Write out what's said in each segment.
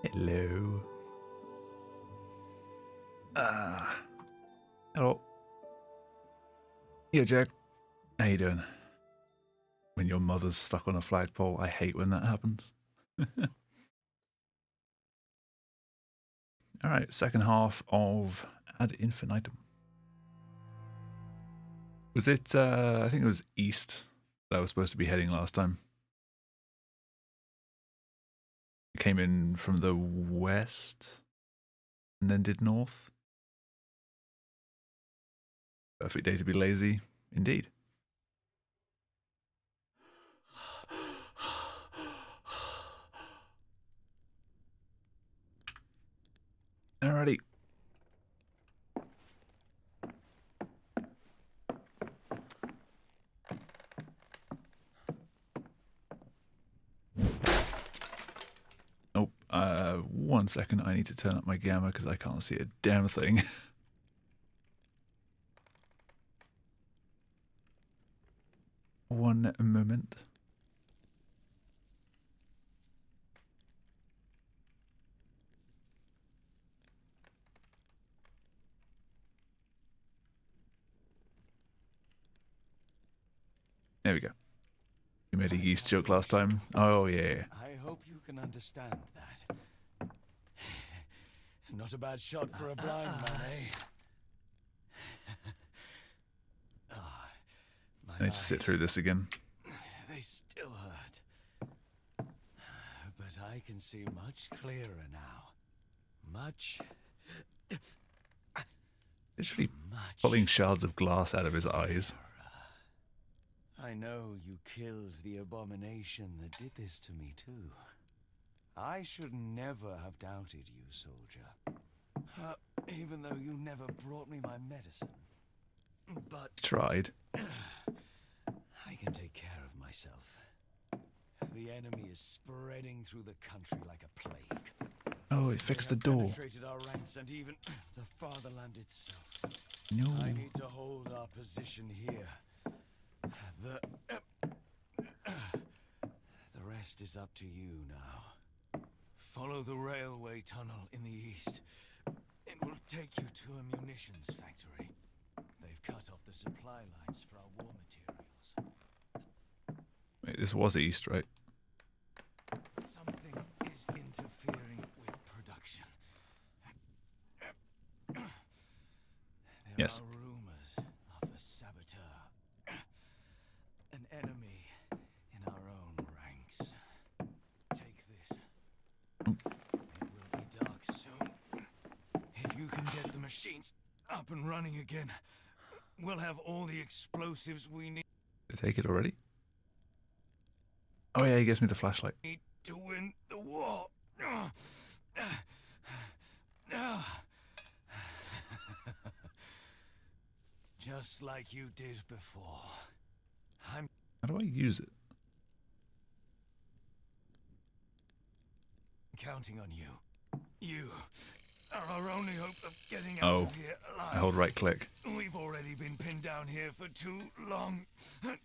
Hello. Hello. Yeah, Jack. How you doing? When your mother's stuck on a flagpole, I hate when that happens. All right, second half of Ad Infinitum. Was it, I think it was east that I was supposed to be heading last time. It came in from the west and then did north. Perfect day to be lazy, indeed. Alrighty. Oh, 1 second. I need to turn up my gamma because I can't see a damn thing. One moment. There we go. You made a yeast joke last time. Oh, yeah. I hope you can understand that. Not a bad shot for a blind man, eh? I need to sit through this again. They still hurt. But I can see much clearer now. Much Literally pulling shards of glass out of his eyes. I know you killed the abomination that did this to me too. I should never have doubted you, soldier. Even though you never brought me my medicine. But Tried. I can take care of myself. The enemy is spreading through the country like a plague. Oh, it fixed the door. Penetrated our ranks and even the fatherland itself. No. I need to hold our position here. The rest is up to you now. Follow the railway tunnel in the east. It will take you to a munitions factory. They've cut off the supply lines for our war materials. Wait, this was east, right? Something is interfering with production. There Yes. are rumors of a saboteur. An enemy in our own ranks. Take this. It will be dark soon. If you can get the machines up and running again, we'll have all the explosives we need Did I take it already? Oh yeah, he gives me the flashlight. to win the war. Just like you did before. I'm How do I use it? counting on you. You are our only hope of getting out Oh, of here alive. I hold right click. We've already been pinned down here for too long. I'm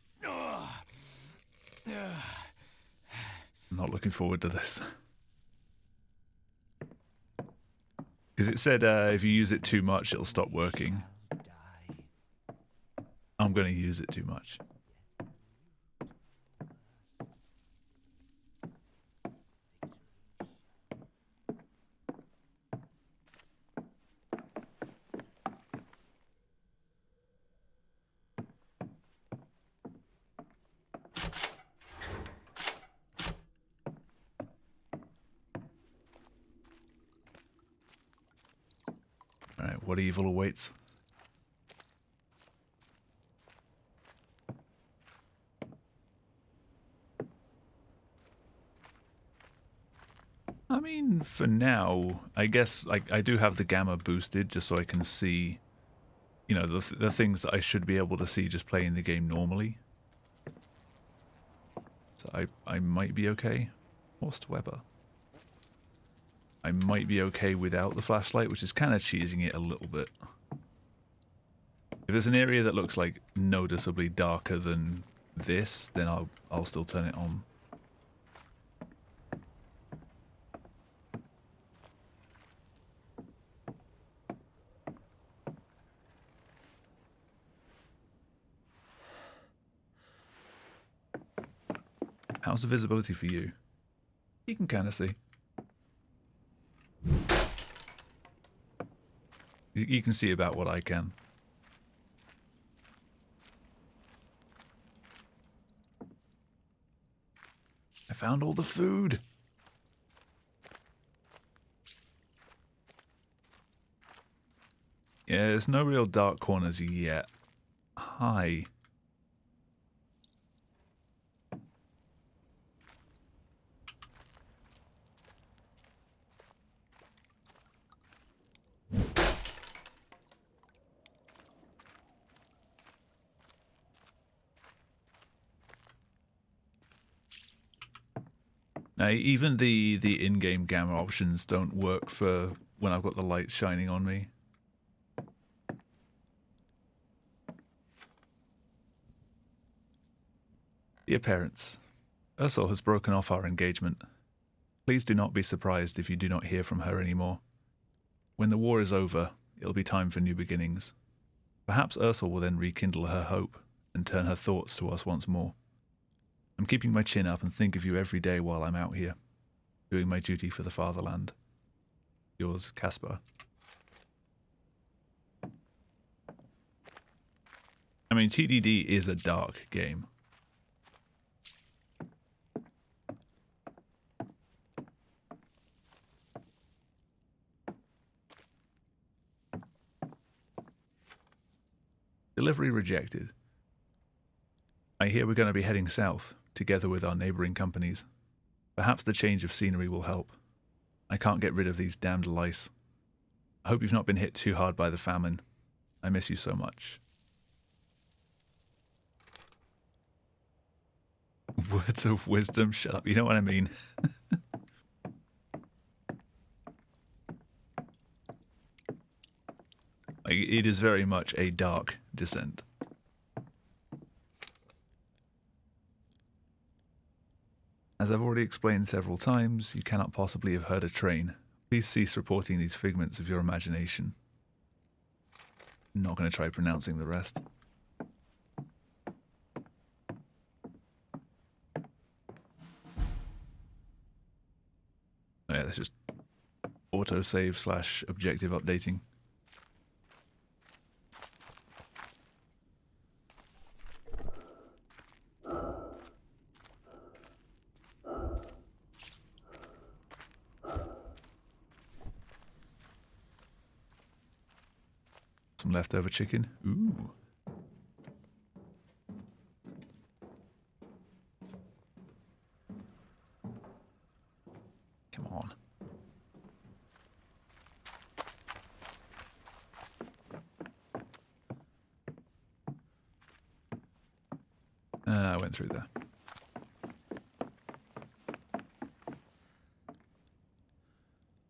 not looking forward to this. Because it said if you use it too much, it'll stop working. I'm going to use it too much. Alright, what evil awaits? I mean, for now, I guess I do have the gamma boosted just so I can see, you know, the things that I should be able to see just playing the game normally. So I might be okay. Horst Weber. I might be okay without the flashlight, which is kind of cheesing it a little bit. If there's an area that looks like noticeably darker than this, then I'll still turn it on. How's the visibility for you? You can kind of see. You can see about what I can. I found all the food. Yeah, there's no real dark corners yet. Hi. Now, even the in-game gamma options don't work for when I've got the light shining on me. Dear parents, Ursula has broken off our engagement. Please do not be surprised if you do not hear from her anymore. When the war is over, it'll be time for new beginnings. Perhaps Ursula will then rekindle her hope and turn her thoughts to us once more. I'm keeping my chin up and think of you every day while I'm out here, doing my duty for the fatherland. Yours, Caspar. I mean, TDD is a dark game. Delivery rejected. I hear we're going to be heading south, together with our neighbouring companies. Perhaps the change of scenery will help. I can't get rid of these damned lice. I hope you've not been hit too hard by the famine. I miss you so much. Words of wisdom? Shut up, you know what I mean. It is very much a dark descent. As I've already explained several times, you cannot possibly have heard a train. Please cease reporting these figments of your imagination. I'm not going to try pronouncing the rest. Oh yeah, that's just autosave / objective updating. Some leftover chicken. Ooh. Come on. I went through there.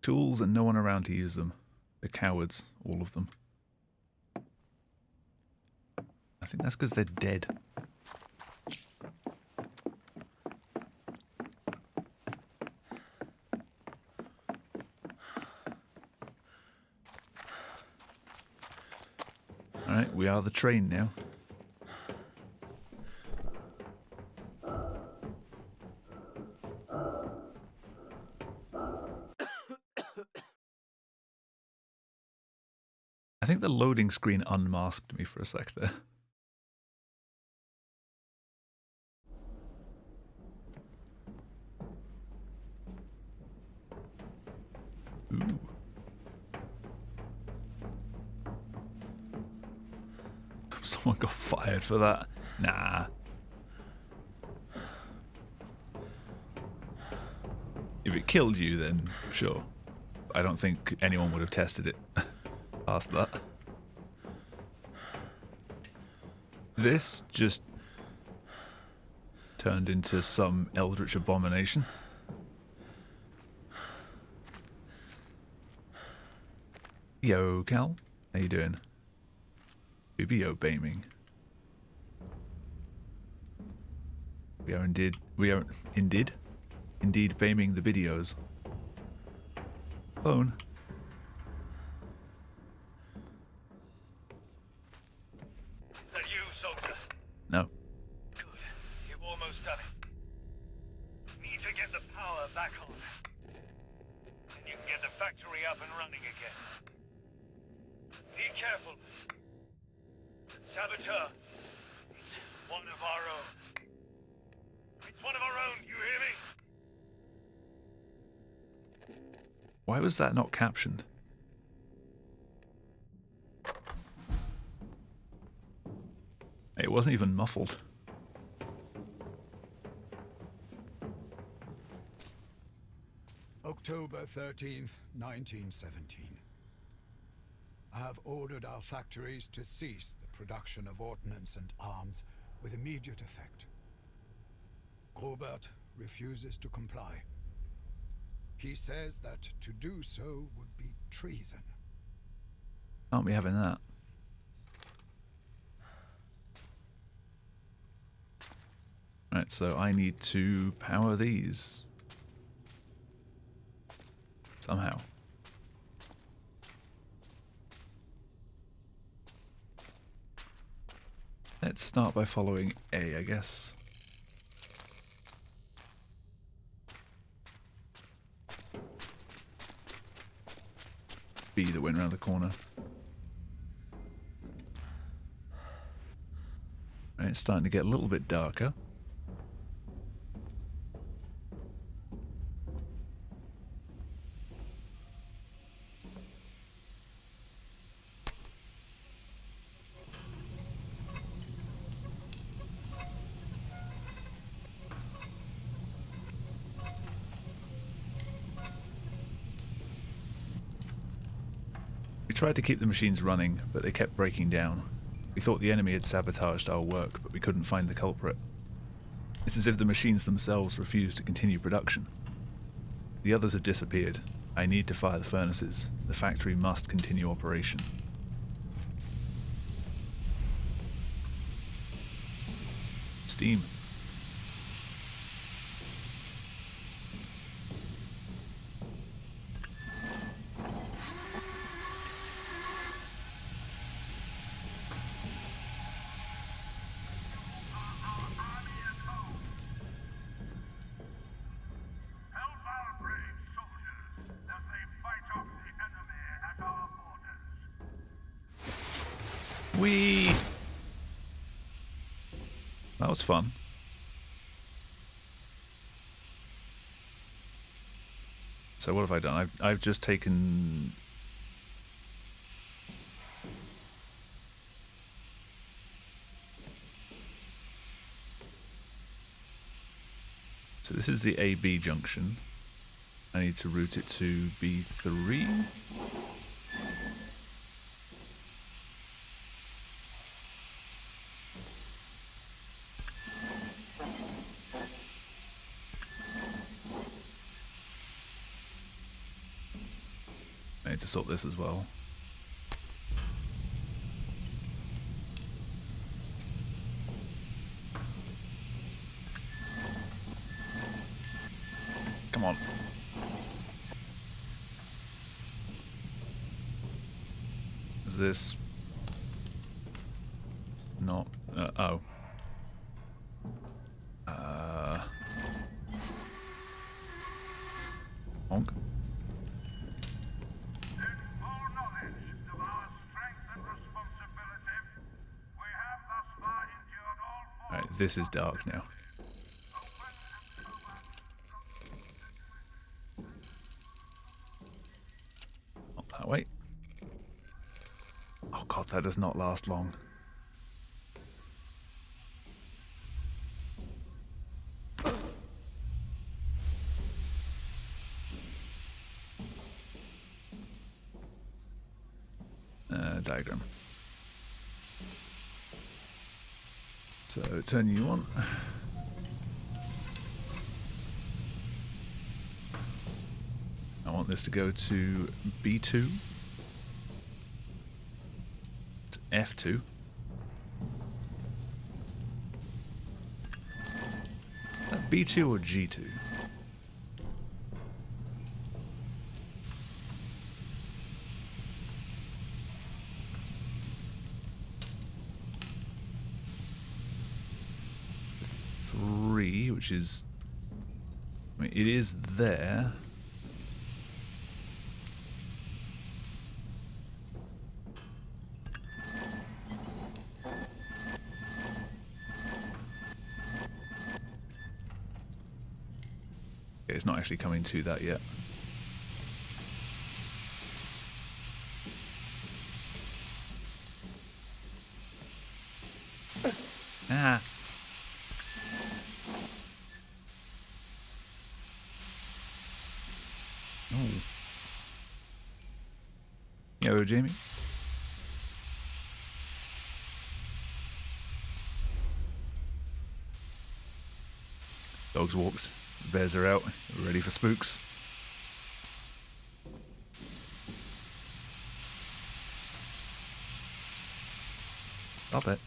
Tools and no one around to use them. They're cowards, all of them. I think that's because they're dead. Alright, we are the train now. I think the loading screen unmasked me for a sec there. Ooh. Someone got fired for that. Nah. If it killed you, then sure. I don't think anyone would have tested it past that. This just turned into some eldritch abomination. Yo, Cal. How you doing? Bibio Baming. We are indeed baming the videos. Phone. Is that you, soldier? No. Good. You've almost done it. power back on. And you can get the factory up and running again. Be careful. Saboteur. It's one of our own. It's one of our own, you hear me? Why was that not captioned? It wasn't even muffled. October 13th, 1917. I have ordered our factories to cease the production of ordnance and arms with immediate effect. Robert refuses to comply. He says that to do so would be treason. Can't be having that. Right, so I need to power these. Somehow. Let's start by following A, I guess. B that went around the corner. Right, it's starting to get a little bit darker. We tried to keep the machines running, but they kept breaking down. We thought the enemy had sabotaged our work, but we couldn't find the culprit. It's as if the machines themselves refused to continue production. The others have disappeared. I need to fire the furnaces. The factory must continue operation. Steam. Whee! That was fun. So what have I done? I've just taken... So this is the AB junction. I need to route it to B3. I need to sort this as well. Come on. Is this not... oh. Honk. Alright, this is dark now. Not that way. Oh god, that does not last long. Diagram. So turn you on. I want this to go to B2. To F2. Is that B2 or G2? Which is I mean, it is there. Okay, it's not actually coming to that yet. Ah. Oh. Yo, Jamie. Dogs walked. Bears are out. We're ready for spooks. Stop it.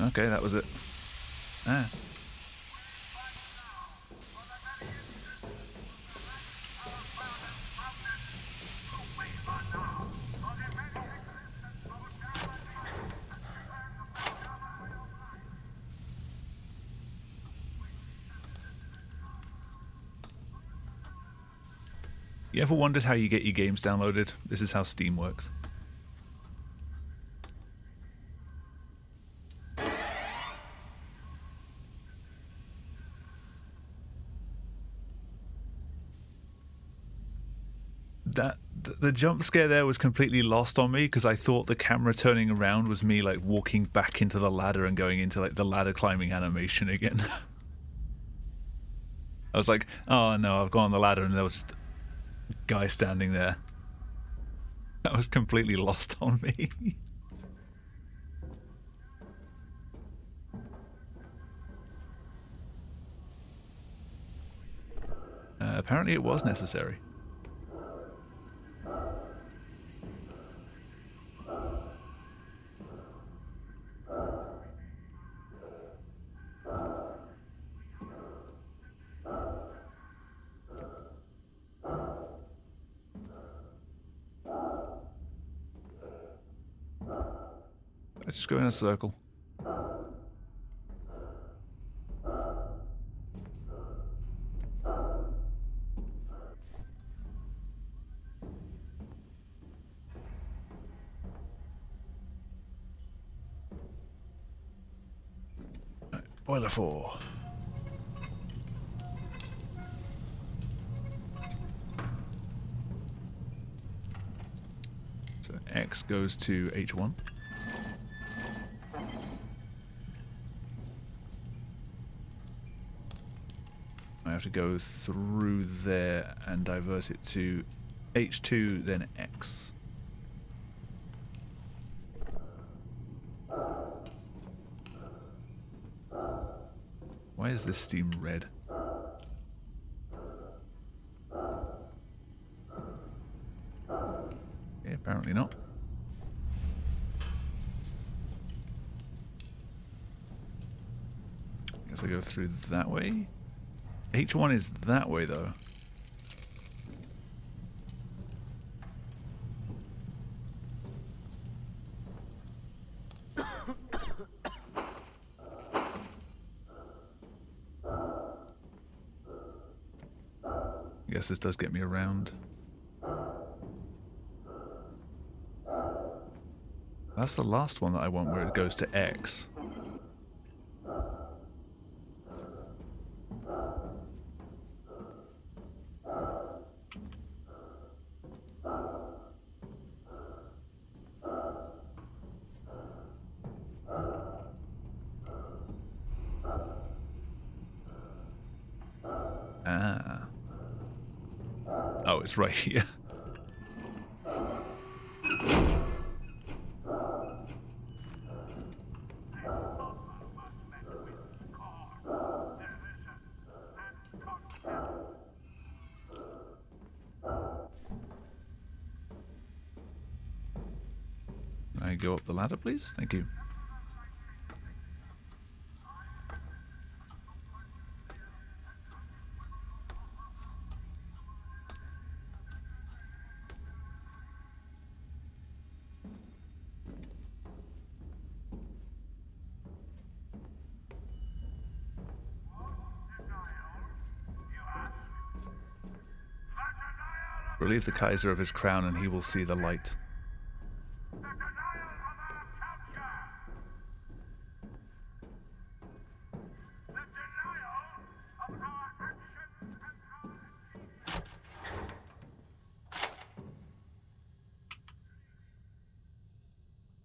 Okay, that was it. Ah. You ever wondered how you get your games downloaded? This is how Steam works. The jump scare there was completely lost on me because I thought the camera turning around was me like walking back into the ladder and going into like the ladder climbing animation again. I was like, oh no, I've gone on the ladder and there was just a guy standing there. That was completely lost on me. Apparently it was necessary. Let's just go in a circle. Right, boiler 4. So X goes to H1. I have to go through there and divert it to H2, then X. Why is this steam red? Okay, apparently not. Guess I go through that way. H1 is that way though. I guess this does get me around. That's the last one that I want where it goes to X. Ah. Oh, it's right here. I go up the ladder, please? Thank you. Relieve the Kaiser of his crown and he will see the light.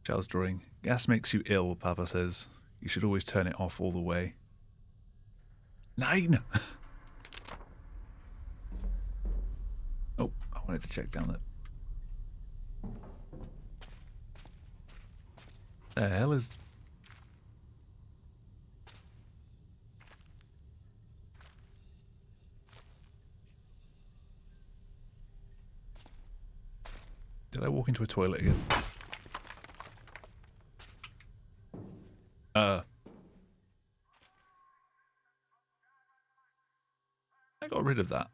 Charles drawing. Gas makes you ill, Papa says. You should always turn it off all the way. 9! Oh, I wanted to check down there. The hell is... Did I walk into a toilet again? I got rid of that.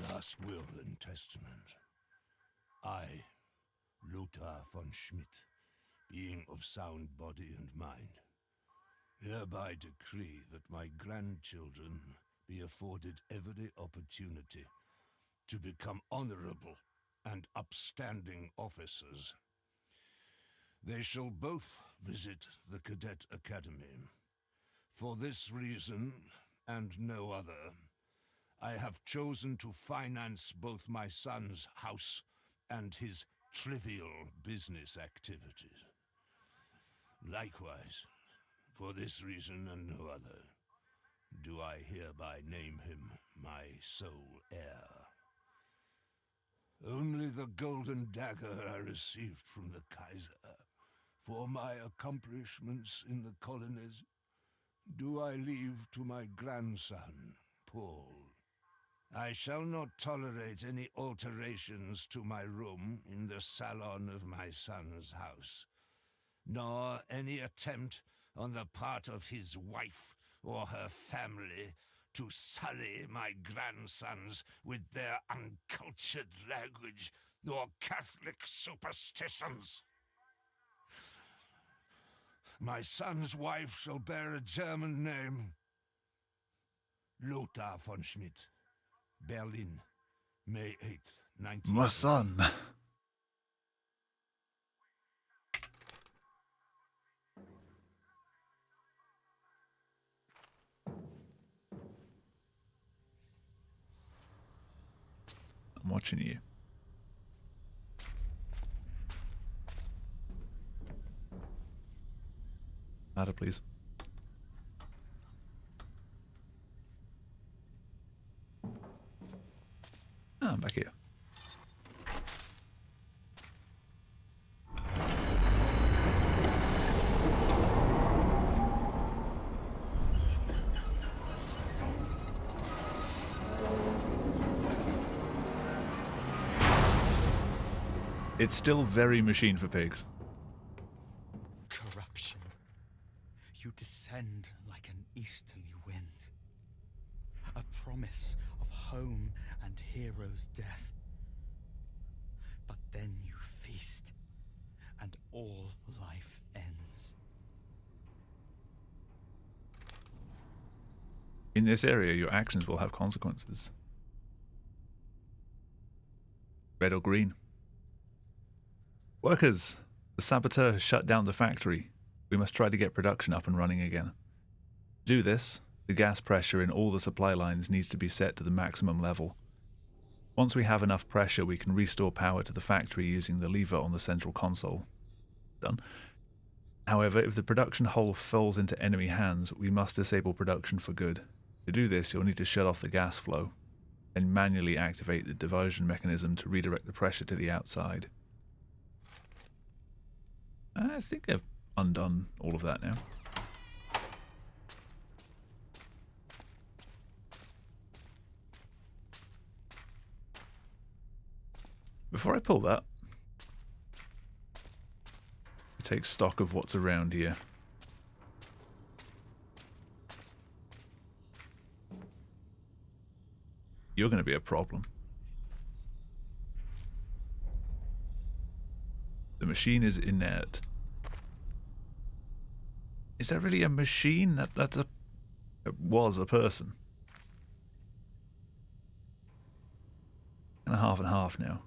Last will and testament. I, Lothar von Schmidt, being of sound body and mind, hereby decree that my grandchildren be afforded every opportunity to become honorable and upstanding officers. They shall both visit the Cadet Academy. For this reason, and no other, I have chosen to finance both my son's house and his trivial business activities. Likewise, for this reason and no other, do I hereby name him my sole heir. Only the golden dagger I received from the Kaiser for my accomplishments in the colonies do I leave to my grandson, Paul. I shall not tolerate any alterations to my room in the salon of my son's house, nor any attempt on the part of his wife or her family to sully my grandsons with their uncultured language or Catholic superstitions. My son's wife shall bear a German name. Lothar von Schmidt. Berlin, May 8th, 19... My son. I'm watching you. Ladder, please. I'm back here. It's still very Machine for Pigs. Corruption. You descend like an easterly wind. A promise of home and hero's death. But then you feast, and all life ends. In this area, your actions will have consequences. Red or green? Workers! The saboteur has shut down the factory. We must try to get production up and running again. To do this, the gas pressure in all the supply lines needs to be set to the maximum level. Once we have enough pressure, we can restore power to the factory using the lever on the central console. Done. However, if the production hull falls into enemy hands, we must disable production for good. To do this, you'll need to shut off the gas flow, and manually activate the diversion mechanism to redirect the pressure to the outside. I think I've undone all of that now. Before I pull that, Take stock of what's around here. You're going to be a problem. The machine is inert. Is that really a machine? That's a... It was a person. And a half now.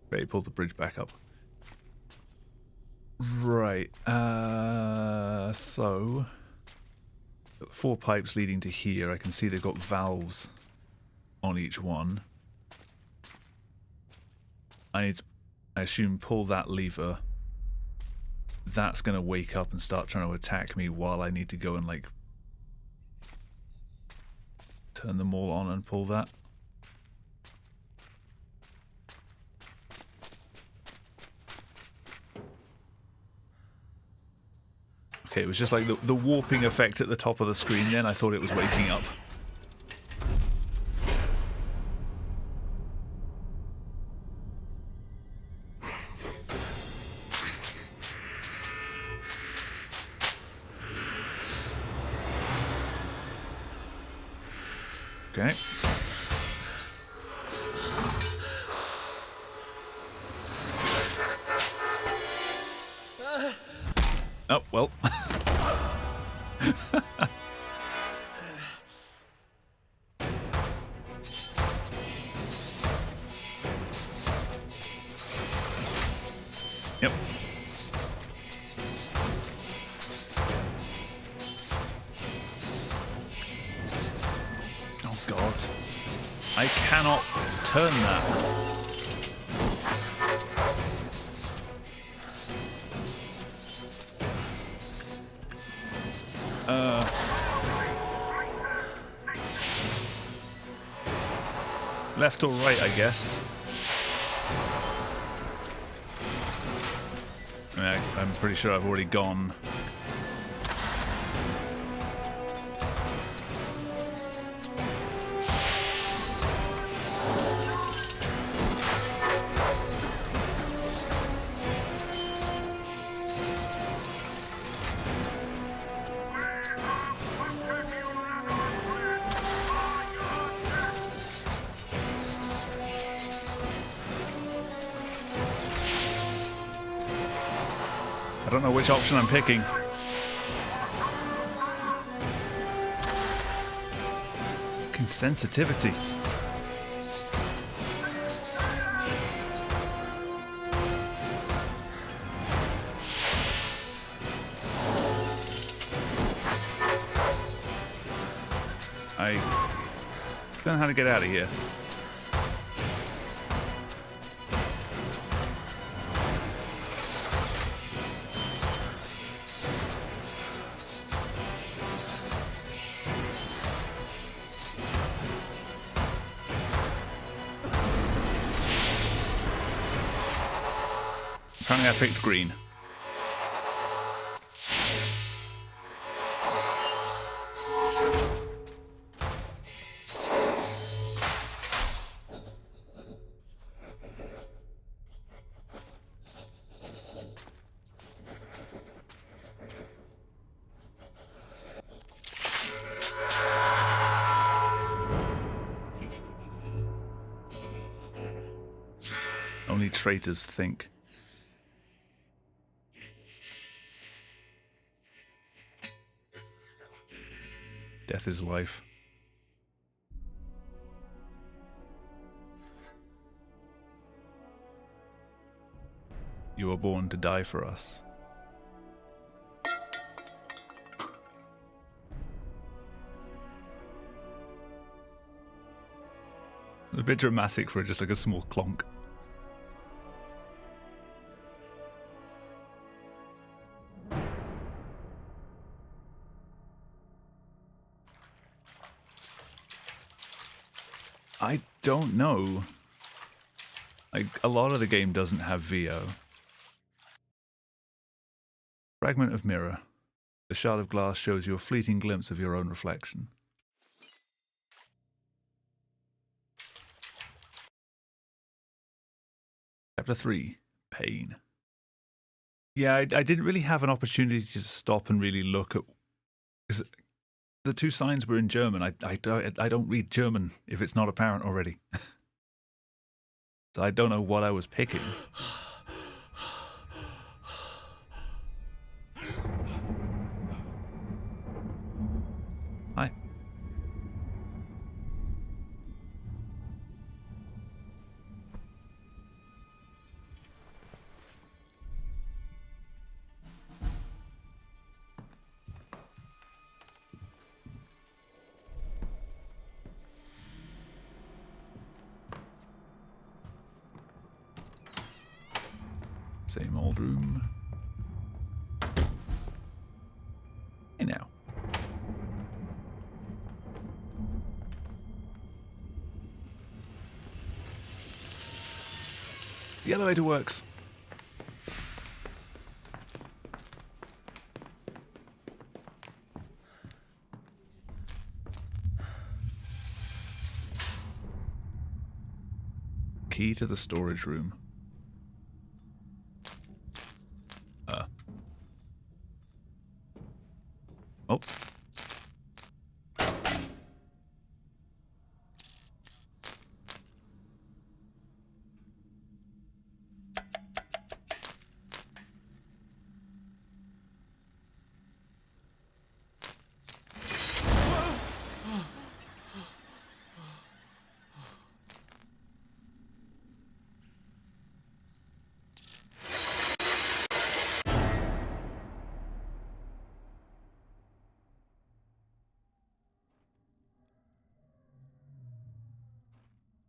Ready to pull the bridge back up. Right. So... 4 pipes leading to here. I can see they've got valves on each one. I need to, I assume, pull that lever. That's going to wake up and start trying to attack me while I need to go and, like, turn them all on and pull that. Okay, it was just like the warping effect at the top of the screen then. I thought it was waking up. Okay. Oh, well. Yep. Oh, God. I cannot turn that. Left or right, I guess. I mean, I'm pretty sure I've already gone. I don't know which option I'm picking. Fucking sensitivity. I don't know how to get out of here. Apparently I picked green. Only traitors think. Death is life. You were born to die for us. A bit dramatic for just like a small clonk. I don't know. Like, a lot of the game doesn't have VO. Fragment of mirror. The shard of glass shows you a fleeting glimpse of your own reflection. Chapter 3. Pain. Yeah, I didn't really have an opportunity to stop and really look at... Because the two signs were in German. I don't read German if it's not apparent already. So I don't know what I was picking. Hi. Same old room. Hey now. The elevator works. Key to the storage room. Oh.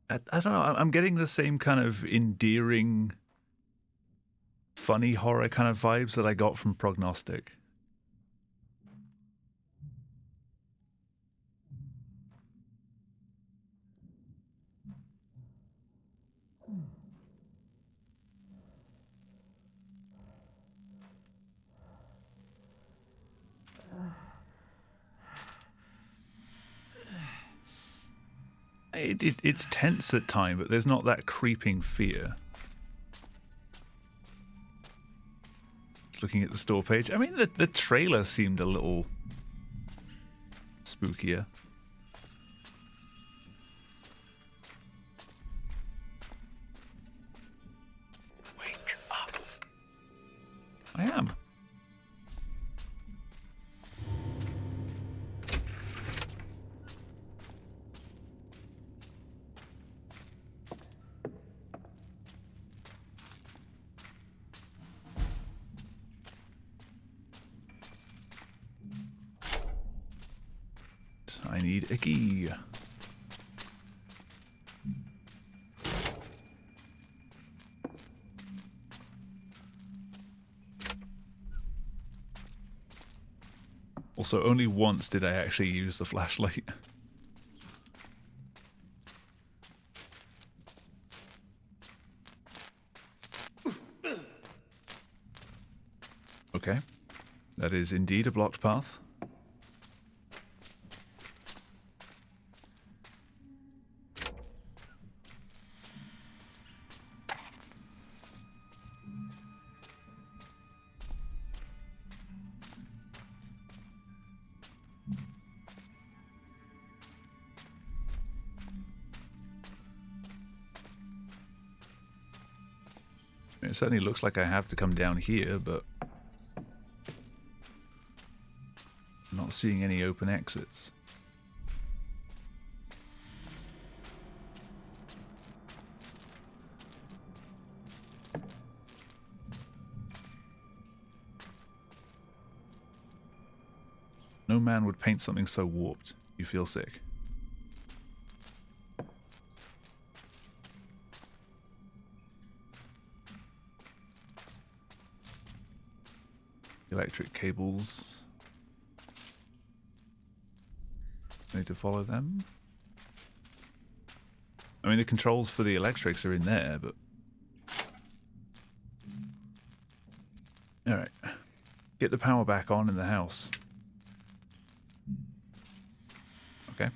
I don't know, I'm getting the same kind of endearing, funny horror kind of vibes that I got from Prognostic. It's tense at times, but there's not that creeping fear. Just looking at the store page. I mean, the trailer seemed a little spookier. Wake up. I am. I need a key. Also, only once did I actually use the flashlight. Okay. That is indeed a blocked path. It certainly looks like I have to come down here, but I'm not seeing any open exits. No man would paint something so warped. You feel sick. Electric cables. I need to follow them. I mean, the controls for the electrics are in there, but... Alright. Get the power back on in the house. Okay.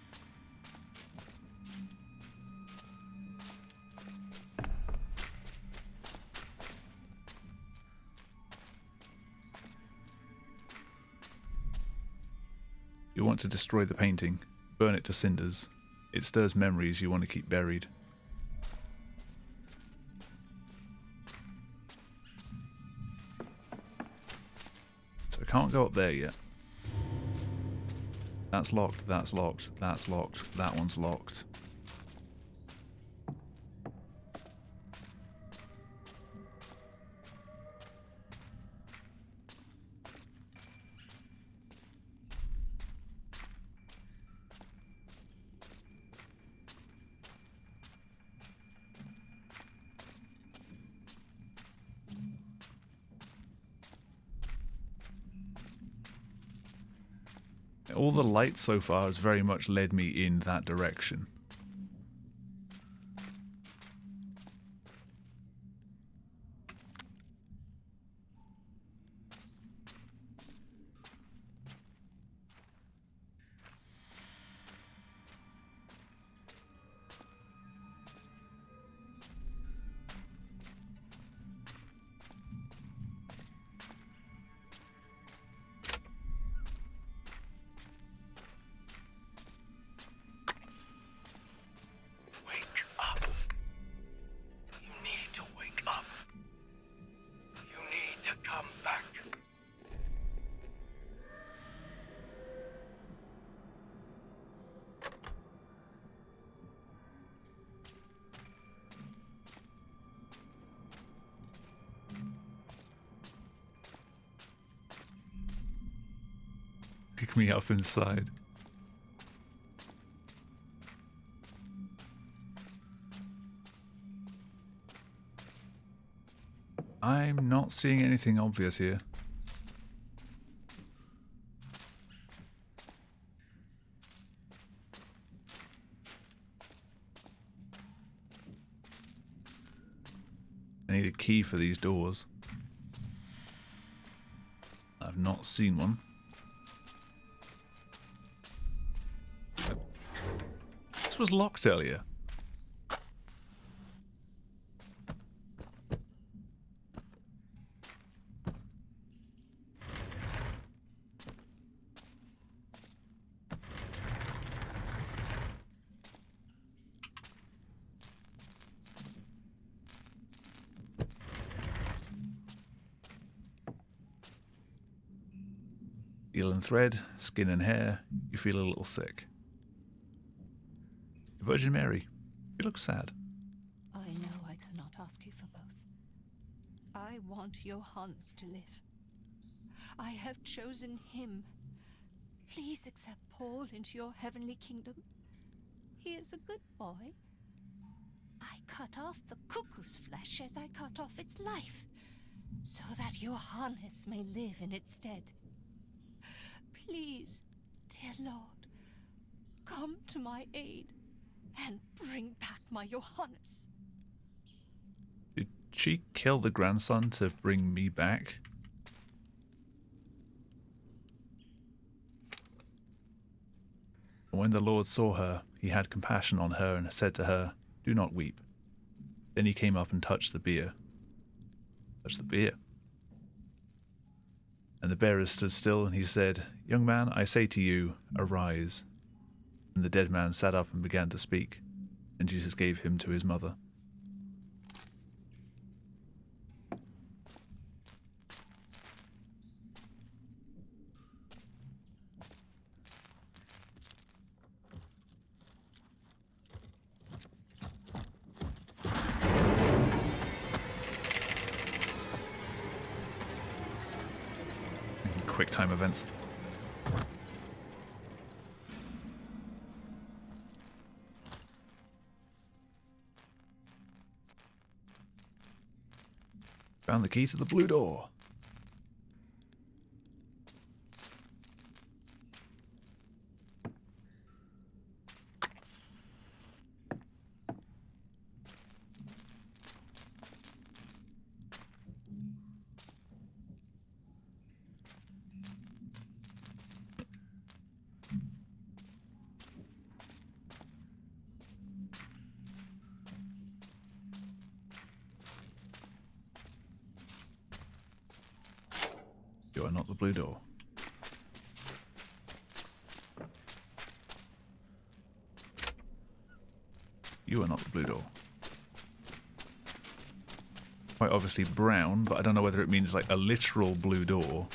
You want to destroy the painting. Burn it to cinders. It stirs memories you want to keep buried. So I can't go up there yet. That's locked, that's locked, that's locked, that one's locked. All the light so far has very much led me in that direction. Wake up. You need to wake up. You need to come back. Pick me up inside. I'm not seeing anything obvious here. I need a key for these doors. I've not seen one. This was locked earlier. Eel and thread, skin and hair, you feel a little sick. Virgin Mary, you look sad. I know I cannot ask you for both. I want Johannes to live. I have chosen him. Please accept Paul into your heavenly kingdom. He is a good boy. I cut off the cuckoo's flesh as I cut off its life, so that Johannes may live in its stead. Please, dear Lord, come to my aid and bring back my Johannes. Did she kill the grandson to bring me back? When the Lord saw her, he had compassion on her and said to her, "Do not weep." Then he came up and touched the bier. Touched the bier. And the bearer stood still, and he said, "Young man, I say to you, arise." And the dead man sat up and began to speak, and Jesus gave him to his mother. Quick time events. Found the key to the blue door. are not the blue door. You are not the blue door. Quite obviously brown, but I don't know whether it means like a literal blue door.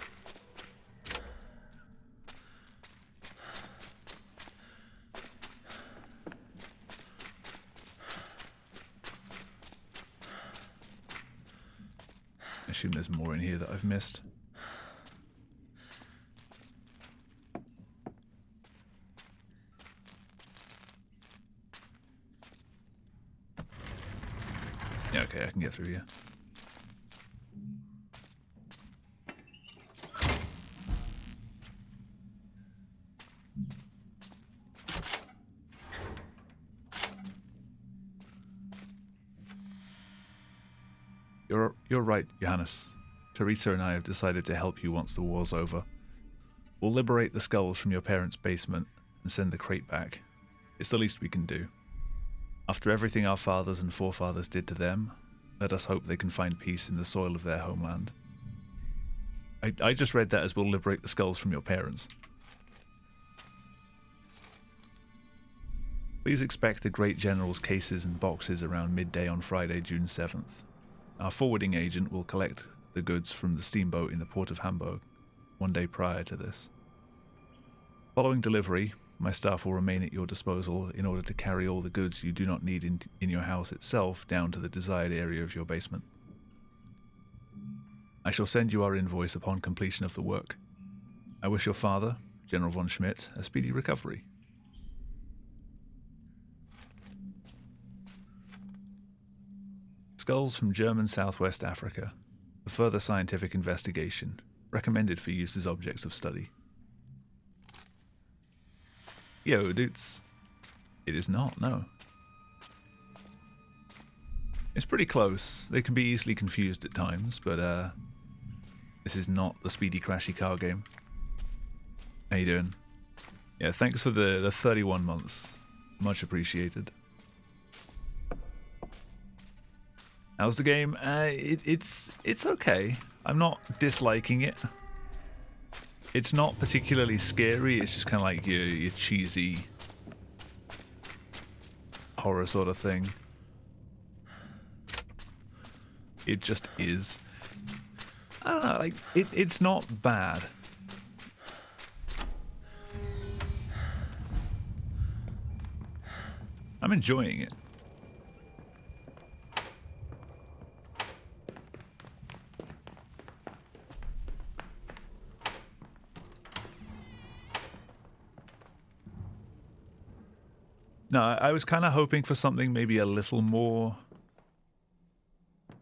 I assume there's more in here that I've missed. Yeah, okay, I can get through here. You're right, Johannes. Teresa and I have decided to help you once the war's over. We'll liberate the skulls from your parents' basement and send the crate back. It's the least we can do. After everything our fathers and forefathers did to them, let us hope they can find peace in the soil of their homeland. I just read that as we'll liberate the skulls from your parents. Please expect the Great General's cases and boxes around midday on Friday, June 7th. Our forwarding agent will collect the goods from the steamboat in the port of Hamburg, one day prior to this. Following delivery, my staff will remain at your disposal in order to carry all the goods you do not need in your house itself down to the desired area of your basement. I shall send you our invoice upon completion of the work. I wish your father, General von Schmidt, a speedy recovery. Skulls from German Southwest Africa. For further scientific investigation. Recommended for use as objects of study. Yo, dudes. It is not, no. It's pretty close. They can be easily confused at times, but this is not the speedy crashy car game. How you doing? Yeah, thanks for the 31 months. Much appreciated. How's the game? It's okay. I'm not disliking it. It's not particularly scary. It's just kind of like your cheesy horror sort of thing. It just is. I don't know. Like it's not bad. I'm enjoying it. No, I was kind of hoping for something maybe a little more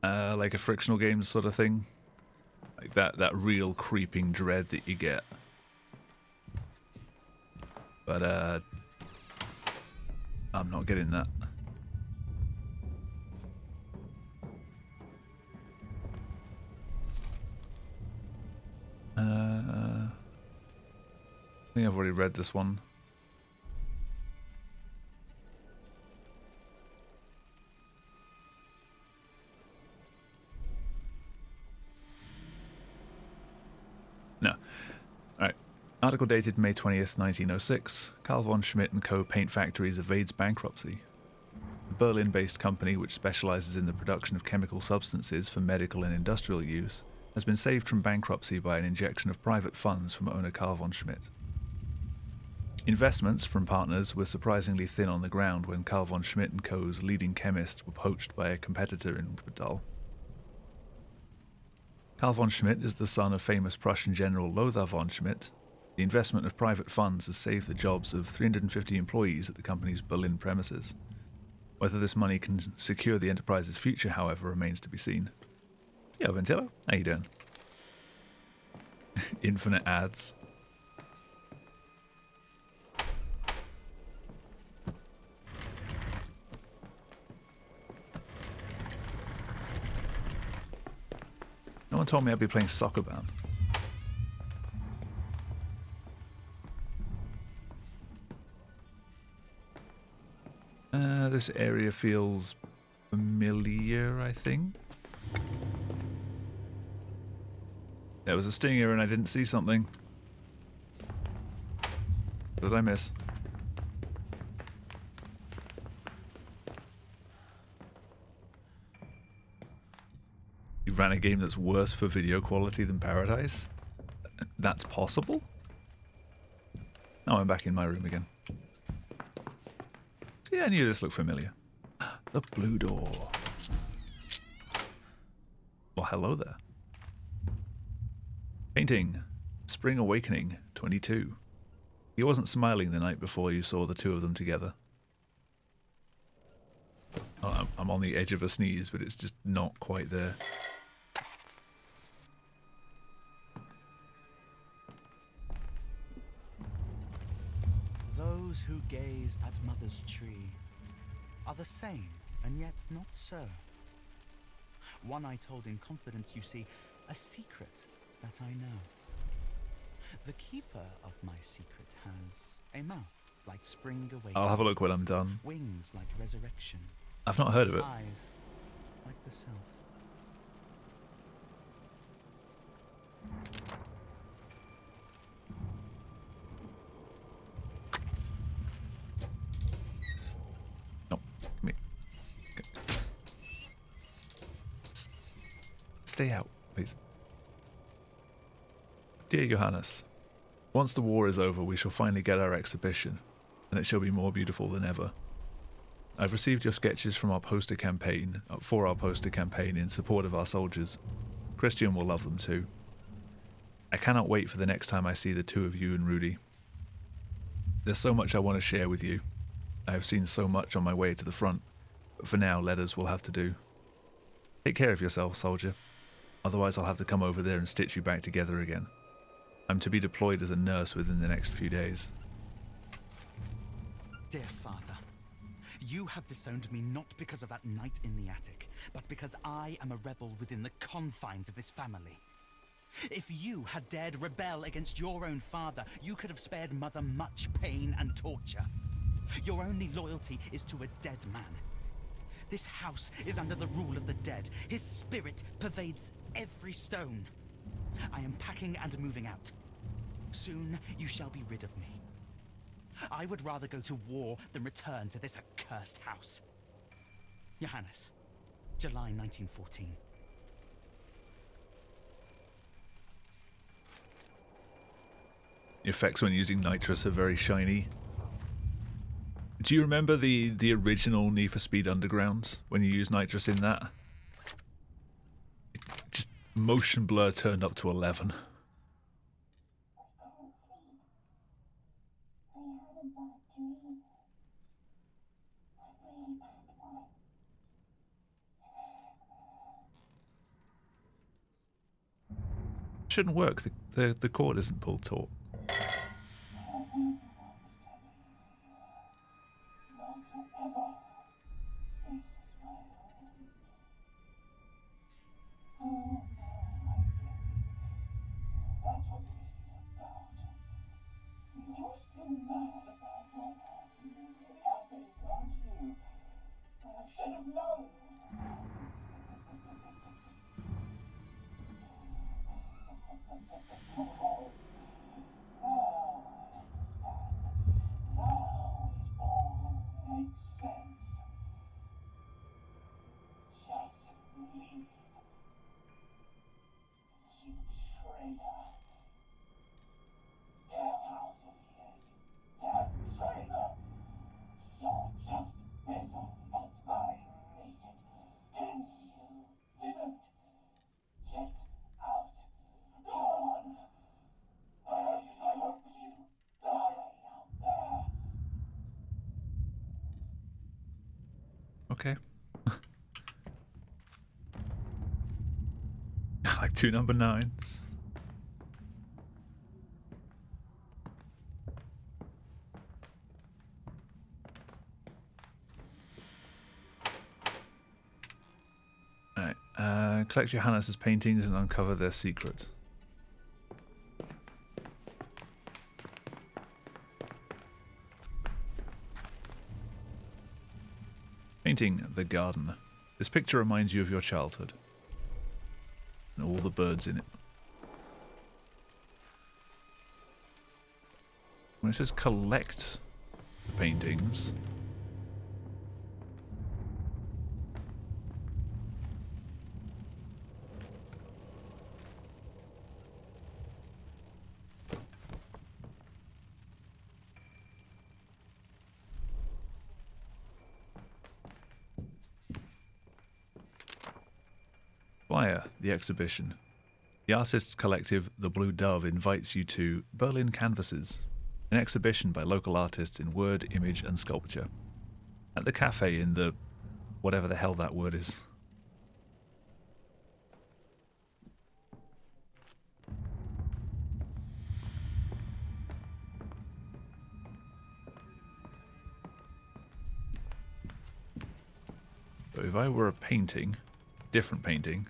like a frictional games sort of thing. Like that real creeping dread that you get. But I'm not getting that. I think I've already read this one. No. Alright. Article dated May 20th, 1906. Carl von Schmidt & Co. Paint Factories evades bankruptcy. The Berlin-based company, which specializes in the production of chemical substances for medical and industrial use, has been saved from bankruptcy by an injection of private funds from owner Carl von Schmidt. Investments from partners were surprisingly thin on the ground when Carl von Schmidt & Co.'s leading chemists were poached by a competitor in Wuppertal. Carl von Schmidt is the son of famous Prussian General Lothar von Schmidt. The investment of private funds has saved the jobs of 350 employees at the company's Berlin premises. Whether this money can secure the enterprise's future, however, remains to be seen. Yo, Ventillo, how you doing? Infinite ads. No one told me I'd be playing Soccer Bound. This area feels familiar, I think. There was a stinger and I didn't see something. What did I miss? You ran a game that's worse for video quality than Paradise? That's possible? Now I'm back in my room again. See, I knew this looked familiar. The blue door. Well, hello there. Painting. Spring Awakening, 22. He wasn't smiling the night before you saw the two of them together. Oh, I'm on the edge of a sneeze, but it's just not quite there. Those who gaze at Mother's tree are the same, and yet not so. One I told in confidence, you see, a secret that I know. The keeper of my secret has a mouth like spring awakening. I'll have a look when I'm done. Wings like resurrection. I've not heard of it. Eyes like the self. No, give me. Stay out, please. Dear Johannes, once the war is over, we shall finally get our exhibition, and it shall be more beautiful than ever. I've received your sketches from our poster campaign, for our poster campaign in support of our soldiers. Christian will love them too. I cannot wait for the next time I see the two of you and Rudy. There's so much I want to share with you. I have seen so much on my way to the front, but for now, letters will have to do. Take care of yourself, soldier. Otherwise, I'll have to come over there and stitch you back together again. I'm to be deployed as a nurse within the next few days. Dear Father, you have disowned me not because of that night in the attic, but because I am a rebel within the confines of this family. If you had dared rebel against your own father, you could have spared Mother much pain and torture. Your only loyalty is to a dead man. This house is under the rule of the dead. His spirit pervades every stone. I am packing and moving out. Soon you shall be rid of me. I would rather go to war than return to this accursed house. Johannes, July 1914. The effects when using nitrous are very shiny. Do you remember the original Need for Speed Underground when you use nitrous in that? Just motion blur turned up to 11. Shouldn't work. The cord isn't pulled taut. Okay. Like 2 number 9s. Alright, collect Johannes' paintings and uncover their secret. Painting the garden. This picture reminds you of your childhood. And all the birds in it. When it says collect the paintings. Flyer, the exhibition. The artists collective The Blue Dove invites you to Berlin Canvases, an exhibition by local artists in word, image and sculpture. At the cafe in the... whatever the hell that word is. So if I were a painting, different painting,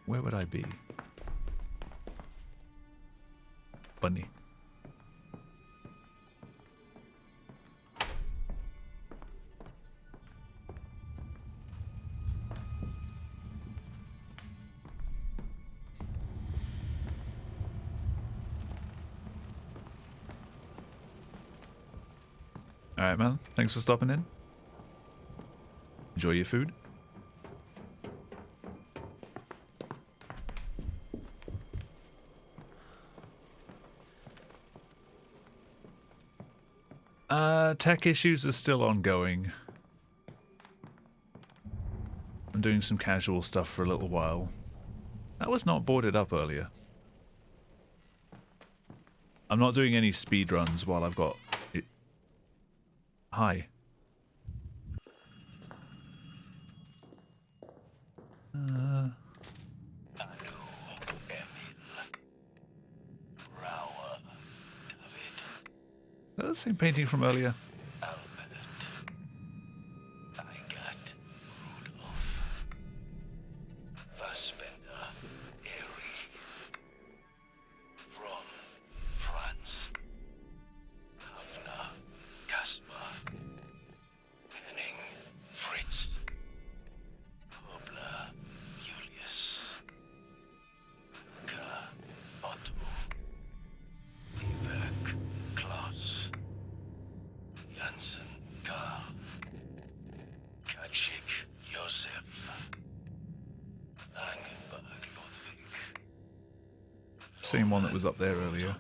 where would I be? Bunny. Alright, man. Thanks for stopping in. Enjoy your food. Tech issues are still ongoing. I'm doing some casual stuff for a little while. That was not boarded up earlier. I'm not doing any speed runs while I've got it. Hi. Is that the same painting from earlier? Same one that was up there earlier.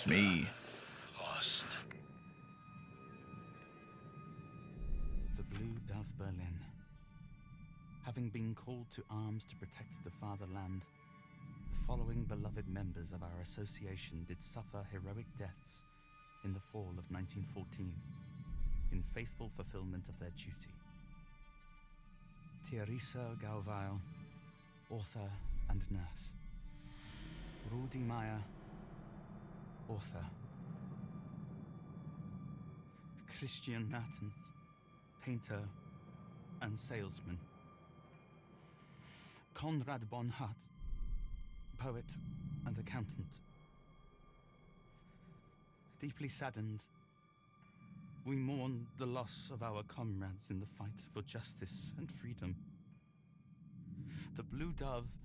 Me. The Blue Dove Berlin. Having been called to arms to protect the fatherland, the following beloved members of our association did suffer heroic deaths in the fall of 1914, in faithful fulfillment of their duty. Teresa Gauweil, author and nurse. Rudi Meyer, author. Christian Mertens, painter and salesman. Konrad Bonhardt, poet and accountant. Deeply saddened, we mourn the loss of our comrades in the fight for justice and freedom. The Blue Dove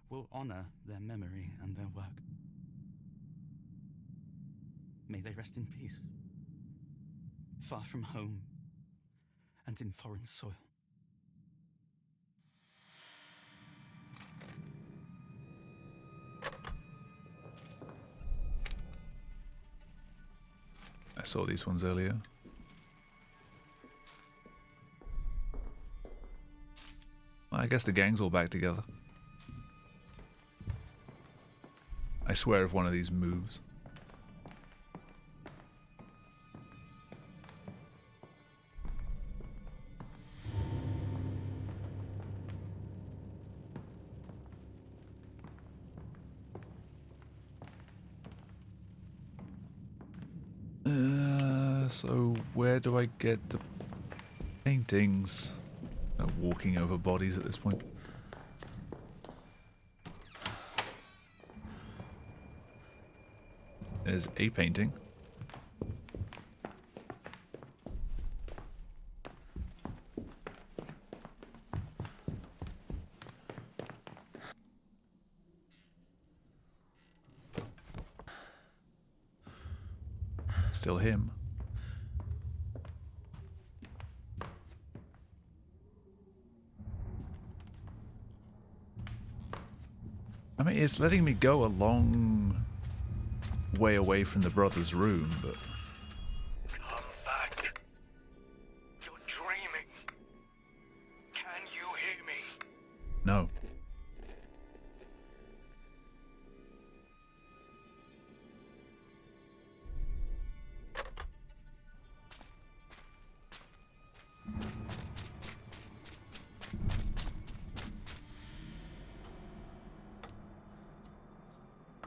will honor their memory and their work. May they rest in peace, far from home and in foreign soil. I saw these ones earlier. I guess the gang's all back together. I swear if one of these moves. So where do I get the paintings? Walking over bodies at this point. There's a painting. Still him. I mean, it's letting me go a long way away from the brother's room, but... Come back. You're dreaming. Can you hear me? No.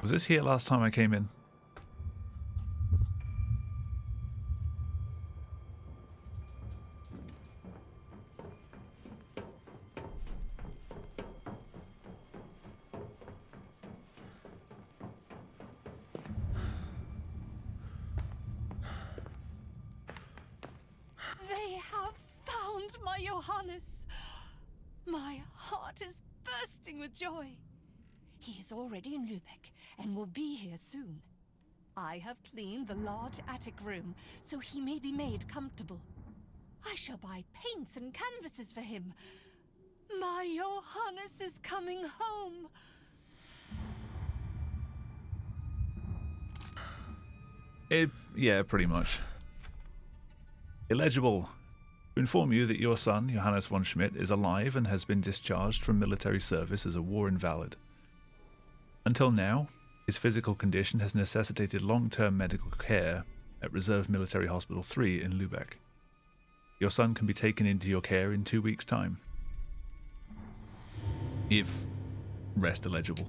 Was this here last time I came in? They have found my Johannes. My heart is bursting with joy. He is already in Lübeck and will be here soon. I have cleaned the large attic room so he may be made comfortable. I shall buy paints and canvases for him. My Johannes is coming home. Yeah, pretty much. Illegible. To inform you that your son, Johannes von Schmidt, is alive and has been discharged from military service as a war invalid. Until now, his physical condition has necessitated long-term medical care at Reserve Military Hospital 3 in Lübeck. Your son can be taken into your care in 2 weeks' time. If rest illegible.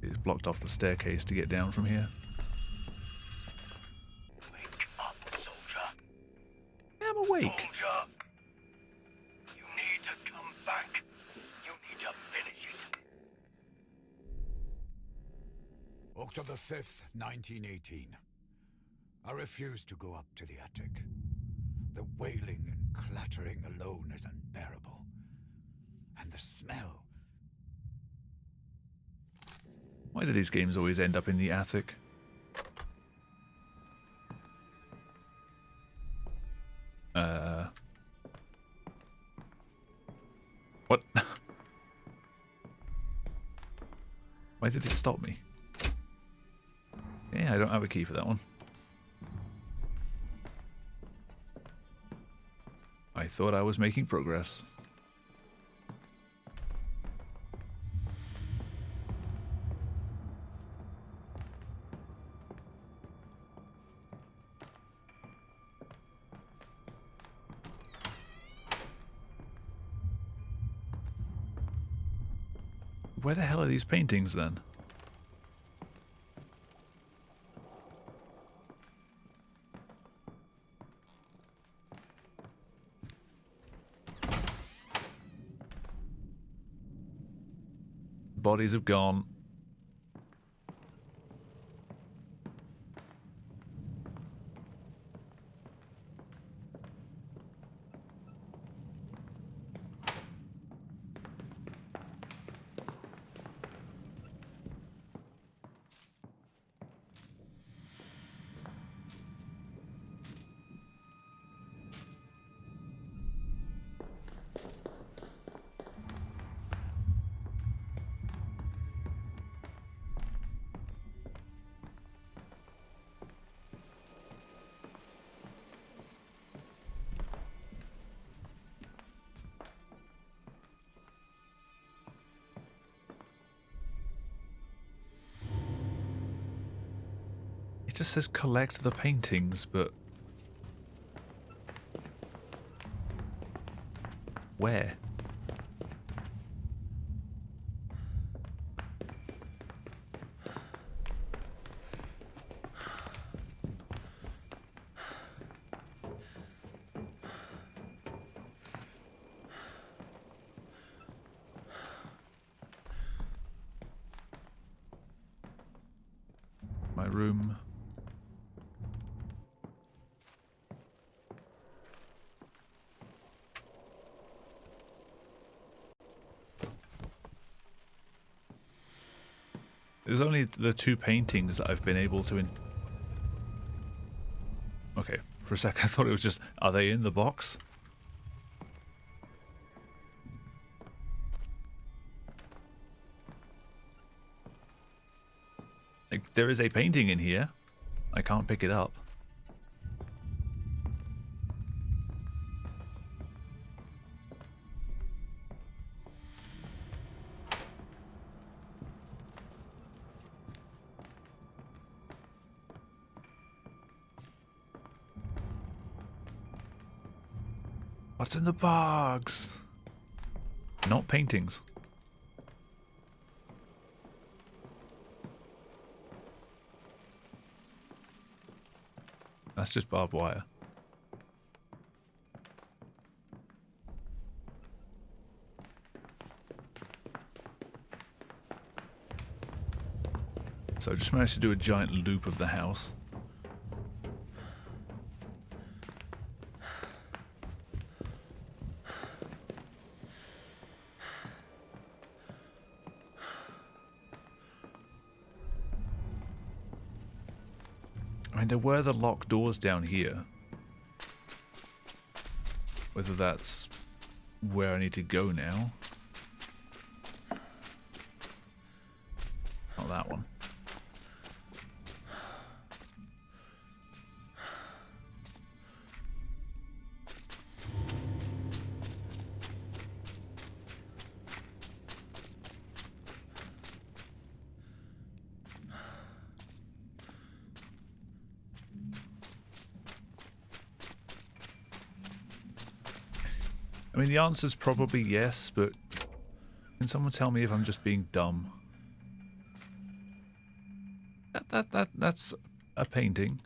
It's blocked off the staircase to get down from here. Wake up, soldier. I'm awake. Soldier. You need to come back. You need to finish it. October 5th, 1918. I refused to go up to the attic. The wailing and clattering alone is unbearable. And the smell. Why do these games always end up in the attic? What? Why did it stop me? Yeah, I don't have a key for that one. I thought I was making progress. Where the hell are these paintings then? Bodies have gone. It just says collect the paintings, but where? room. There's only the two paintings that I've been able to Okay, for a second I thought it was just, are they in the box? Like, there is a painting in here. I can't pick it up. What's in the box? Not paintings. That's just barbed wire. So I just managed to do a giant loop of the house. I mean, there were the locked doors down here. Whether that's where I need to go now. Not that one. I mean, the answer's probably yes, but can someone tell me if I'm just being dumb? That's a painting.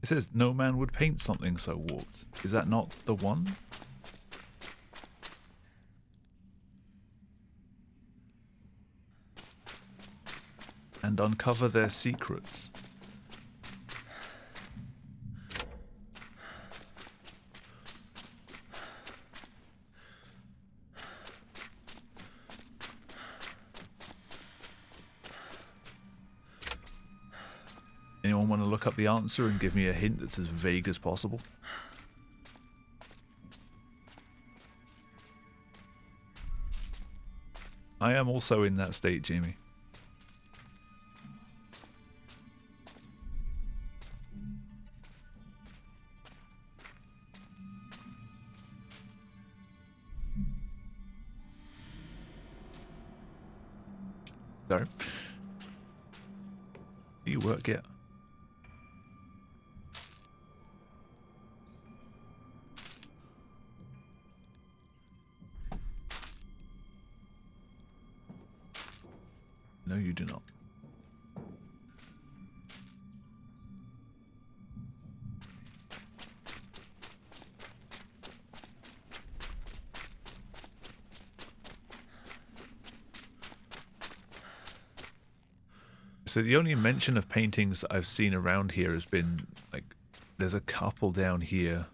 It says, no man would paint something so warped. Is that not the one? And uncover their secrets. Anyone want to look up the answer and give me a hint that's as vague as possible? I am also in that state, Jamie. Sorry. Do you work yet? No, you do not. So the only mention of paintings that I've seen around here has been, like, there's a couple down here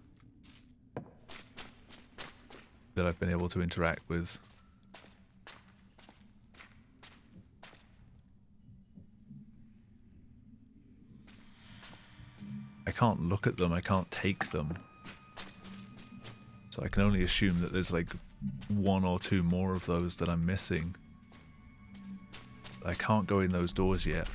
that I've been able to interact with. I can't look at them, I can't take them. So I can only assume that there's like one or two more of those that I'm missing. I can't go in those doors yet.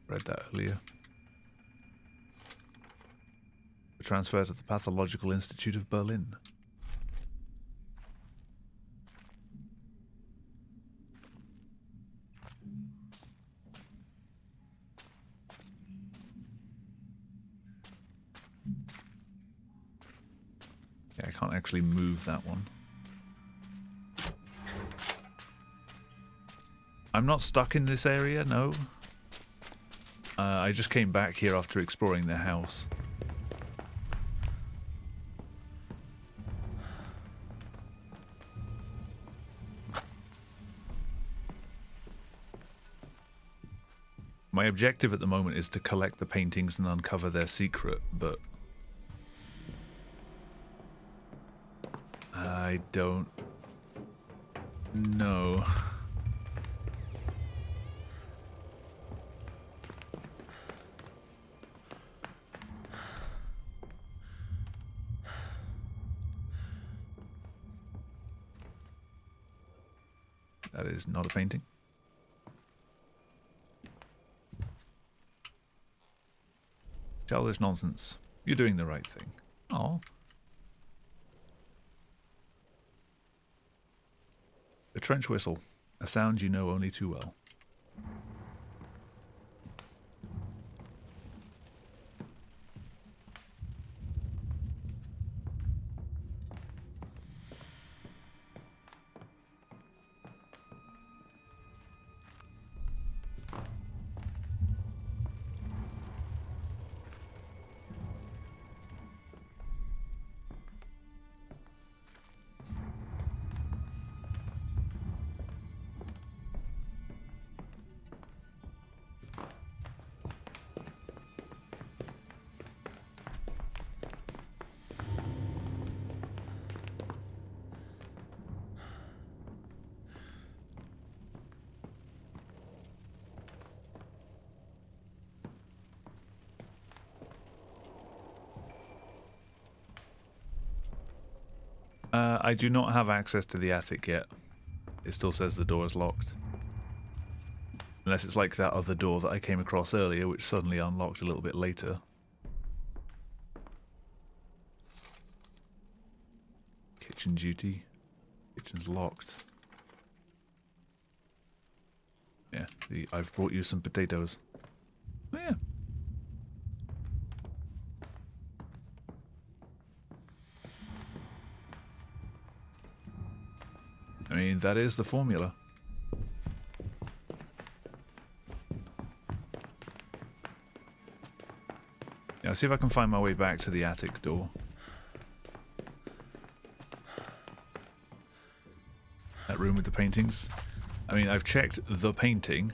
Read that earlier. Transfer to the Pathological Institute of Berlin. Yeah, I can't actually move that one. I'm not stuck in this area, no. I just came back here after exploring their house. My objective at the moment is to collect the paintings and uncover their secret, but I don't know. That is not a painting. Childish nonsense. You're doing the right thing. Oh. A trench whistle. A sound you know only too well. I do not have access to the attic yet. It still says the door is locked. Unless it's like that other door that I came across earlier, which suddenly unlocked a little bit later. Kitchen duty. Kitchen's locked. Yeah, I've brought you some potatoes. Oh yeah. I mean, that is the formula. Yeah, I'll see if I can find my way back to the attic door. That room with the paintings. I mean, I've checked the painting.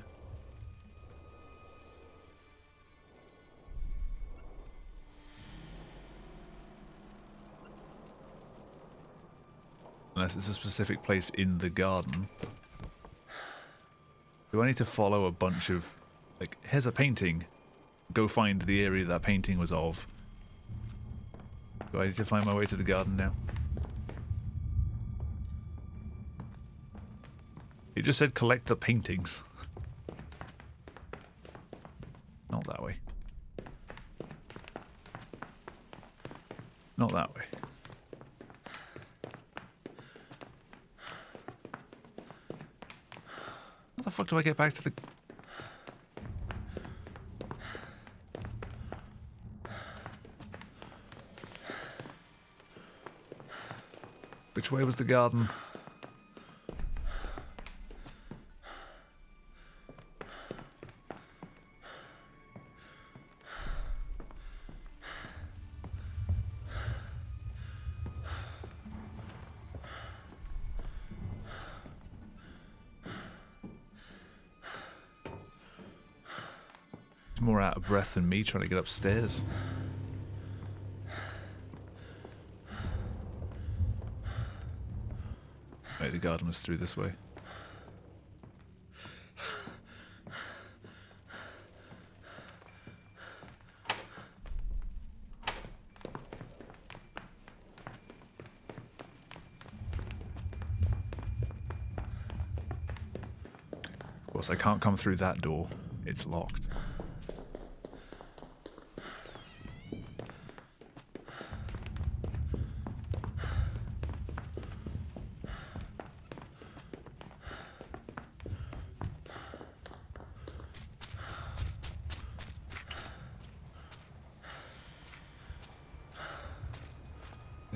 Unless it's a specific place in the garden. Do I need to follow a bunch of... Like, here's a painting. Go find the area that painting was of. Do I need to find my way to the garden now? It just said collect the paintings. Not that way. Not that way. How the fuck do I get back to the... Which way was the garden? More out of breath than me trying to get upstairs. Right, the garden was through this way. Of course, I can't come through that door. It's locked.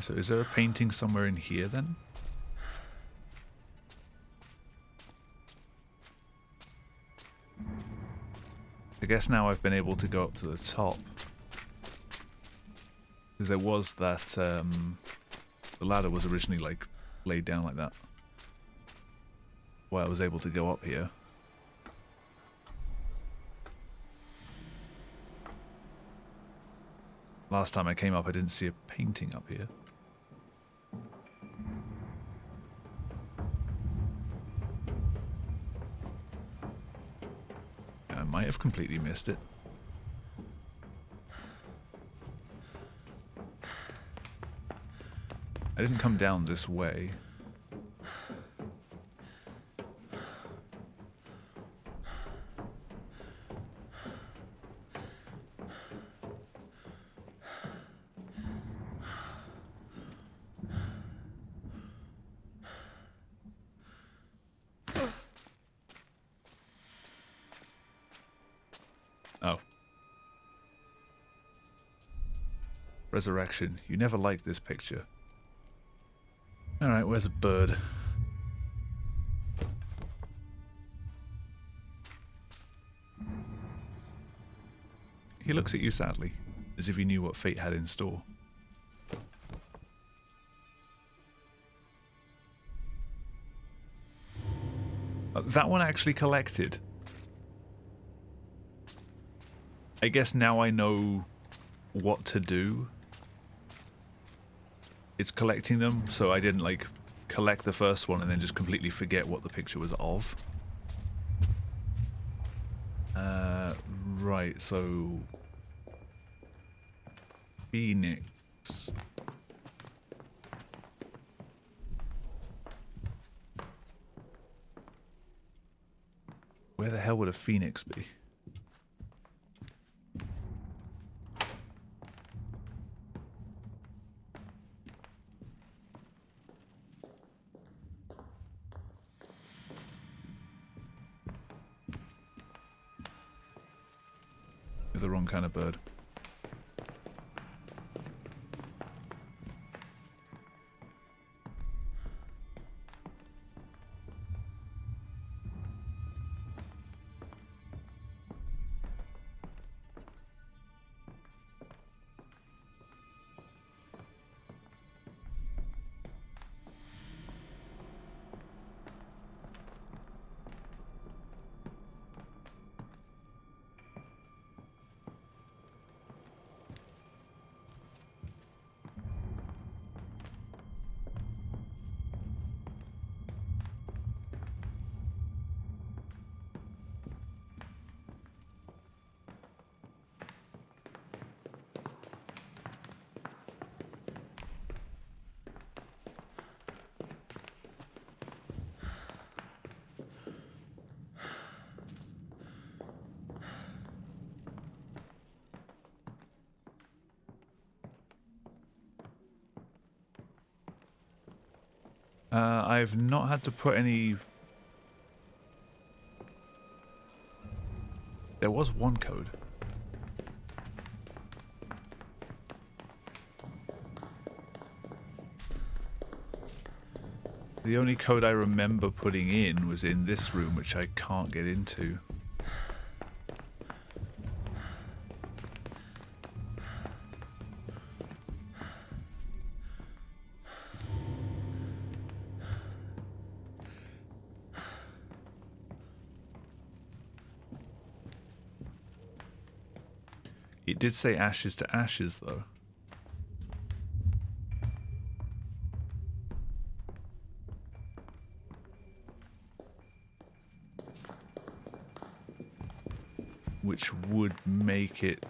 So is there a painting somewhere in here then? I guess now I've been able to go up to the top. Because there was that, the ladder was originally like laid down like that. Why I was able to go up here. Last time I came up I didn't see a painting up here. I might have completely missed it. I didn't come down this way. Oh. Resurrection. You never liked this picture. Alright, where's a bird? He looks at you sadly, as if he knew what fate had in store. That one actually collected. I guess now I know what to do. It's collecting them, so I didn't like collect the first one and then just completely forget what the picture was of. Right, so Phoenix. Where the hell would a phoenix be? You're the wrong kind of bird. I've not had to put any... There was one code. The only code I remember putting in was in this room, which I can't get into. It did say ashes to ashes, though. Which would make it...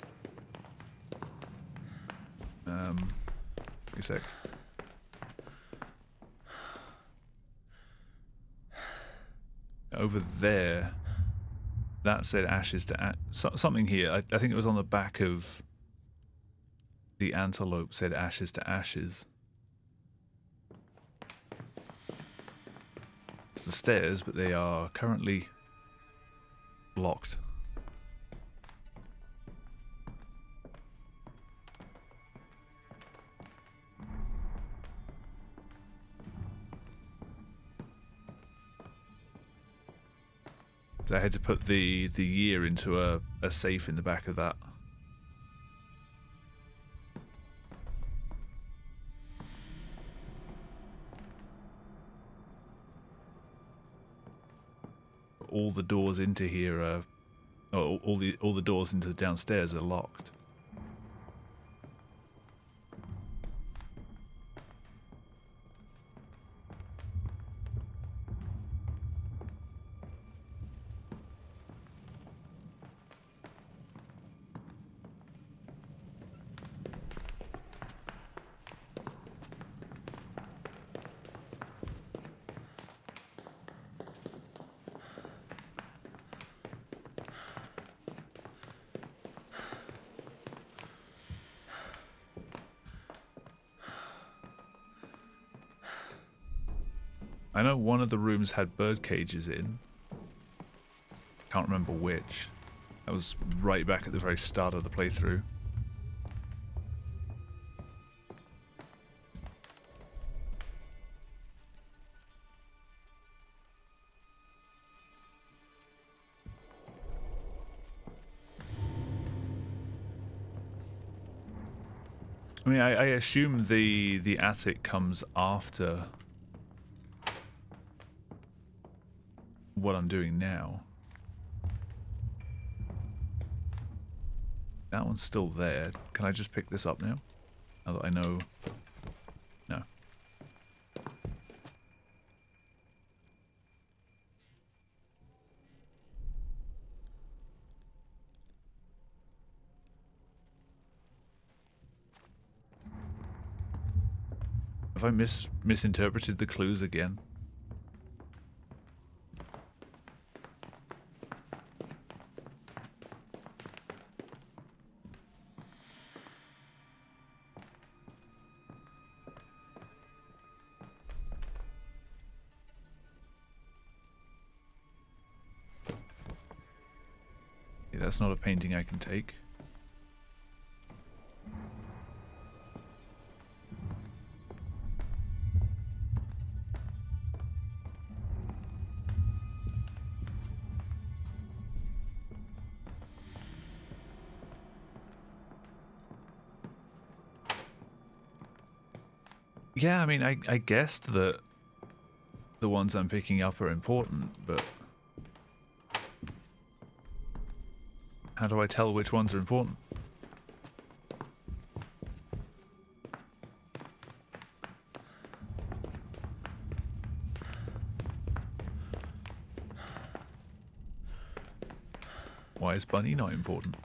a sec. Over there... That said ashes to something here. I think it was on the back of the antelope said ashes to ashes. It's the stairs, but they are currently blocked. So I had to put the year into a safe in the back of that. All the doors into here are, oh, all the doors into the downstairs are locked. I know one of the rooms had bird cages in. Can't remember which. That was right back at the very start of the playthrough. I mean, I assume the attic comes after what I'm doing now. That one's still there. Can I just pick this up now? Now that I know... No. Have I misinterpreted the clues again? Yeah, that's not a painting I can take. Yeah, I mean, I guessed that the ones I'm picking up are important, but how do I tell which ones are important? Why is Bunny not important?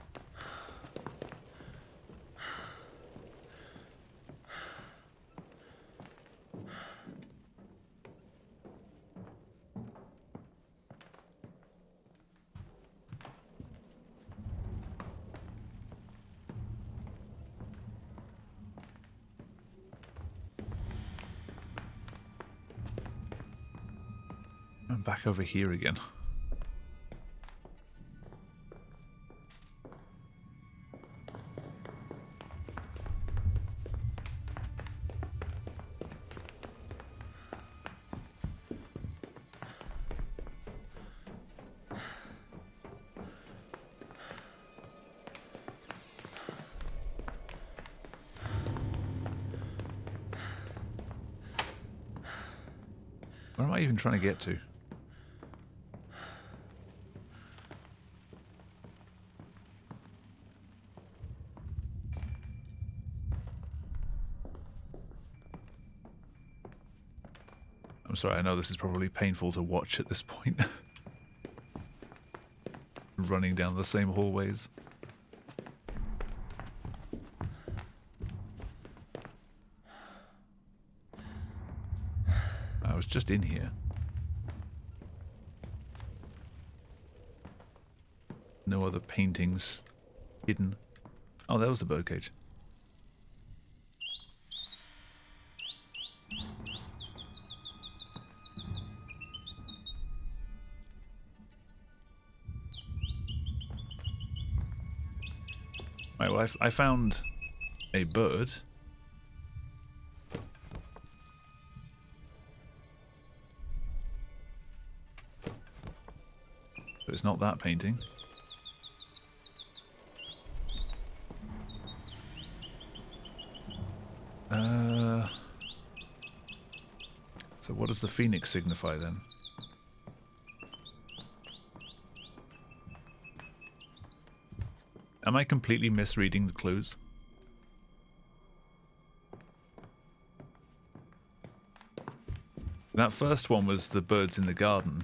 I'm back over here again. Where am I even trying to get to? I'm sorry, I know this is probably painful to watch at this point. Running down the same hallways. I was just in here. No other paintings hidden. Oh, that was the birdcage. Right, well, I found a bird. So it's not that painting. So what does the phoenix signify then? Am I completely misreading the clues? That first one was the birds in the garden,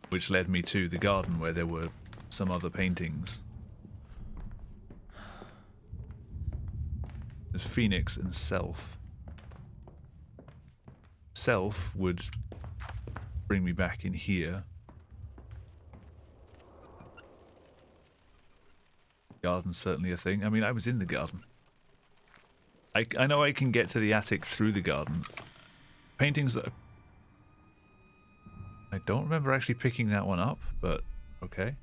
which led me to the garden where there were some other paintings. There's Phoenix and Self. Self would bring me back in here. Garden's certainly a thing. I mean, I was in the garden. I know I can get to the attic through the garden. Paintings that... I don't remember actually picking that one up, but okay.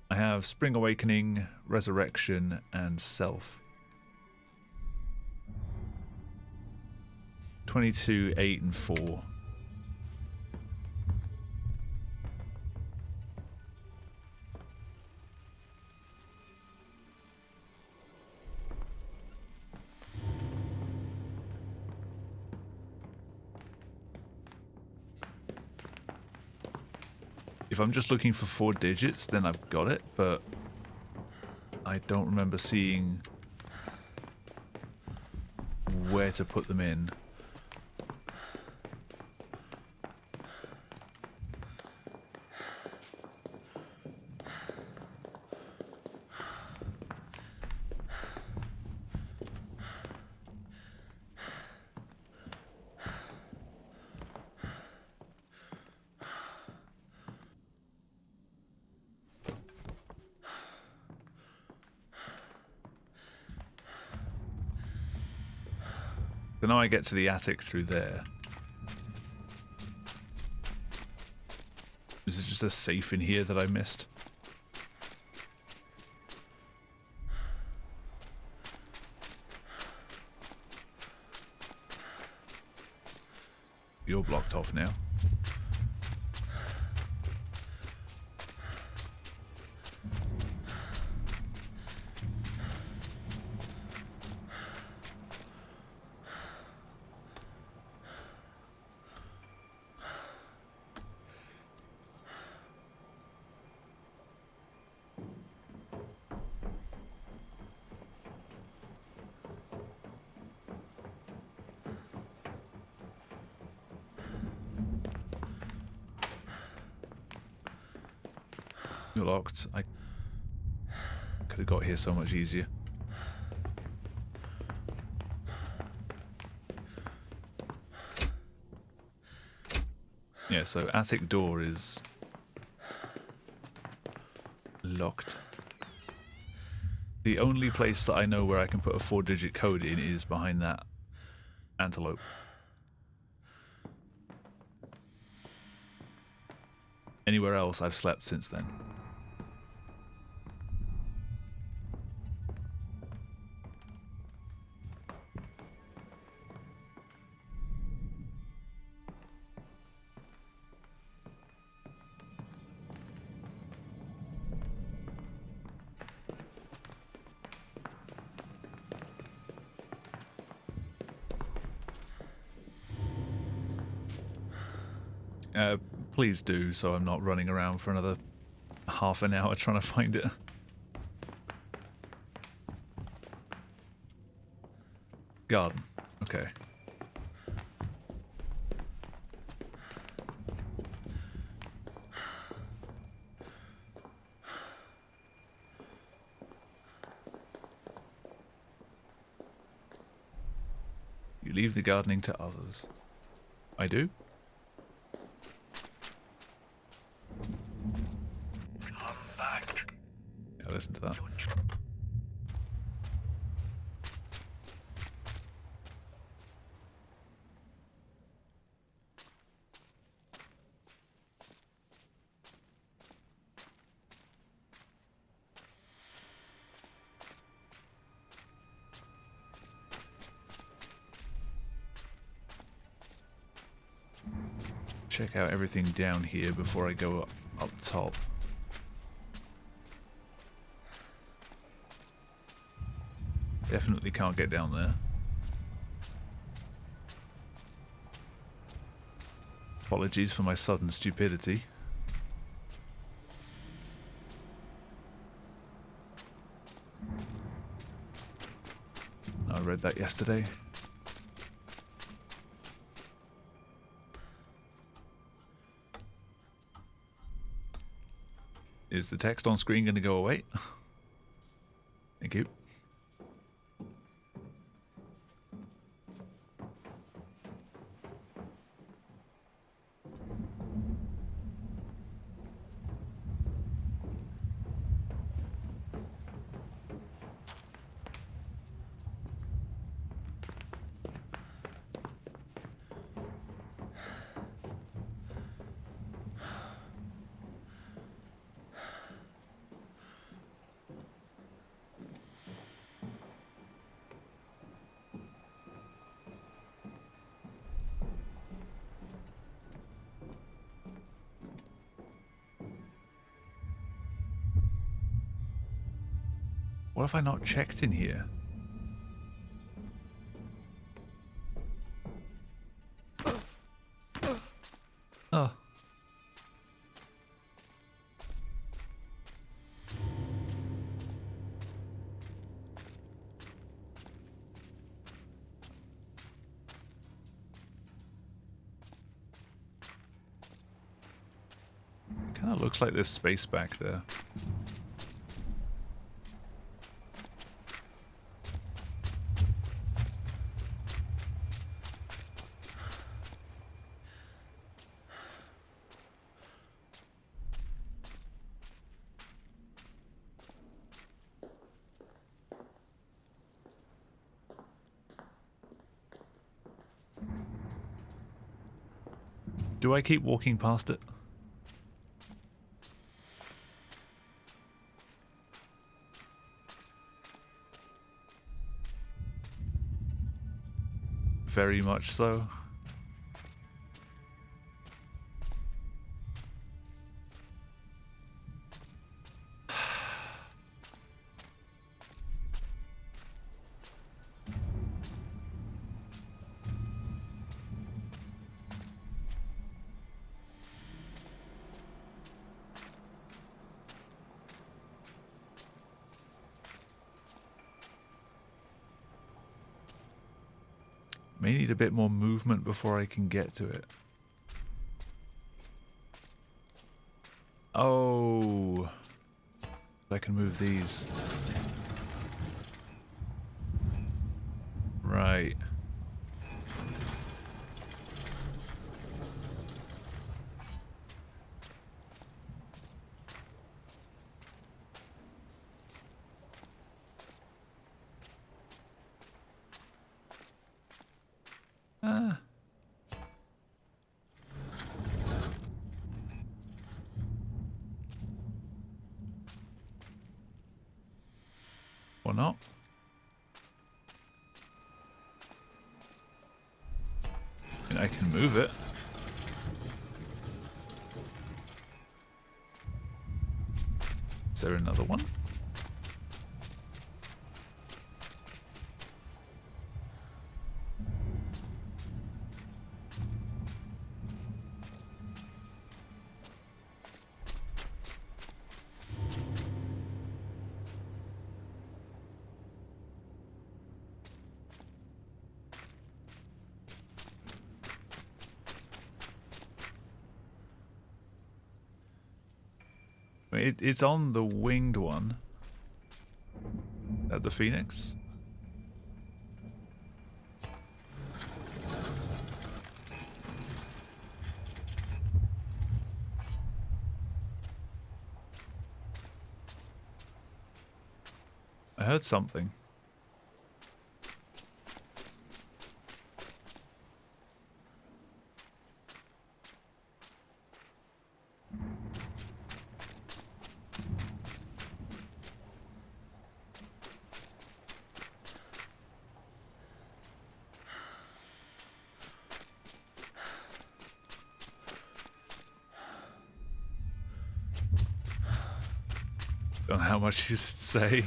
I have Spring Awakening, Resurrection, and Self. 22, 8, and 4. If I'm just looking for 4 digits, then I've got it, but I don't remember seeing where to put them in. So now I get to the attic through there. Is it just a safe in here that I missed? You're blocked off now. You're locked. I could have got here so much easier. Yeah, so attic door is locked. The only place that I know where I can put a 4-digit code in is behind that antelope. Anywhere else, I've slept since then. Please do, so I'm not running around for another half an hour trying to find it. Garden. Okay. You leave the gardening to others. I do? Come back. Yeah, listen to that. Check out everything down here before I go up top. Definitely can't get down there. Apologies for my sudden stupidity. I read that yesterday. Is the text on screen going to go away? Thank you. What have I not checked in here? Oh. Kind of looks like there's space back there. Do I keep walking past it? Very much so. May need a bit more movement before I can get to it. Oh, I can move these. Right. Or not. I mean, I can move it. Is there another one? I mean, it's on the winged one. At the Phoenix. I heard something. Don't know how much you should say.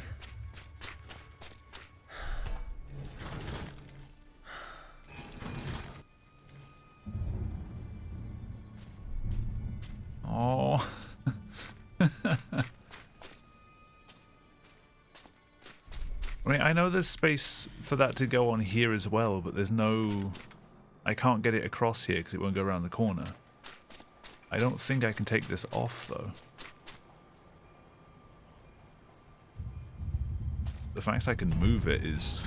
I mean, I know there's space for that to go on here as well, but there's no... I can't get it across here because it won't go around the corner. I don't think I can take this off, though. The fact I can move it is...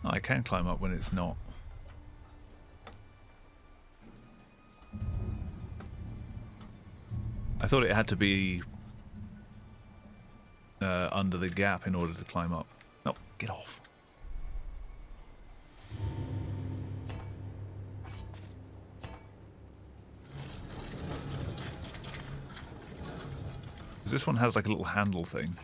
I can climb up when it's not. I thought it had to be under the gap in order to climb up. No, get off. This one has like a little handle thing.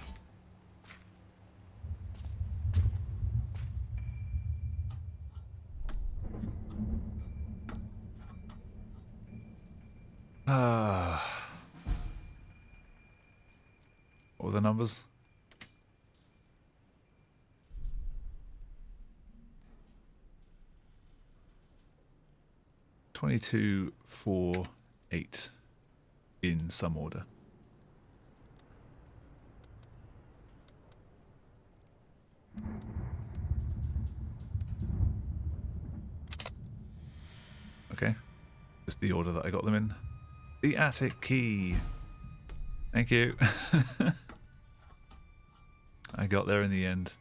What were the numbers? $22, $4, $8 in some order. Okay, just the order that I got them in. The attic key. Thank you. I got there in the end.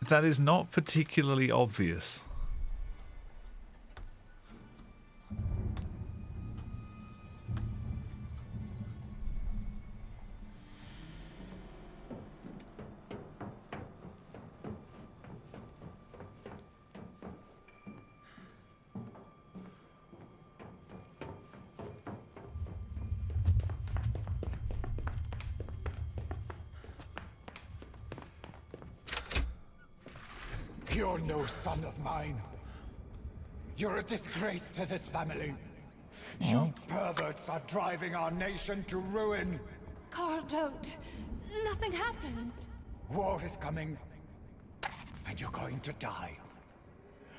That is not particularly obvious. You're no son of mine. You're a disgrace to this family. You perverts are driving our nation to ruin. Carl, don't. Nothing happened. War is coming, and you're going to die.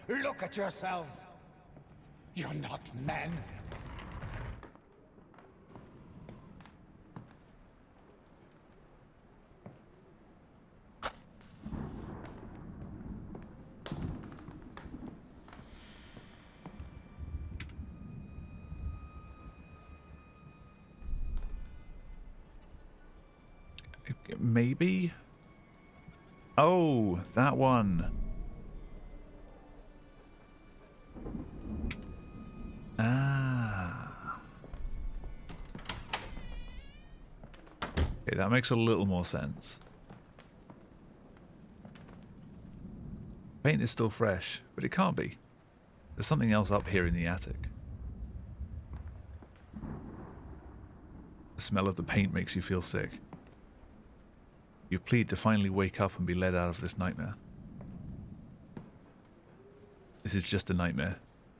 Look at yourselves. You're not men. Maybe? Oh, that one. Ah. Okay, that makes a little more sense. Paint is still fresh, but it can't be. There's something else up here in the attic. The smell of the paint makes you feel sick. You plead to finally wake up and be led out of this nightmare. This is just a nightmare.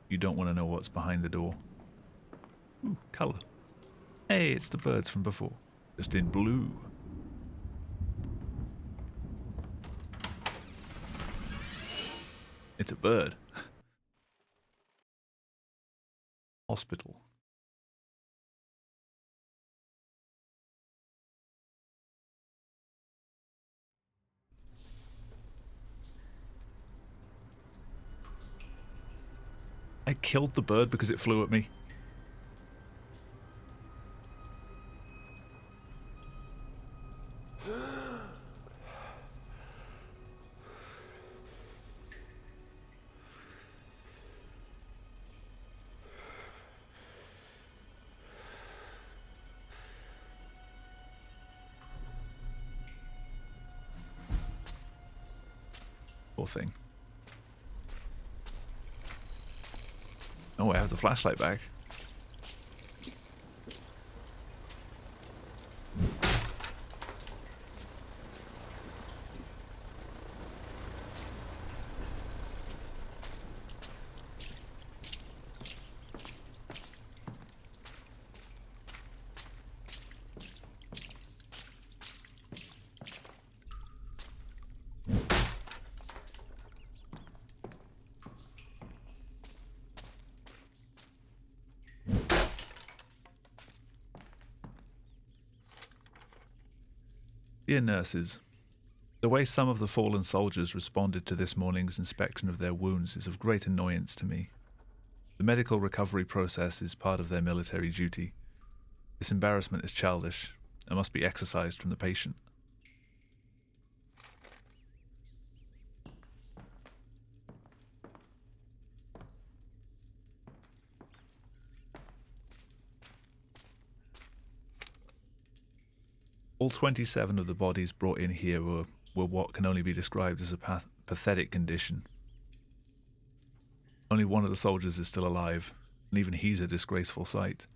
You don't want to know what's behind the door. Ooh, colour. Hey, it's the birds from before. Just in blue. It's a bird. Hospital. I killed the bird because it flew at me. Poor thing. Oh, I have the flashlight back. Dear nurses, the way some of the fallen soldiers responded to this morning's inspection of their wounds is of great annoyance to me. The medical recovery process is part of their military duty. This embarrassment is childish and must be exorcised from the patient. All 27 of the bodies brought in here were what can only be described as a pathetic condition. Only one of the soldiers is still alive, and even he's a disgraceful sight.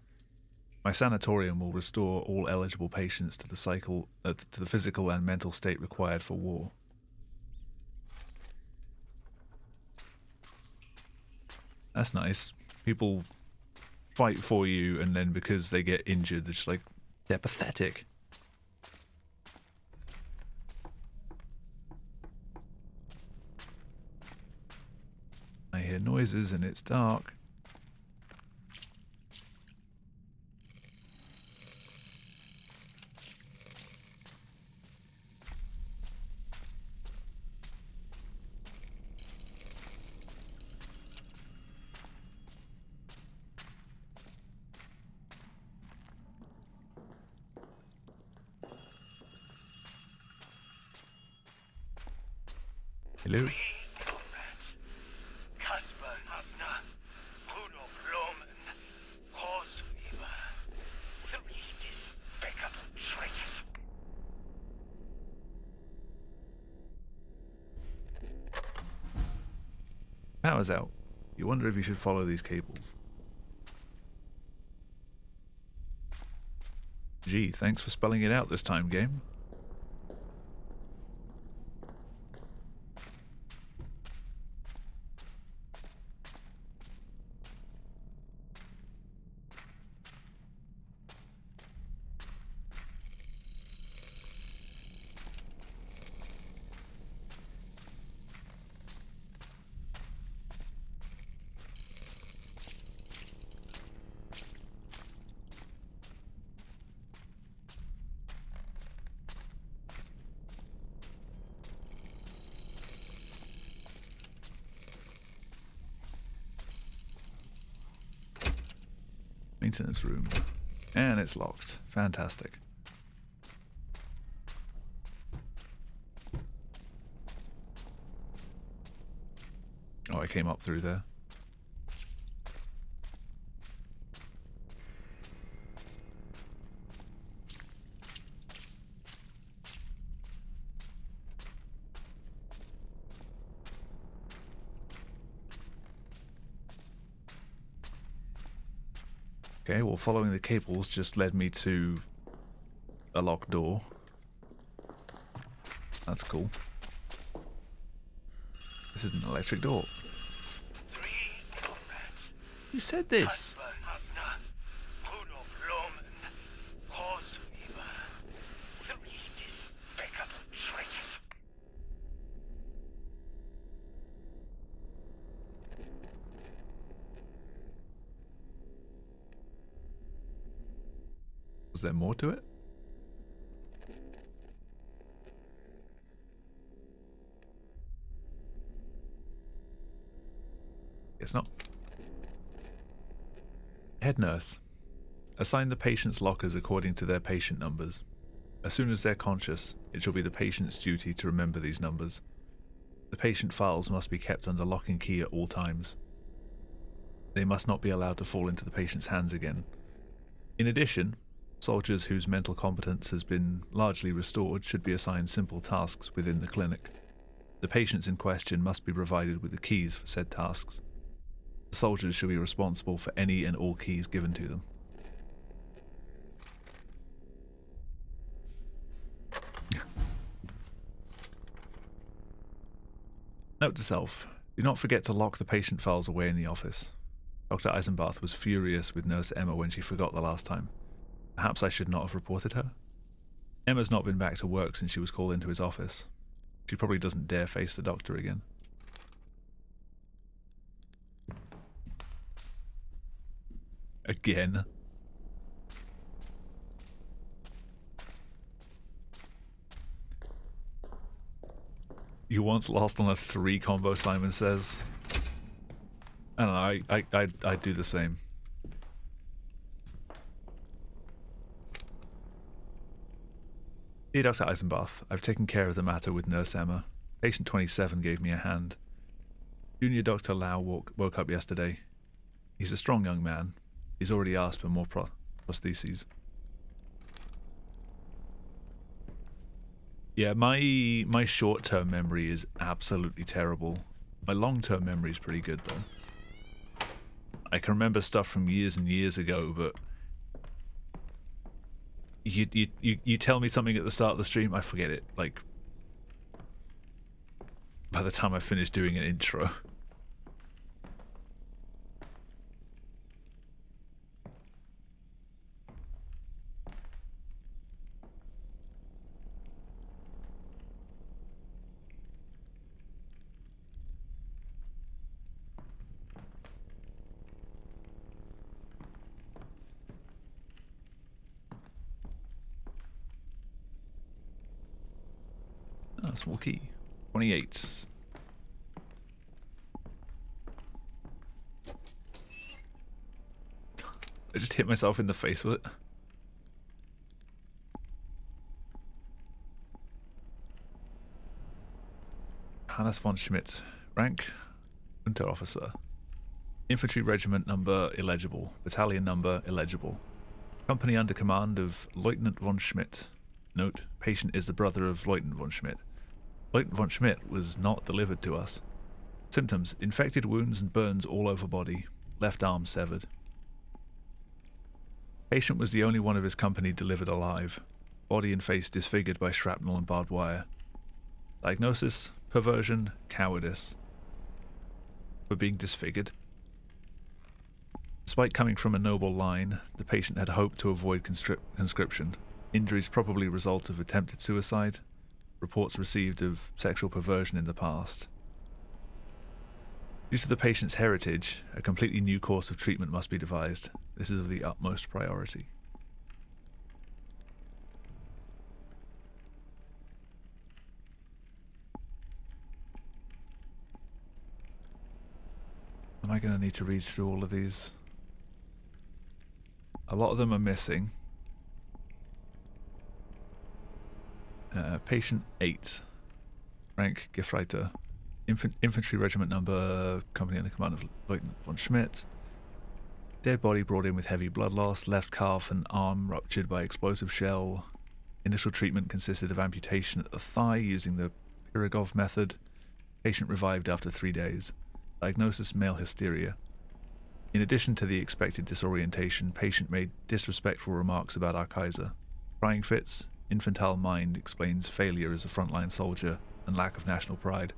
My sanatorium will restore all eligible patients to the physical and mental state required for war. That's nice. People fight for you, and then because they get injured, it's like, they're pathetic. I hear noises and it's dark. Hello? Power's out. You wonder if you should follow these cables. Gee, thanks for spelling it out this time, game. Maintenance room. And it's locked. Fantastic. Oh, I came up through there. Okay, well, following the cables just led me to a locked door. That's cool. This is an electric door. You said this. Was there more to it? Guess not. Head nurse. Assign the patient's lockers according to their patient numbers. As soon as they're conscious, it shall be the patient's duty to remember these numbers. The patient files must be kept under lock and key at all times. They must not be allowed to fall into the patient's hands again. In addition, soldiers whose mental competence has been largely restored should be assigned simple tasks within the clinic. The patients in question must be provided with the keys for said tasks. The soldiers shall be responsible for any and all keys given to them. Note to self, do not forget to lock the patient files away in the office. Dr. Eisenbarth was furious with Nurse Emma when she forgot the last time. Perhaps I should not have reported her? Emma's not been back to work since she was called into his office. She probably doesn't dare face the doctor again. Again. You once lost on a 3 combo, Simon says. I don't know, I'd do the same. Dear Dr. Eisenbarth, I've taken care of the matter with Nurse Emma. Patient 27 gave me a hand. Junior Dr. Lau woke up yesterday. He's a strong young man. He's already asked for more prostheses. Yeah, my short-term memory is absolutely terrible. My long-term memory is pretty good, though. I can remember stuff from years and years ago, but you tell me something at the start of the stream, I forget it. Like, by the time I finish doing an intro. Oh, small key. 28. I just hit myself in the face with it. Hannes von Schmidt. Rank, Unterofficer. Infantry regiment number illegible. Battalion number illegible. Company under command of Lieutenant von Schmidt. Note, patient is the brother of Lieutenant von Schmidt. Lieutenant von Schmidt was not delivered to us. Symptoms, infected wounds and burns all over body. Left arm severed. Patient was the only one of his company delivered alive. Body and face disfigured by shrapnel and barbed wire. Diagnosis, perversion, cowardice. For being disfigured. Despite coming from a noble line, the patient had hoped to avoid conscription. Injuries probably result of attempted suicide. Reports received of sexual perversion in the past. Due to the patient's heritage, a completely new course of treatment must be devised. This is of the utmost priority. Am I going to need to read through all of these? A lot of them are missing. Patient 8. Rank, Gefreiter. Infantry regiment number, company under command of Lieutenant von Schmidt. Dead body brought in with heavy blood loss, left calf and arm ruptured by explosive shell. Initial treatment consisted of amputation at the thigh using the Pirogov method. Patient revived after 3 days. Diagnosis, male hysteria. In addition to the expected disorientation, patient made disrespectful remarks about our Kaiser. Crying fits, infantile mind explains failure as a frontline soldier and lack of national pride.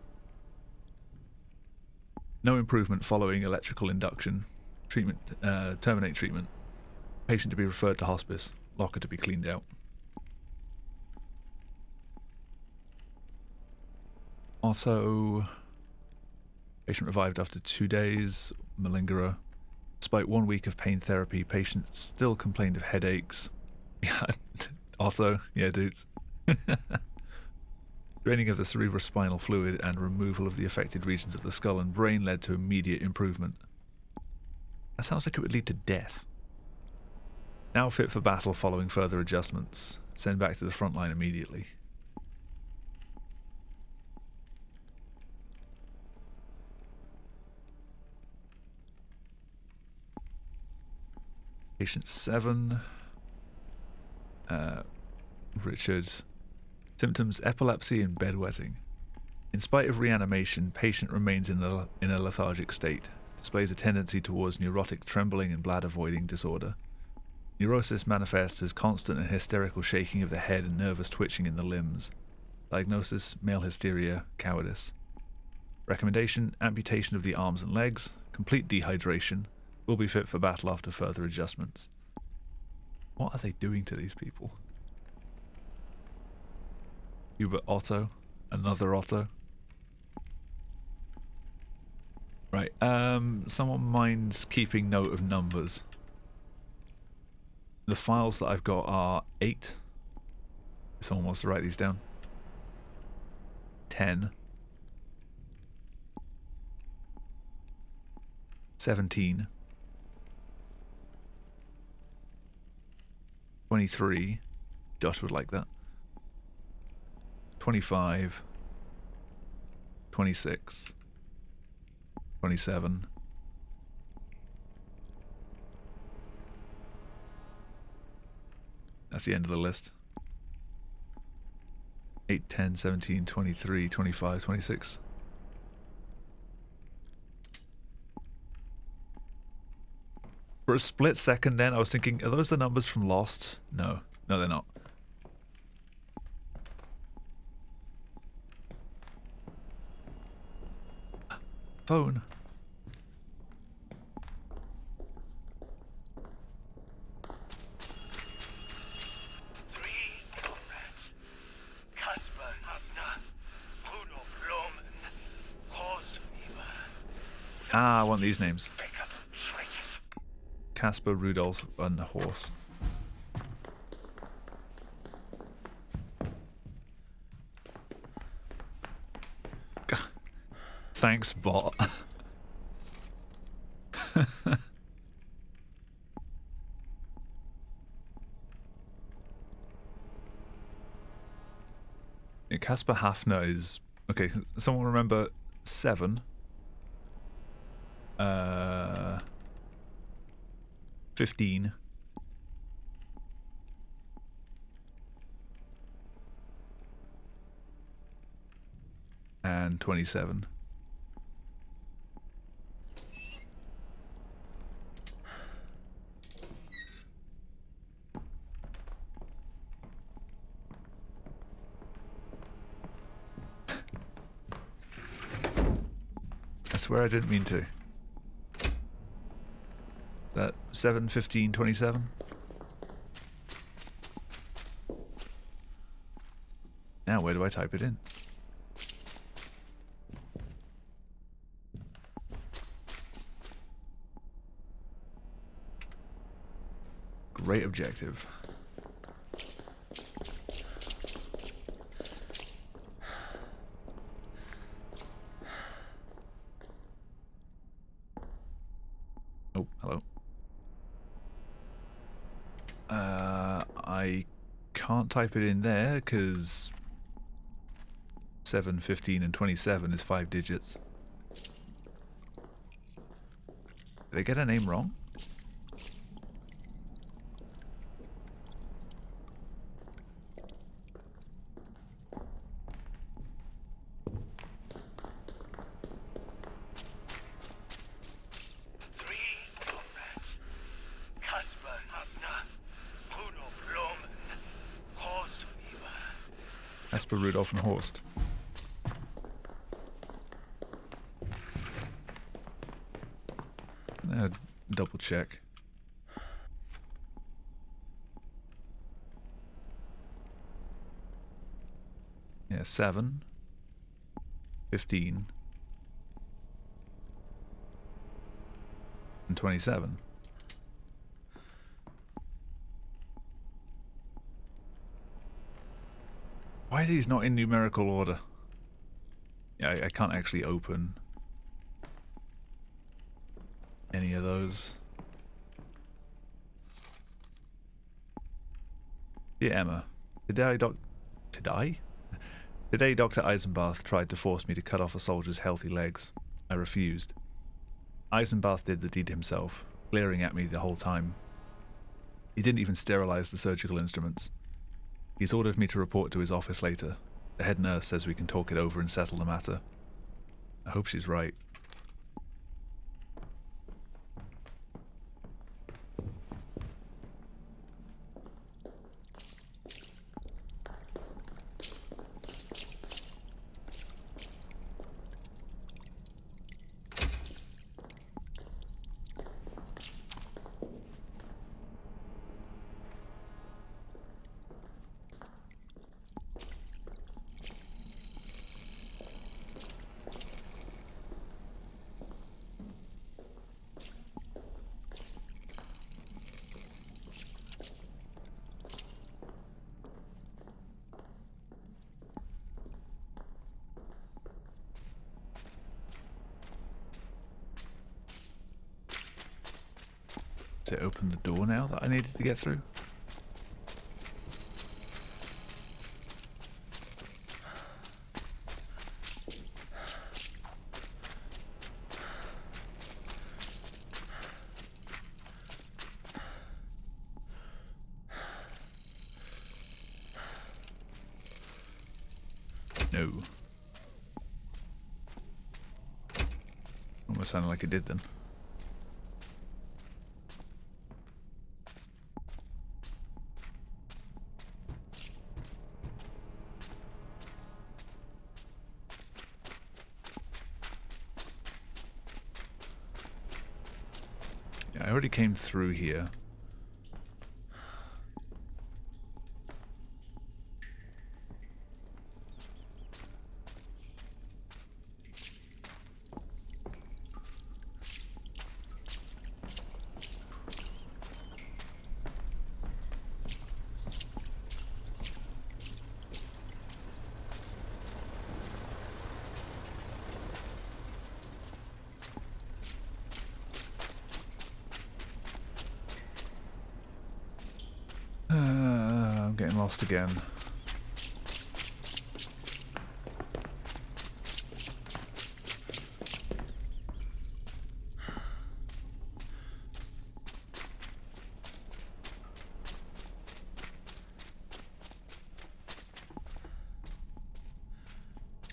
No improvement following electrical induction. Treatment, terminate treatment. Patient to be referred to hospice. Locker to be cleaned out. Also, patient revived after 2 days. Malingerer. Despite 1 week of pain therapy, patient still complained of headaches. Yeah, Otto. Yeah, dudes. Draining of the cerebrospinal fluid and removal of the affected regions of the skull and brain led to immediate improvement. That sounds like it would lead to death. Now fit for battle following further adjustments. Send back to the front line immediately. Patient 7. Richard. Symptoms, epilepsy and bedwetting. In spite of reanimation, patient remains in a lethargic state, displays a tendency towards neurotic trembling and bladder voiding disorder. Neurosis manifests as constant and hysterical shaking of the head and nervous twitching in the limbs. Diagnosis, male hysteria, cowardice. Recommendation, amputation of the arms and legs, complete dehydration, will be fit for battle after further adjustments. What are they doing to these people? Hubert Otto, another Otto. Right, someone minds keeping note of numbers. The files that I've got are 8. If someone wants to write these down. 10. 17. 23. Josh would like that. 25. 26. 27. That's the end of the list. 8, 10, 17, 23, 25, 26. For a split second then, I was thinking, are those the numbers from Lost? No. No, they're not. Phone. Ah, I want these names. Casper, Rudolph, and Horse. Thanks, bot. Yeah, Casper Hafner is... Okay, someone remember 7? 15. And 27. I swear I didn't mean to. That 7, 15, 27? Now where do I type it in? Great objective. Oh, hello. I can't type it in there because 7, 15, and 27 is 5 digits. Did I get a name wrong? Casper, Rudolph, and Horst. Double check. Yeah, 7, 15, and 27. Why are these not in numerical order? Yeah, I can't actually open any of those. Dear Emma, today Dr. Eisenbarth tried to force me to cut off a soldier's healthy legs. I refused. Eisenbarth did the deed himself, glaring at me the whole time. He didn't even sterilize the surgical instruments. He's ordered me to report to his office later. The head nurse says we can talk it over and settle the matter. I hope she's right. Does it open the door now that I needed to get through? No. Almost sounded like it did then. I already came through here. I'm getting lost again.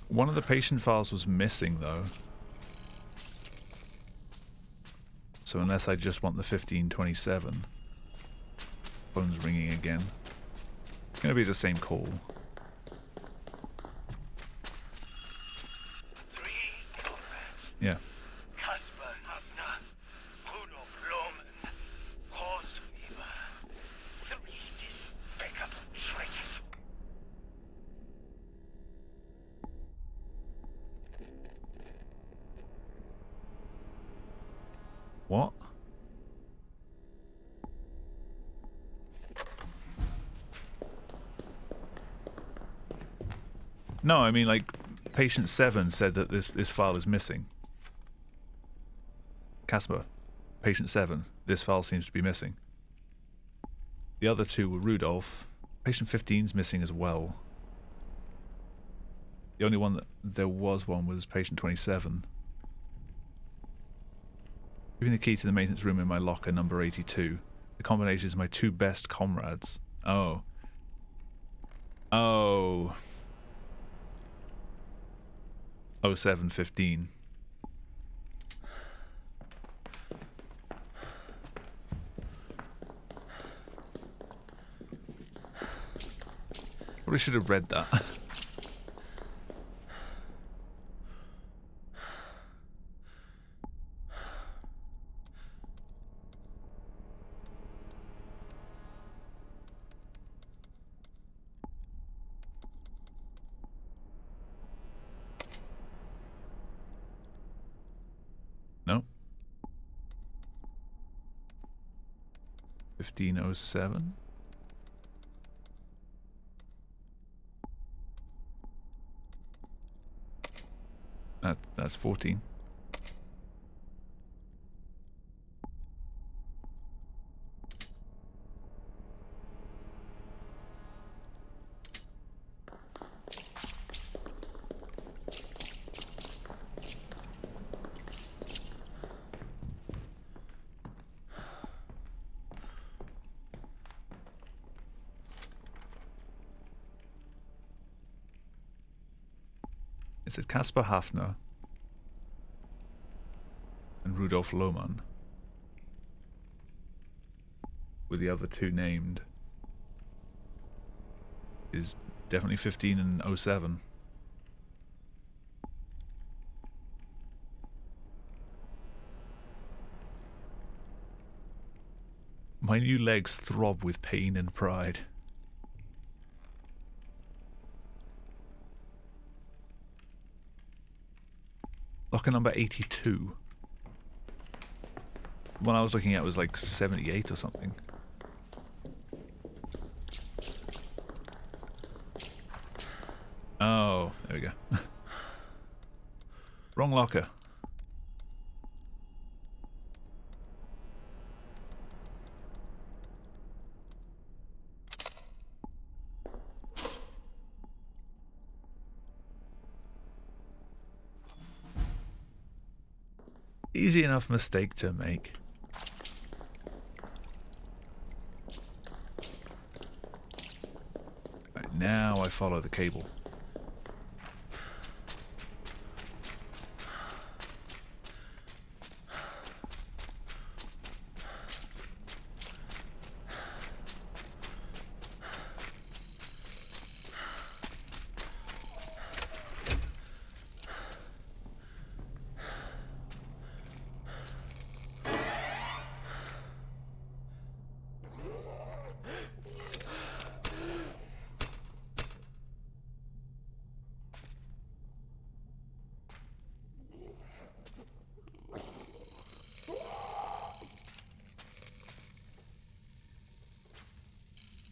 One of the patient files was missing though. So unless I just want the 1527. Phone's ringing again. It's gonna be the same call. Yeah. Kasper Hafner, Rudolf Lohmann, Horst Weber. 3 despicable traitors. What? No, I mean like patient 7 said that this file is missing. Casper, patient 7, this file seems to be missing. The other two were Rudolph. Patient 15's missing as well. The only one that there was one was patient 27. Giving the key to the maintenance room in my locker, number 82. The combination is my 2 best comrades. Oh. Oh. 0715. Probably should have read that. No. 1507. That's 14. Is it Caspar Hafner and Rudolf Lohmann? With the other two named. Is definitely 15 and 07. My new legs throb with pain and pride. Locker number 82. The one I was looking at was like 78 or something. Oh, there we go. Wrong locker. Easy enough mistake to make. Right, now I follow the cable.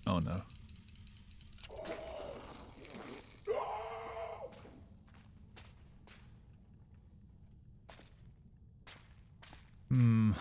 Oh no. Hmm.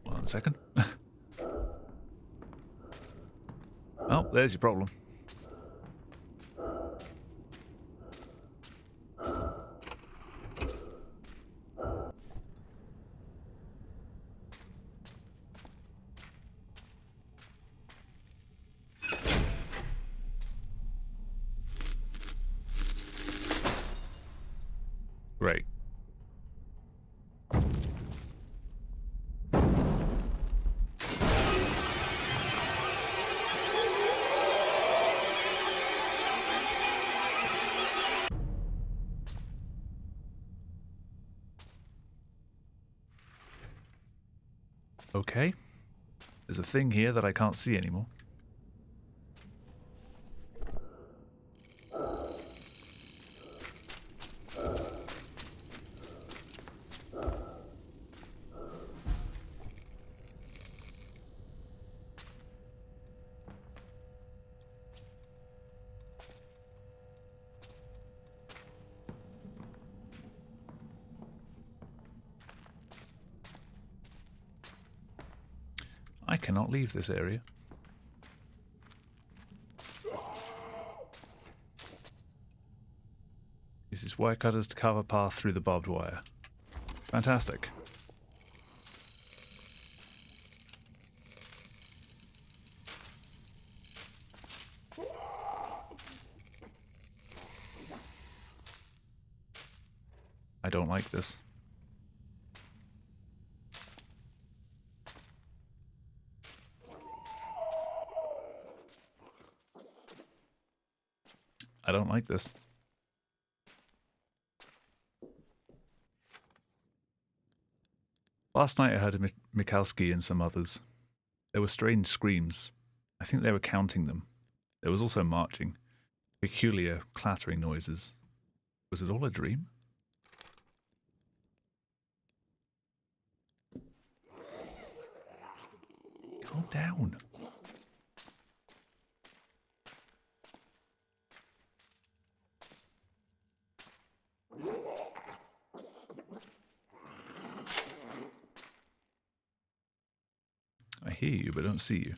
One second. Oh, there's your problem. Great. Okay. There's a thing here that I can't see anymore. I cannot leave this area. Uses wire cutters to carve a path through the barbed wire. Fantastic. I don't like this. I don't like this. Last night I heard Mikalski and some others. There were strange screams. I think they were counting them. There was also marching. Peculiar clattering noises. Was it all a dream? Calm down. I hear you, but don't see you.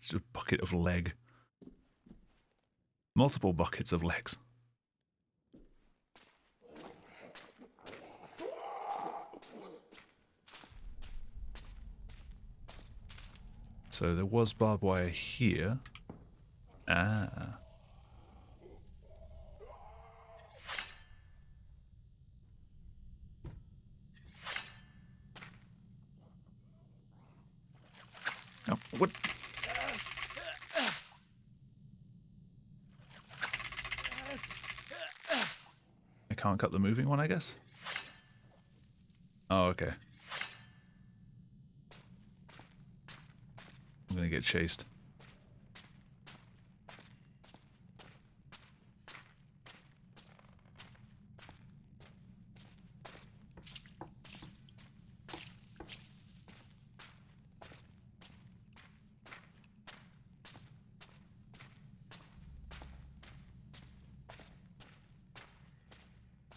Just a bucket of leg. Multiple buckets of legs. So there was barbed wire here. Ah. Oh, what? I can't cut the moving one, I guess? Oh, okay. I'm gonna get chased.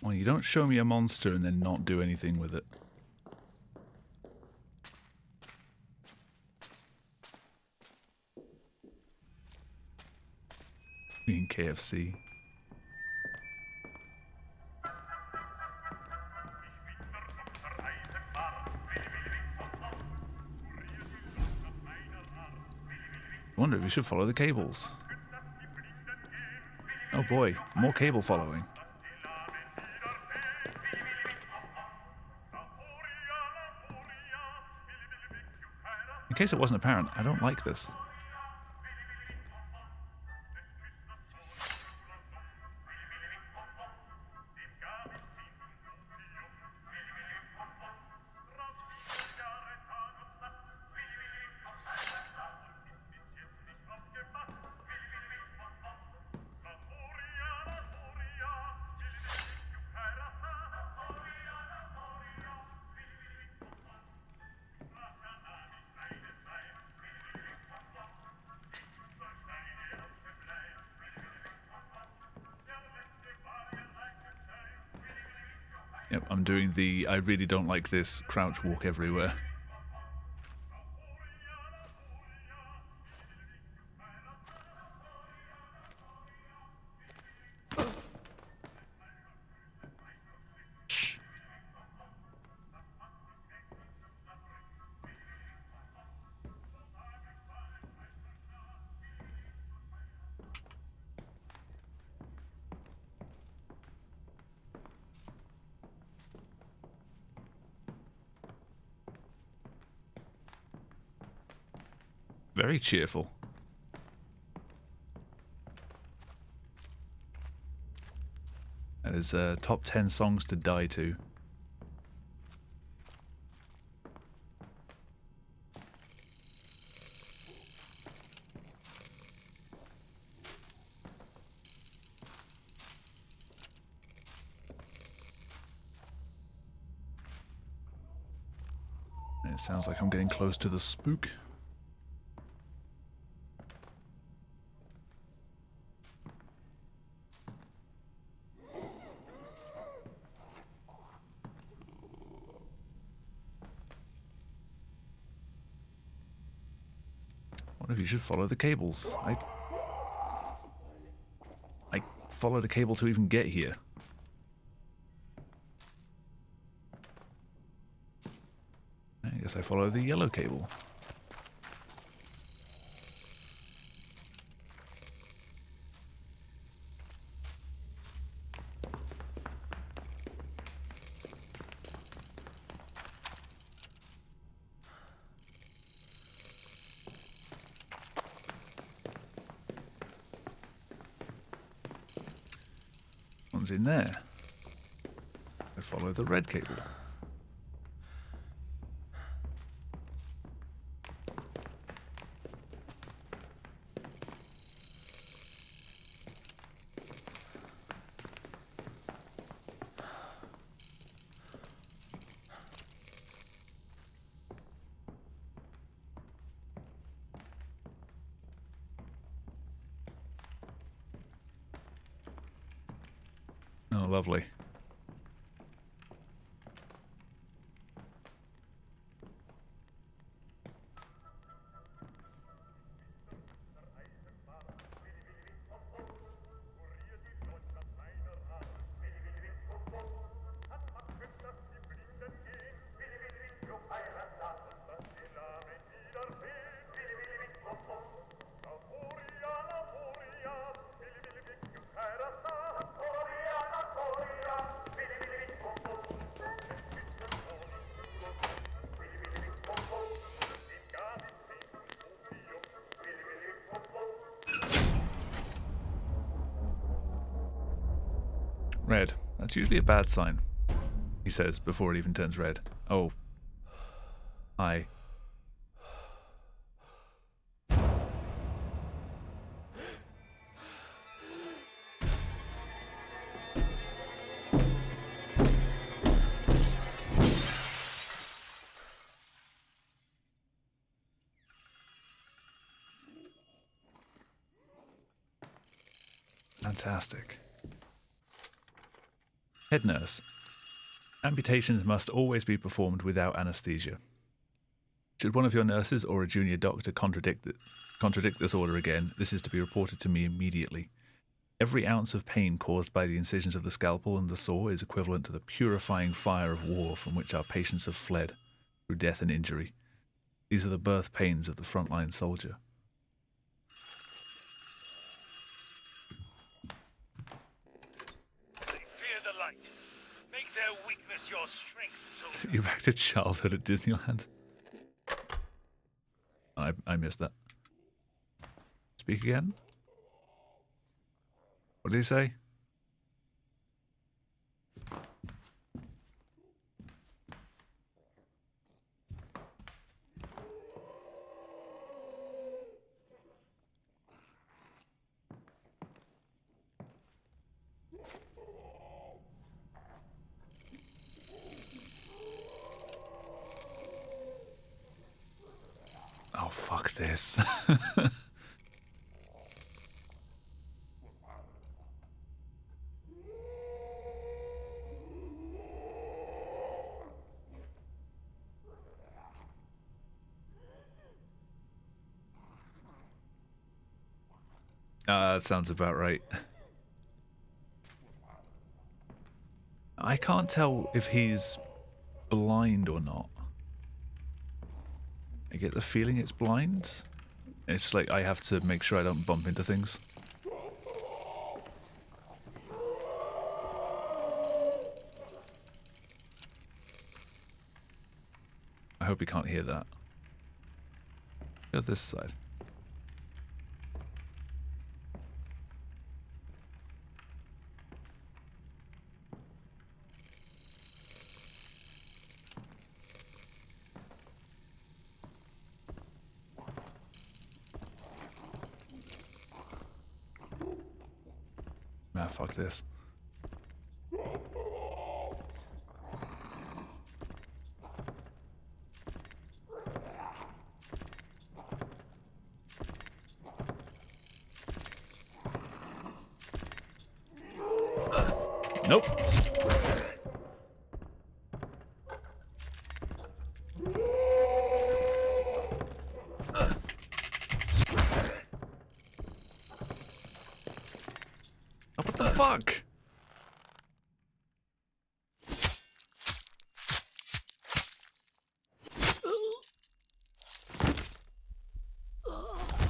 Well, you don't show me a monster and then not do anything with it. In KFC. I wonder if we should follow the cables. Oh boy, more cable following. In case it wasn't apparent, I don't like this. Yep, I'm doing the I really don't like this crouch walk everywhere. Shh. Very cheerful. That is top 10 songs to die to. It sounds like I'm getting close to the spook. What if you should follow the cables? I followed a cable to even get here. I guess I follow the yellow cable. One's in there. I follow the red cable. lovely. Red. That's usually a bad sign, he says before it even turns red. Oh. Hi. Fantastic. Head nurse. Amputations must always be performed without anesthesia. Should one of your nurses or a junior doctor contradict this order again, this is to be reported to me immediately. Every ounce of pain caused by the incisions of the scalpel and the saw is equivalent to the purifying fire of war from which our patients have fled through death and injury. These are the birth pains of the frontline soldier. They fear the light. Make their weakness your strength, soldier. You're back to childhood at Disneyland. I missed that. Speak again? What did he say? Oh, fuck this. That sounds about right. I can't tell if he's blind or not. I get the feeling it's blind. It's like I have to make sure I don't bump into things. I hope he can't hear that. Go this side. Ah, fuck this. Nope. Oh, what the fuck?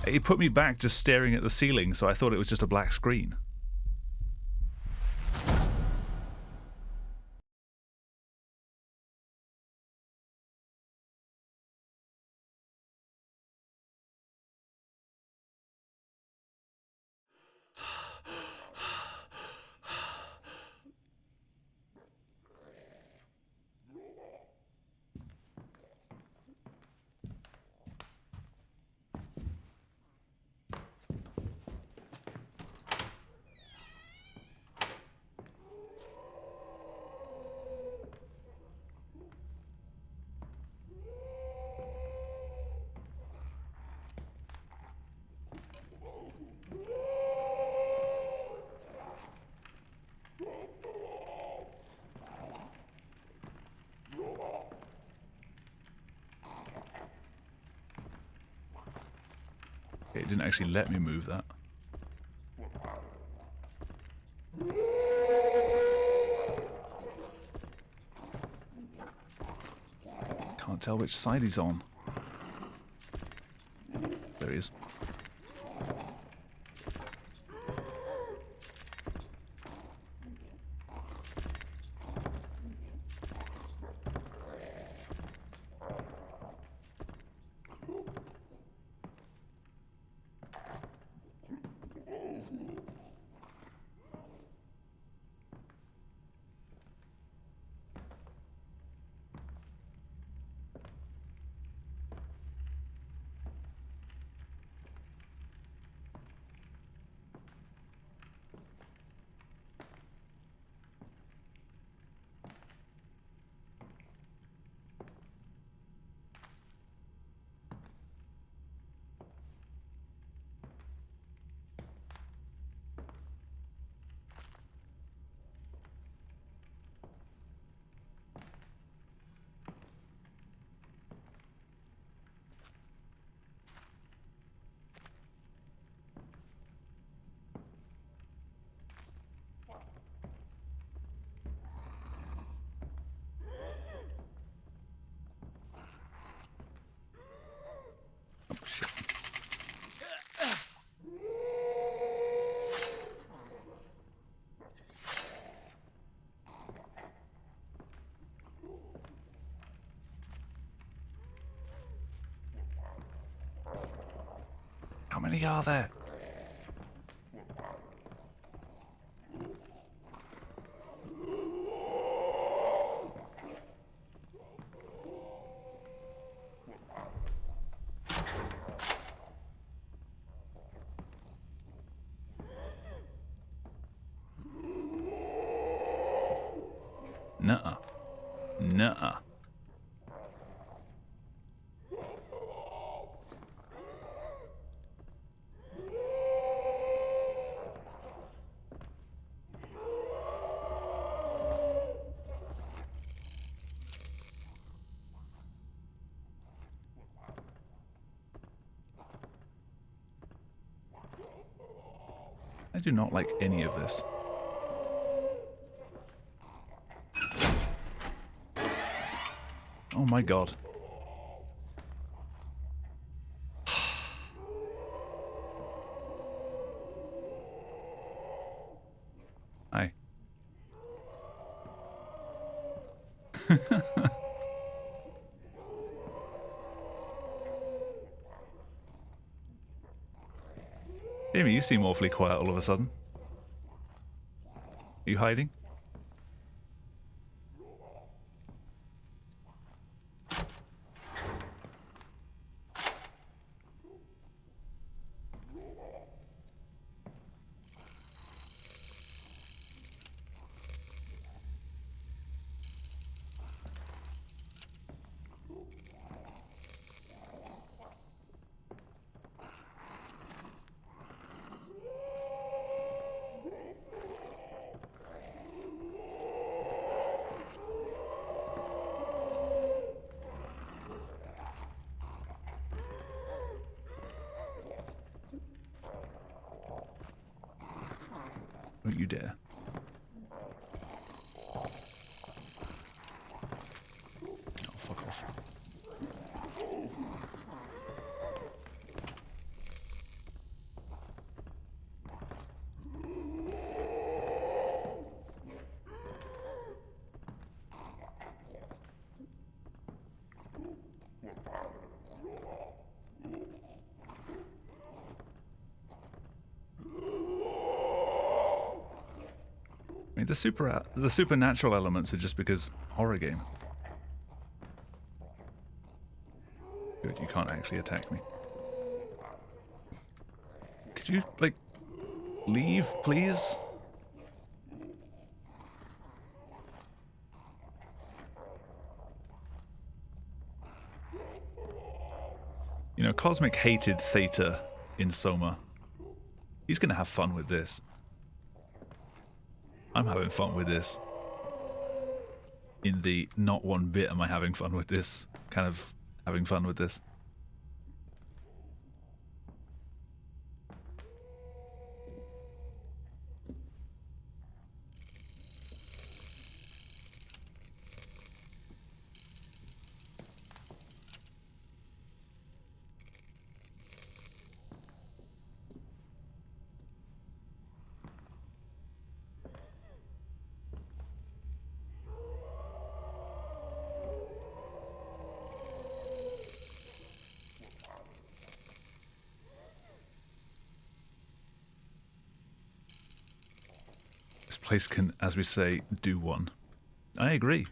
He put me back just staring at the ceiling, so I thought it was just a black screen. Okay, it didn't actually let me move that. Can't tell which side he's on. There he is. Oh, shit. How many are there? Nuh-uh. Nuh-uh. I do not like any of this. Oh my god. Hi. Jamie, you seem awfully quiet all of a sudden. Are you hiding? Don't you dare. Oh, fuck off. I mean, the supernatural elements are just because horror game. Good, you can't actually attack me. Could you, like, leave, please? You know, Cosmic hated Theta in Soma. He's gonna have fun with this. I'm having fun with this. In the not one bit am I having fun with this, kind of having fun with this. place can, as we say, do one. I agree.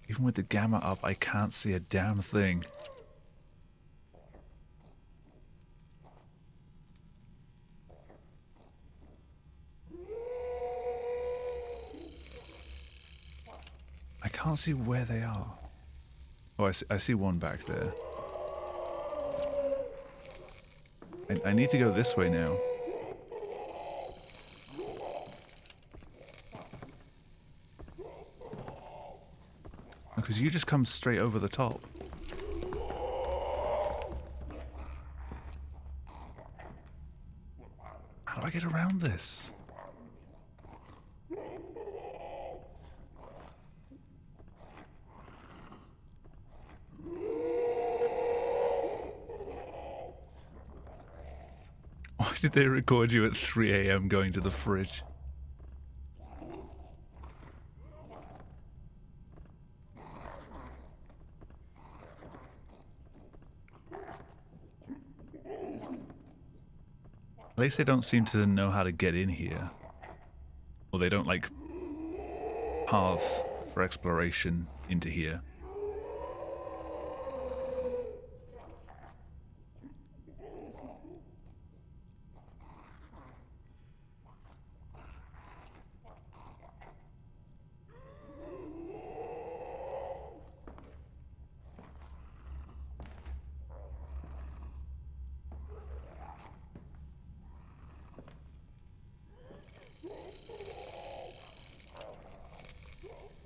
Even with the gamma up, I can't see a damn thing. I can't see where they are. Oh, I see one back there. I need to go this way now. Because you just come straight over the top. How do I get around this? Why did they record you at 3 AM going to the fridge? At least they don't seem to know how to get in here. Or they don't, like, path for exploration into here.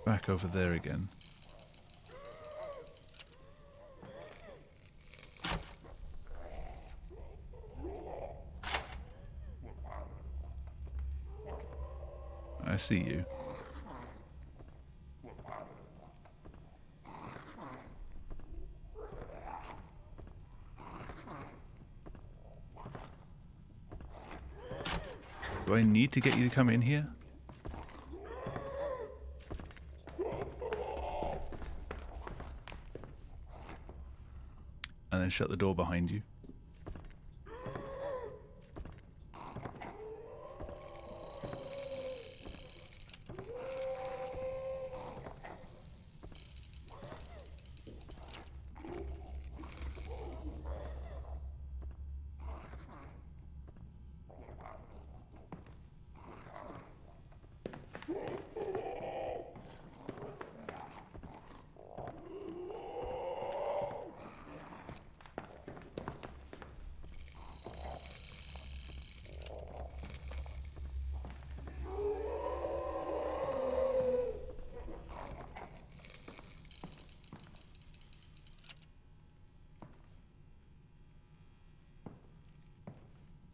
Back over there again. I see you. Do I need to get you to come in here? And then shut the door behind you.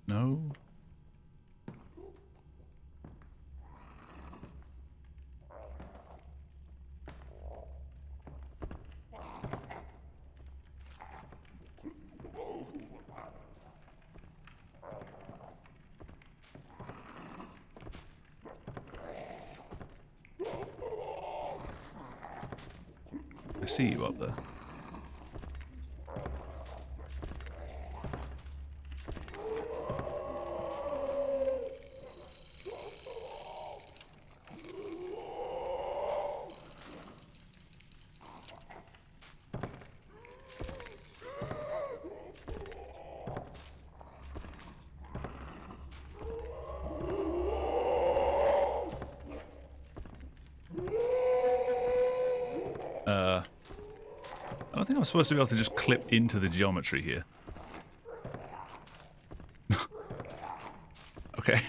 No. I see you up there. I don't think I'm supposed to be able to just clip into the geometry here. Okay.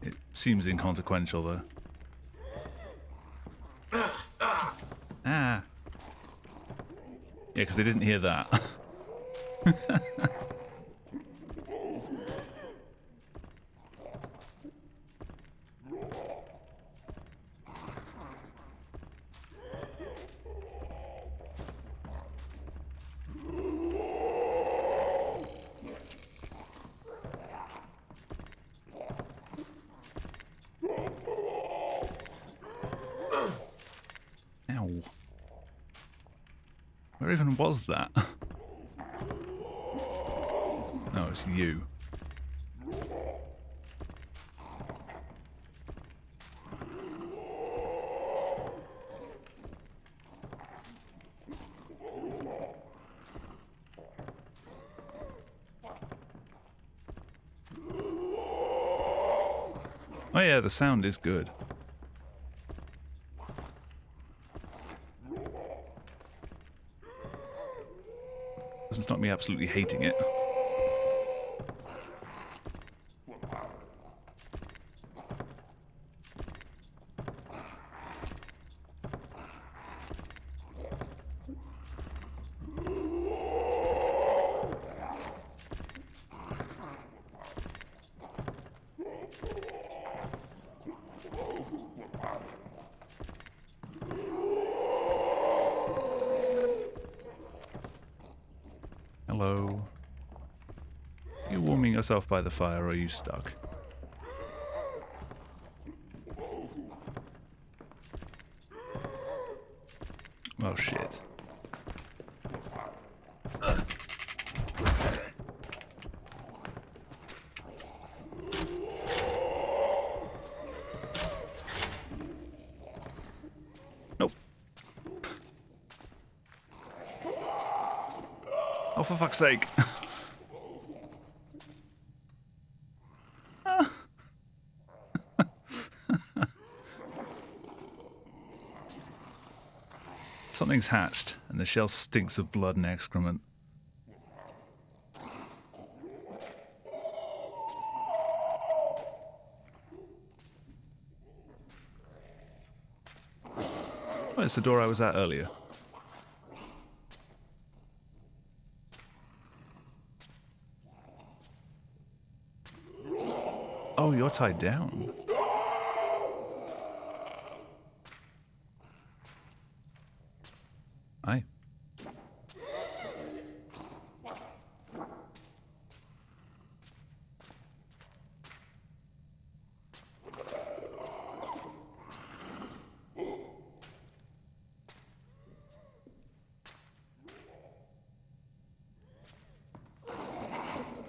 It seems inconsequential, though. Ah. Yeah, because they didn't hear that. Where even was that? No, it's you. Oh yeah, the sound is good. Doesn't stop me absolutely hating it. Hello. You warming yourself by the fire, or are you stuck? Oh shit. Nope. Oh, for fuck's sake. Something's hatched, and the shell stinks of blood and excrement. Oh, it's the door I was at earlier. Oh, you're tied down. Aye.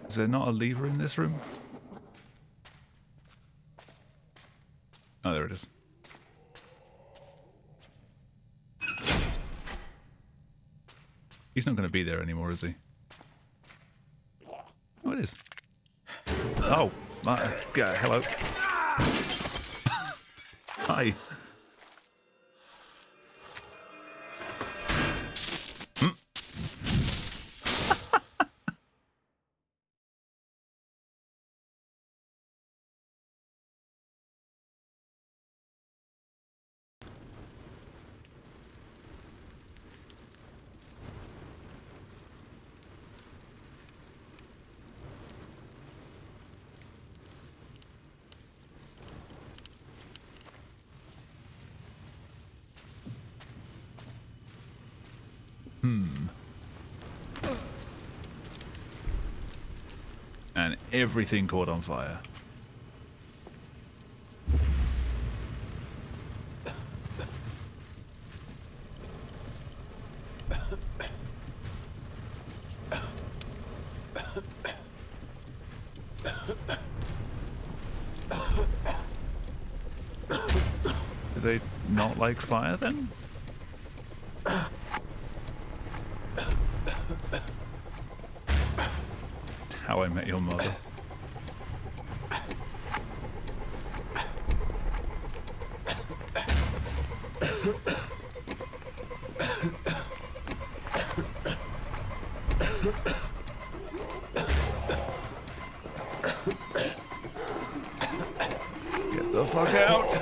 Is there not a lever in this room? Oh, there it is. He's not going to be there anymore, is he? Oh, it is. Oh, my God, hello. Hi. And everything caught on fire. Do they not like fire then? How I Met Your Mother. Get the fuck out!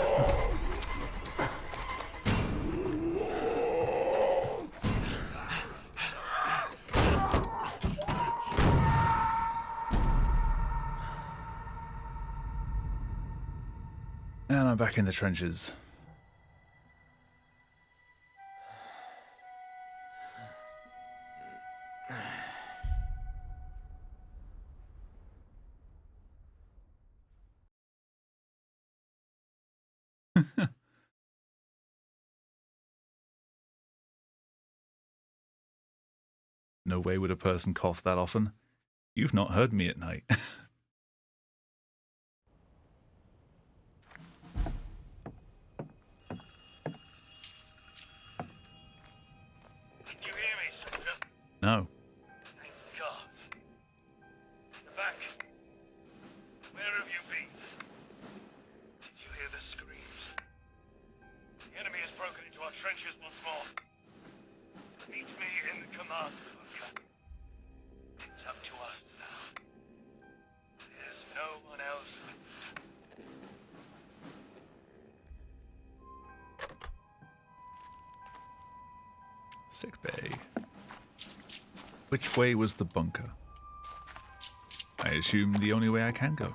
And I'm back in the trenches. No way would a person cough that often. You've not heard me at night. Can you hear me, soldier? No. Thank God. You're back. Where have you been? Did you hear the screams? The enemy has broken into our trenches once more. Meet me in the command bunker. It's up to us now. There's no one else left. Sick bay. Which way was the bunker? I assume the only way I can go.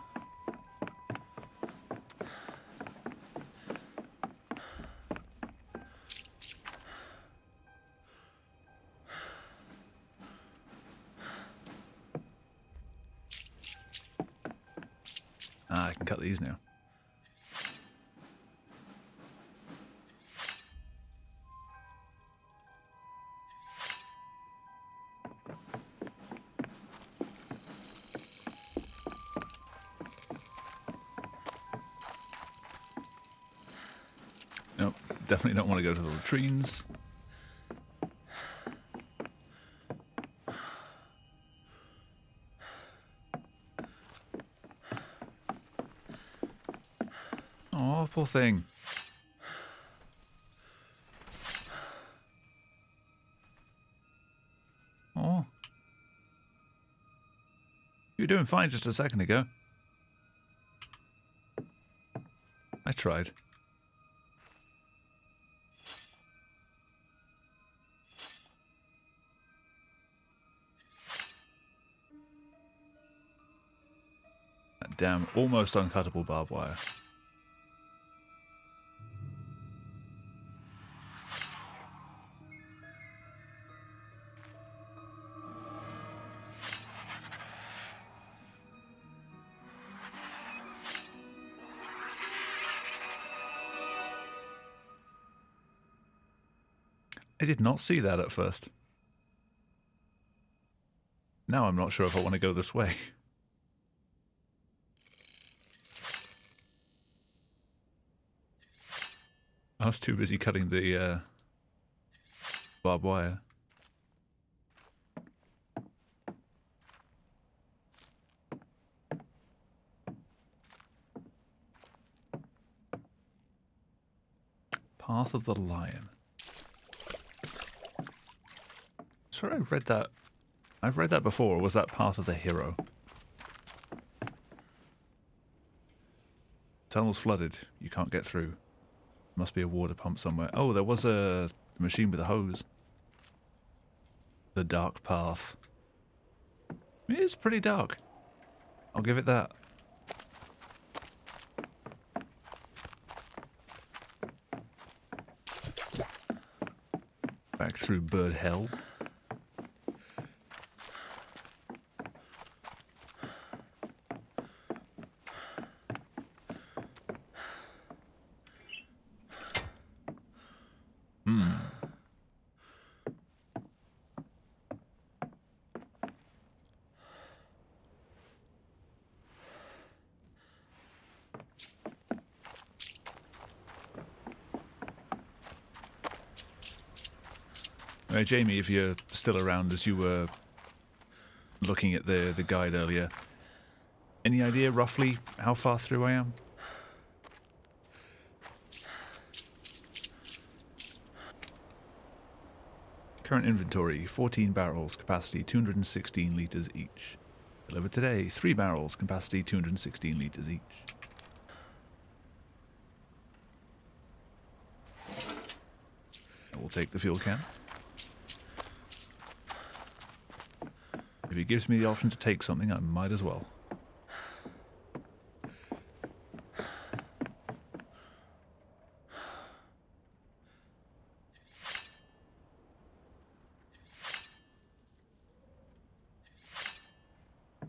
Ah, I can cut these now. Nope, definitely don't want to go to the latrines. Oh, poor thing. Oh. You were doing fine just a second ago. I tried. That damn almost uncuttable barbed wire. I did not see that at first. Now I'm not sure if I want to go this way. I was too busy cutting the barbed wire. Path of the Lion. Sorry, I've read that. I've read that before, or was that Path of the Hero? Tunnel's flooded. You can't get through. Must be a water pump somewhere. Oh, there was a machine with a hose. The dark path. It is pretty dark. I'll give it that. Back through bird hell. Jamie, if you're still around as you were looking at the guide earlier, any idea roughly how far through I am? Current inventory, 14 barrels, capacity 216 litres each. Delivered today, 3 barrels, capacity 216 litres each. I will take the fuel can. If it gives me the option to take something, I might as well.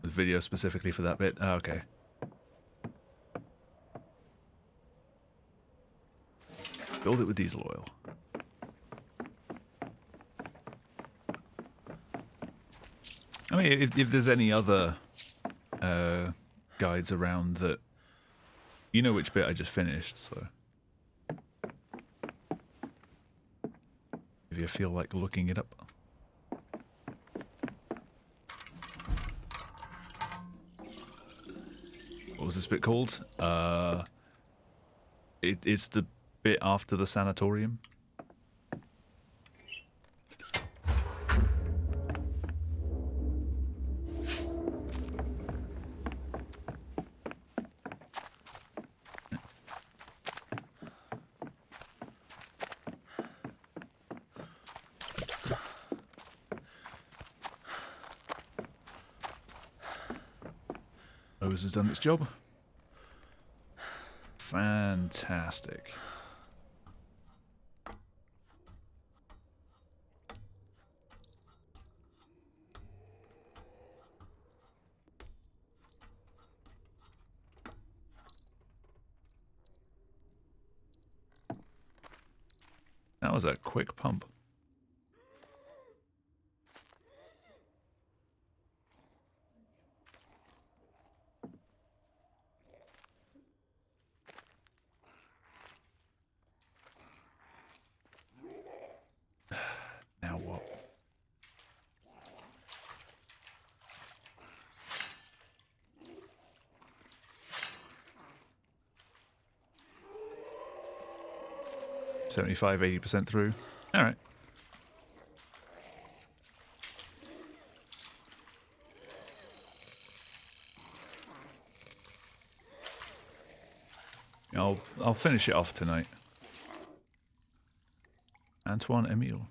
There's video specifically for that bit. Oh, okay. Build it with diesel oil. I mean, if there's any other guides around that, you know which bit I just finished, so if you feel like looking it up. What was this bit called? It's the bit after the sanatorium. Hose has done its job. Fantastic. That was a quick pump. Now what? $75, 80% through. All right. I'll finish it off tonight. Antoine Emile.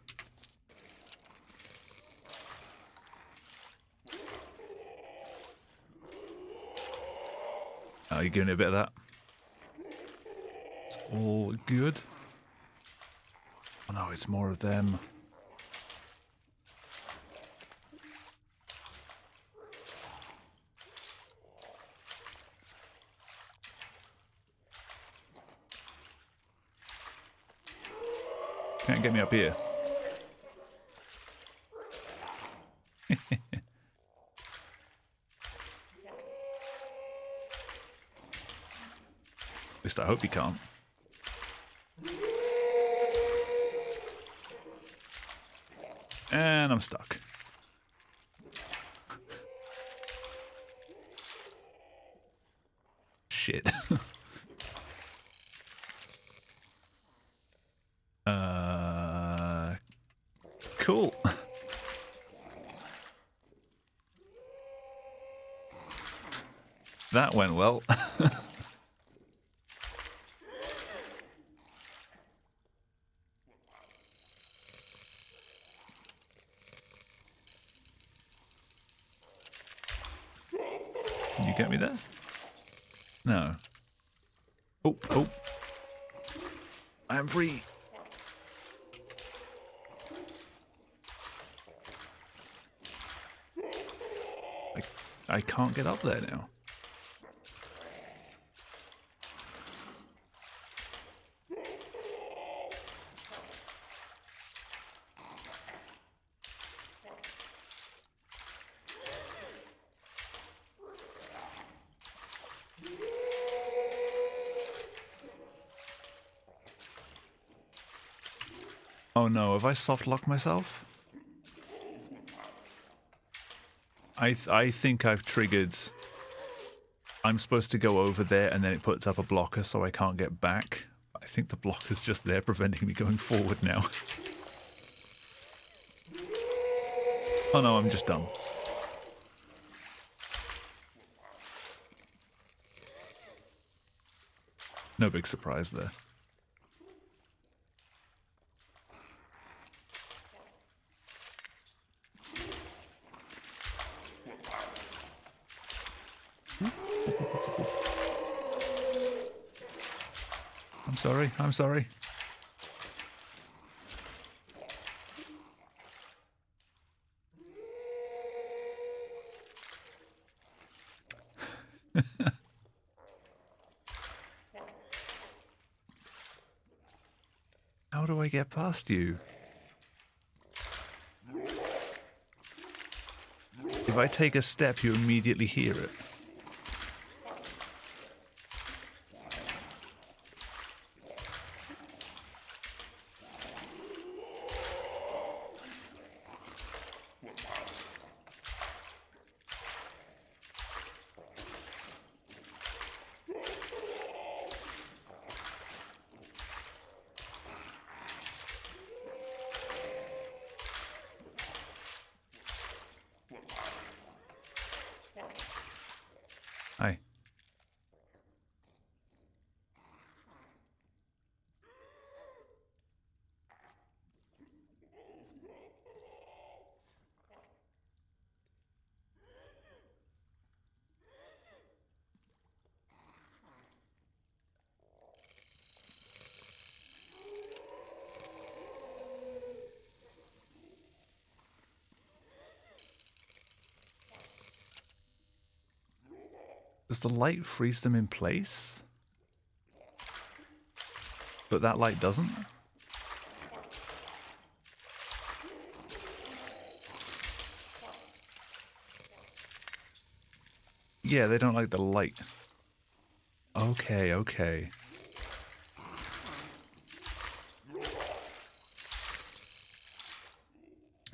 Oh, you giving it a bit of that? It's all good. Oh no, it's more of them. Can't get me up here. At least I hope he can't. And I'm stuck. Shit. Cool. That went well. Can you get me there? No. Oh, oh. I am free. I can't get up there now. Oh no, have I soft locked myself? I think I've triggered. I'm supposed to go over there and then it puts up a blocker so I can't get back. I think the blocker's just there preventing me going forward now. Oh no, I'm just dumb. No big surprise there. I'm sorry, I'm sorry. How do I get past you? If I take a step, you immediately hear it. Hi. Does the light freeze them in place? But that light doesn't? Yeah, they don't like the light. Okay, okay.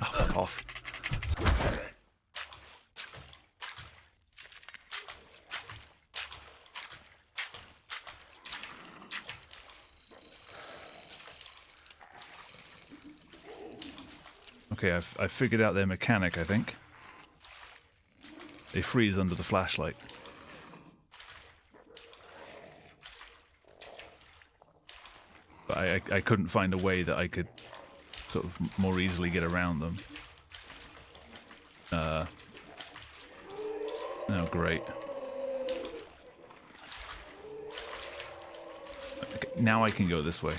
Oh, fuck off. Okay, I figured out their mechanic, I think. They freeze under the flashlight. But I couldn't find a way that I could sort of more easily get around them. Oh, great. Okay, now I can go this way.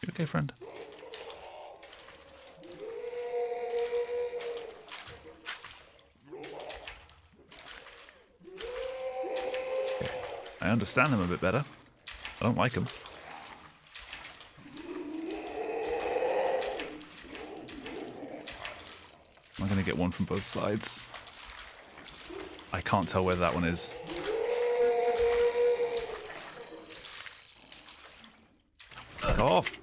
You okay, friend? Okay. I understand them a bit better. I don't like them. I'm going to get one from both sides. I can't tell where that one is. Fuck off!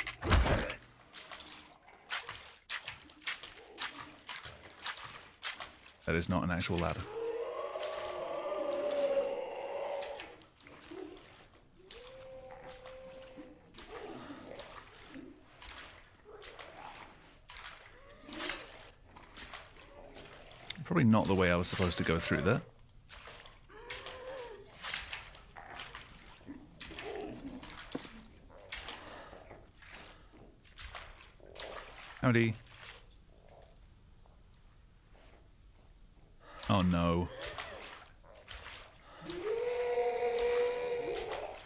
That is not an actual ladder. Probably not the way I was supposed to go through that. Howdy. Oh no.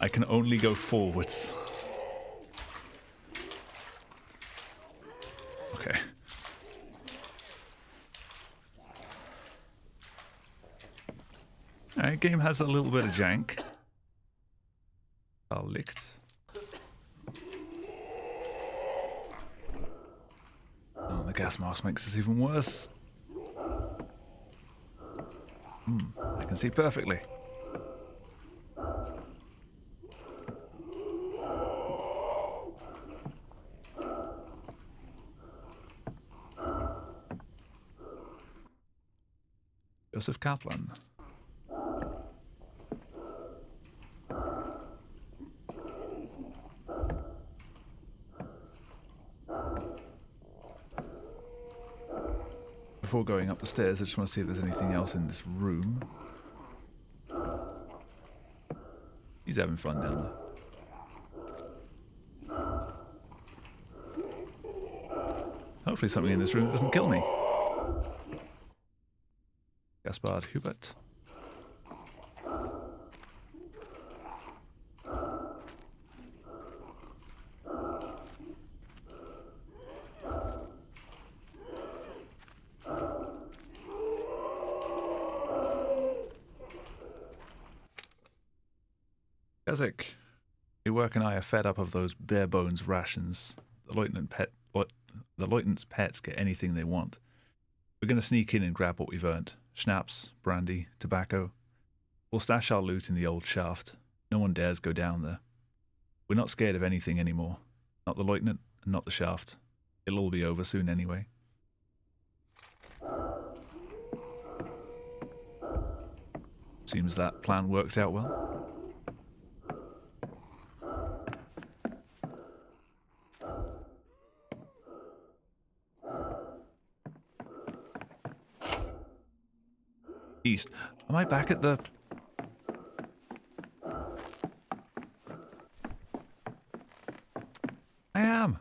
I can only go forwards. Okay. Alright, game has a little bit of jank. Licht. Oh, the gas mask makes this even worse. I can see perfectly. Joseph Kaplan. Before going up the stairs, I just want to see if there's anything else in this room. He's having fun down there. Hopefully something in this room that doesn't kill me. Gaspard Hubert. Kazik, your work and I are fed up of those bare bones rations. The The Lieutenant's pets get anything they want. We're going to sneak in and grab what we've earned. Schnapps, brandy, tobacco. We'll stash our loot in the old shaft. No one dares go down there. We're not scared of anything anymore. Not the Lieutenant, and not the shaft. It'll all be over soon anyway. Seems that plan worked out well. East. Am I back at the... I am.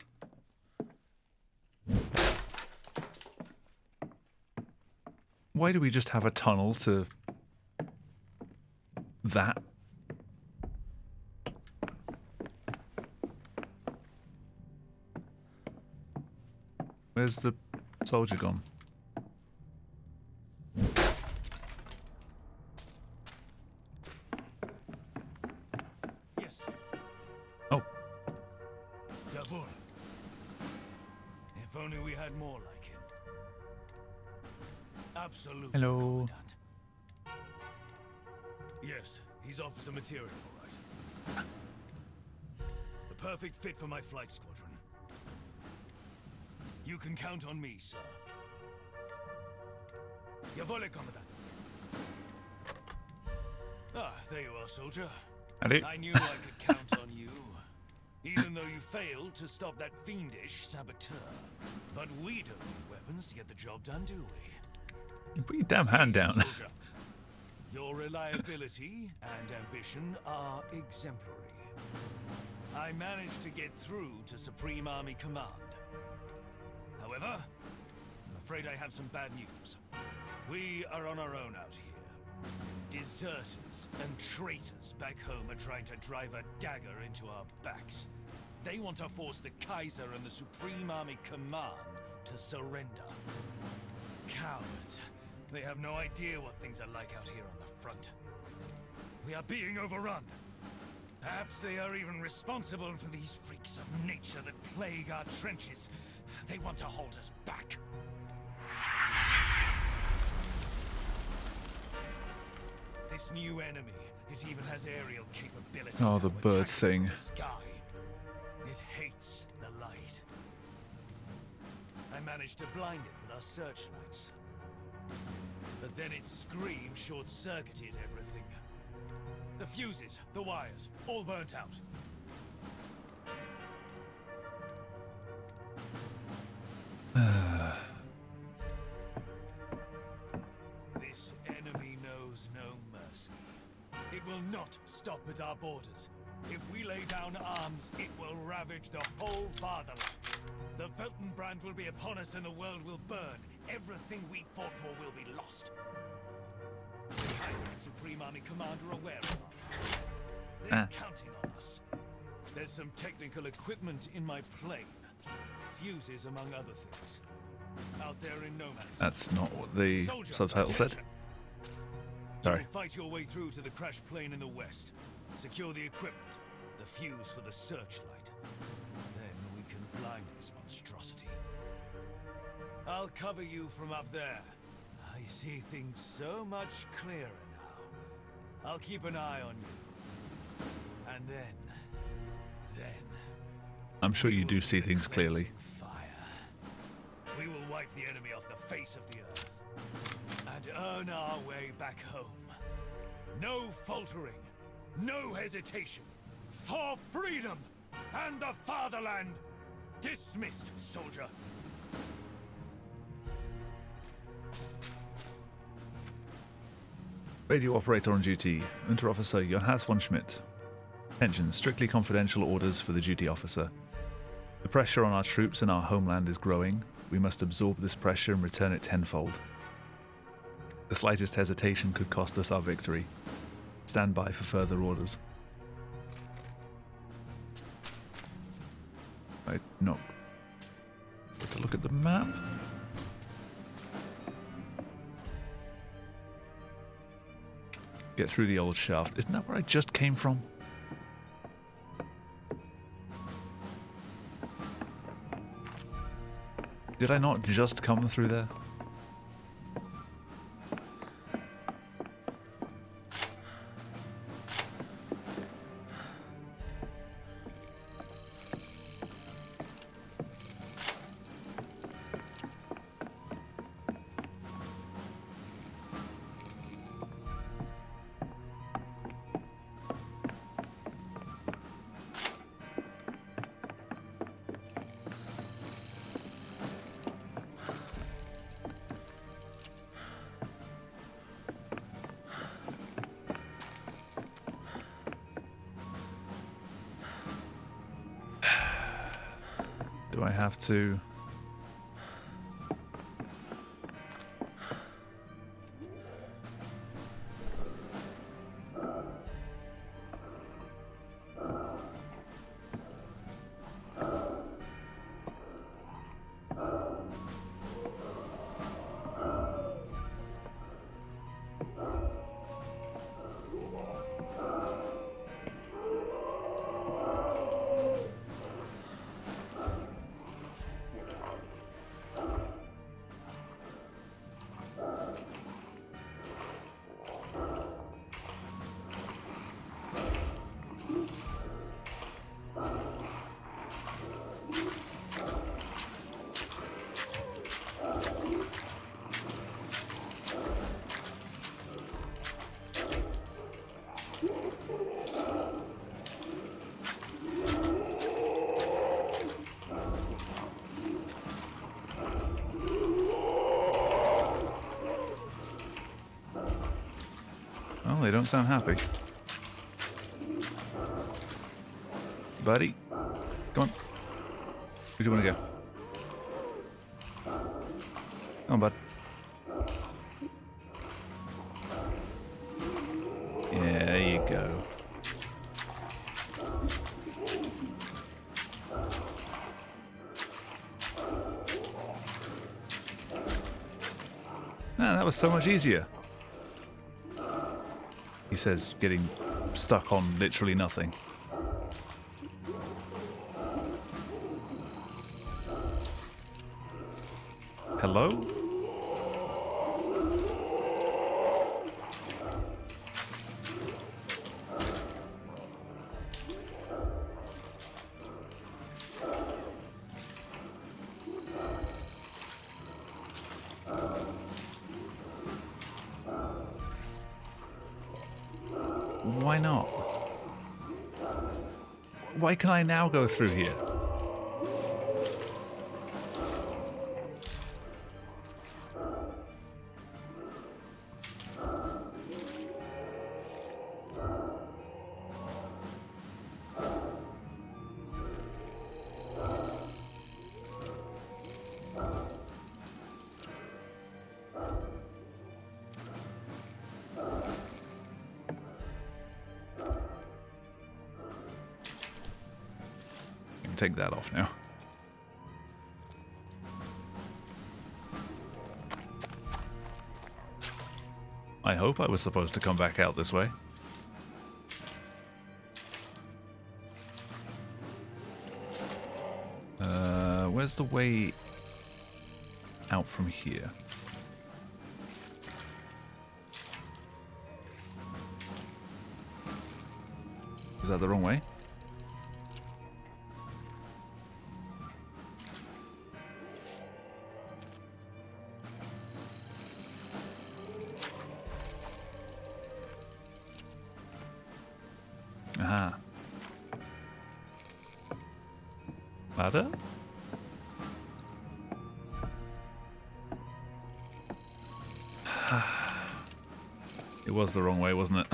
Why do we just have a tunnel to that? Where's the soldier gone? Yes. Oh, Jawohl. If only we had more like him. Absolutely. hello. Commandant. Yes, he's officer material, all right. The perfect fit for my flight squadron. You can count on me, sir. Jawohl, Commandant. Ah, there you are, soldier. Howdy. I knew I could count on you. Even though you failed to stop that fiendish saboteur. But we don't need weapons to get the job done, do we? You put your damn hand down. Soldier, your reliability and ambition are exemplary. I managed to get through to Supreme Army Command. However, I'm afraid I have some bad news. We are on our own out here. Deserters and traitors back home are trying to drive a dagger into our backs. They want to force the Kaiser and the Supreme Army Command to surrender. Cowards. They have no idea what things are like out here on the front. We are being overrun. Perhaps they are even responsible for these freaks of nature that plague our trenches. They want to hold us back. This new enemy, it even has aerial capability. Oh, the now, bird attacking thing. from the sky. It hates the light. I managed to blind it with our searchlights. But then its scream short-circuited everything. The fuses, the wires, all burnt out. This enemy knows no mercy. It will not stop at our borders. If we lay down arms, it will ravage the whole fatherland. The Weltenbrand will be upon us and the world will burn. Everything we fought for will be lost. The Kaiser and Supreme Army Command are aware of us. They're counting on us. There's some technical equipment in my plane. Fuses, among other things. Out there in no man's land. That's not what the Soldier, subtitle said. attention. Sorry. You'll fight your way through to the crashed plane in the west. Secure the equipment, the fuse for the searchlight. Then we can blind this monstrosity. I'll cover you from up there. I see things so much clearer now. I'll keep an eye on you. And then... I'm sure you we do will see be things clearly. cleansing Fire. We will wipe the enemy off the face of the earth. And earn our way back home. No faltering. No hesitation. For freedom and the fatherland. Dismissed, soldier. Radio operator on duty. Unterofficer Johannes von Schmidt. Attention, strictly confidential orders for the duty officer. The pressure on our troops and our homeland is growing. We must absorb this pressure and return it tenfold. The slightest hesitation could cost us our victory. Stand by for further orders. I not get to look at the map. Get through the old shaft. Isn't that where I just came from? Did I not just come through there? Do I have to? Well, they don't sound happy. Buddy, come on. Where do you want to go? Come on, bud. Yeah, there you go. Man, that was so much easier. He says, getting stuck on literally nothing. Hello? Why not? Why can I now go through here? Take that off now. I hope I was supposed to come back out this way. Where's the way out from here? Was that the wrong way? Aha. Ladder? It was the wrong way, wasn't it?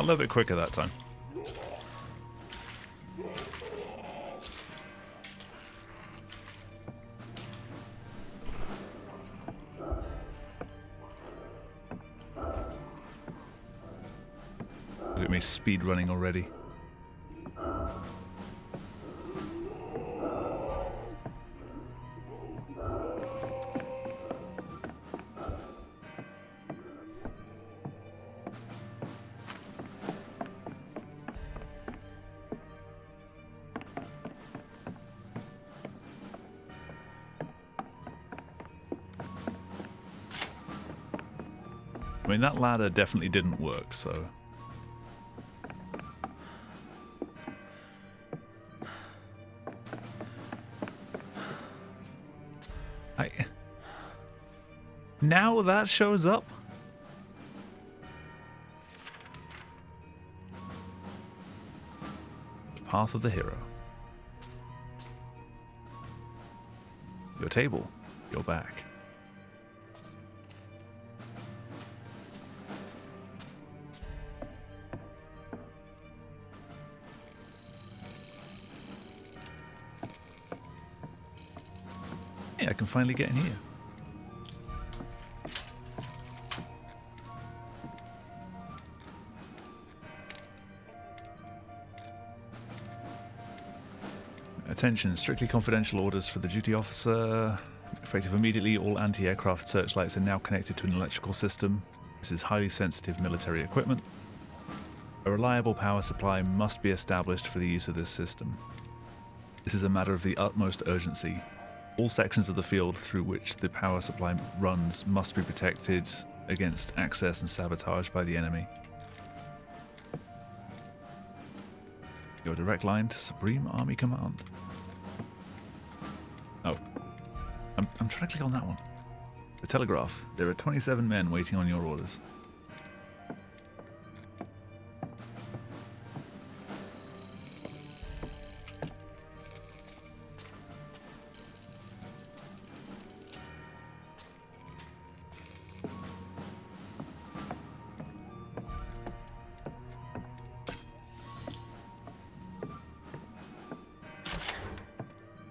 little bit quicker that time. Look at me speed running already. I mean, that ladder definitely didn't work, so... Now that shows up? Path of the Hero. Your table. Your back. Hey, I can finally get in here. Attention, strictly confidential orders for the duty officer. Effective immediately, all anti-aircraft searchlights are now connected to an electrical system. This is highly sensitive military equipment. A reliable power supply must be established for the use of this system. This is a matter of the utmost urgency. All sections of the field through which the power supply runs must be protected against access and sabotage by the enemy. Your direct line to Supreme Army Command. Oh. I'm trying to click on that one. The Telegraph. There are 27 men waiting on your orders.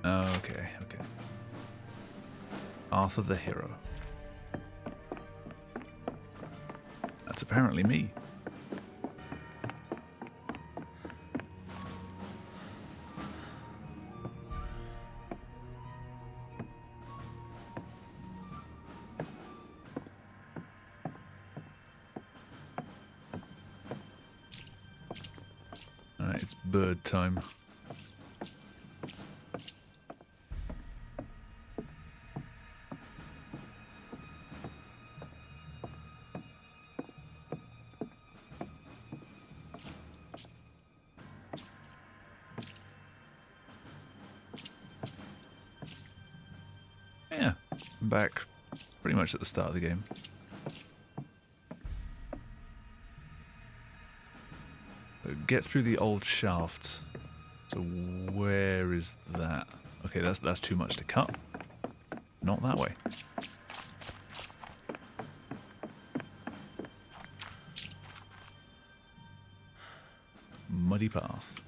Okay. Path of the Hero. That's apparently me. Alright, it's bird time. Yeah, I'm back pretty much at the start of the game. So get through the old shafts. So where is that? Okay, that's too much to cut. Not that way. Muddy path.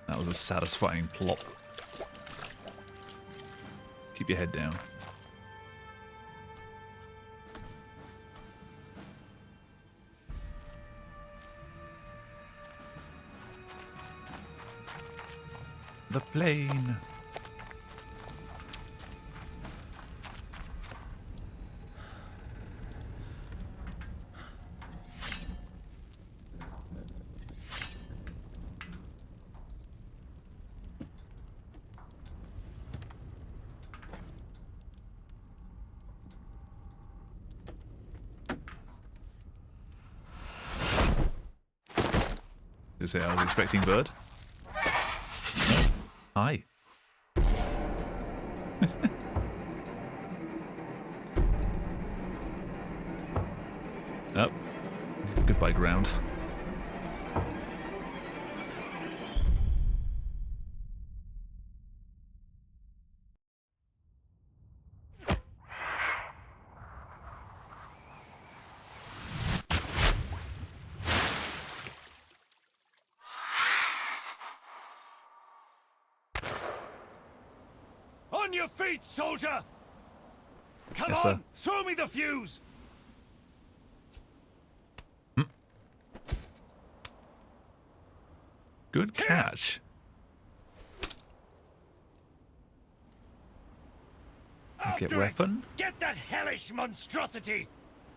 That was a satisfying plop. Keep your head down. The plane. Say I was expecting bird. Hi. Oh. Goodbye, ground. On your feet, soldier! Come Yes, on, sir. throw me the fuse! Good catch. Get After weapon. it! Get that hellish monstrosity!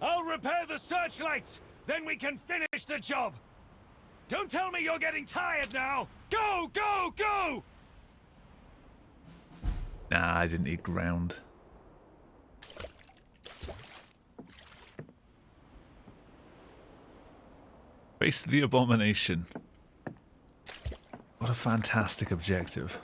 I'll repair the searchlights, then we can finish the job! Don't tell me you're getting tired now! Go, go, go! Nah, I didn't need ground. Face the abomination. What a fantastic objective.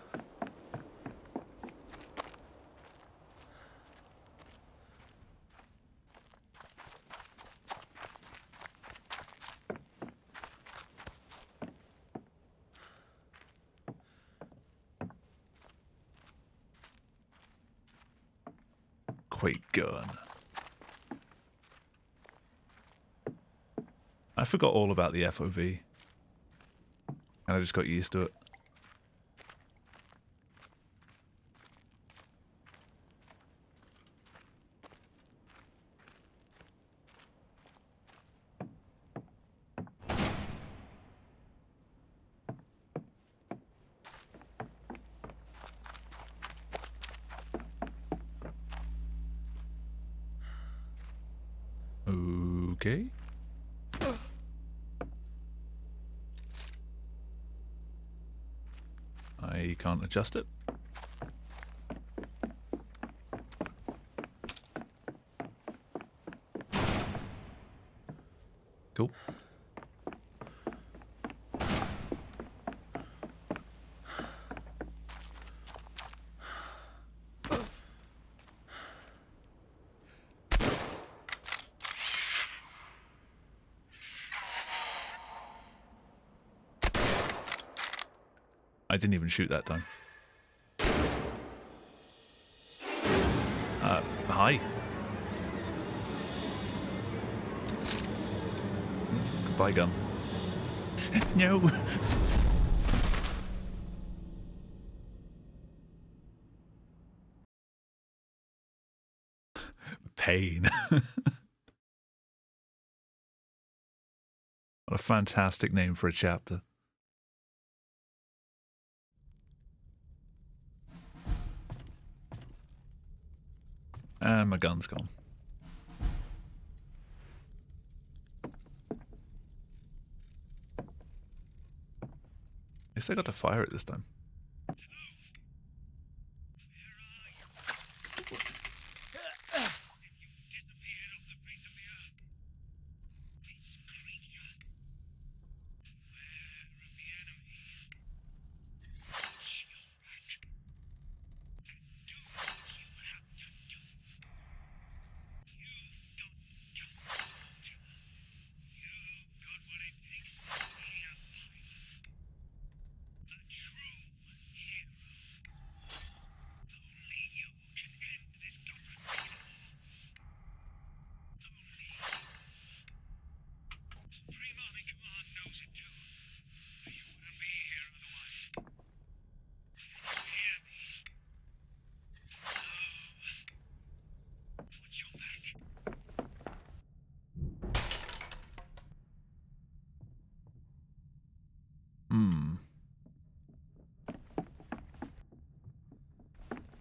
Quake gun. I forgot all about the FOV. And I just got used to it. Okay. I can't adjust it. Cool. I didn't even shoot that time. Hi. Goodbye, gun. No. Pain. What a fantastic name for a chapter. And my gun's gone. At least I got to fire it this time.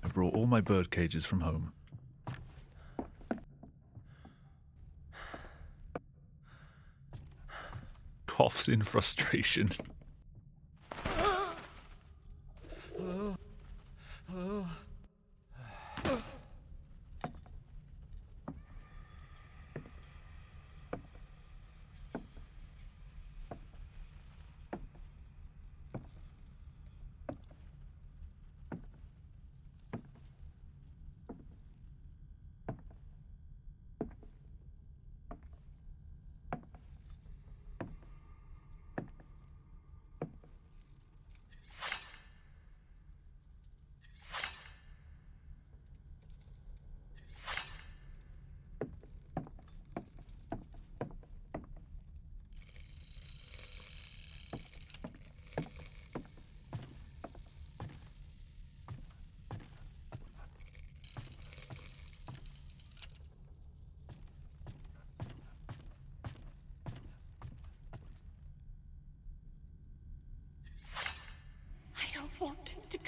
I brought all my bird cages from home. Coughs in frustration.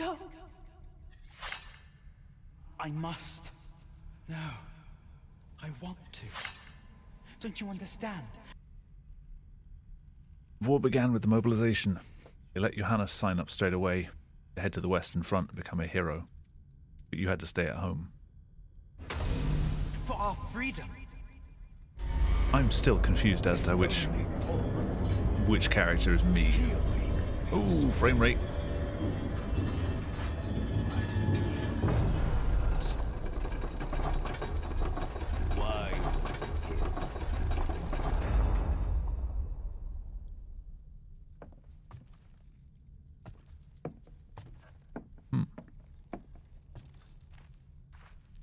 go. I must. No. I want to. Don't you understand? War began with the mobilization. They let Johannes sign up straight away to head to the Western Front and become a hero. But you had to stay at home. For our freedom. I'm still confused as to which character is me. Ooh, frame rate. Why?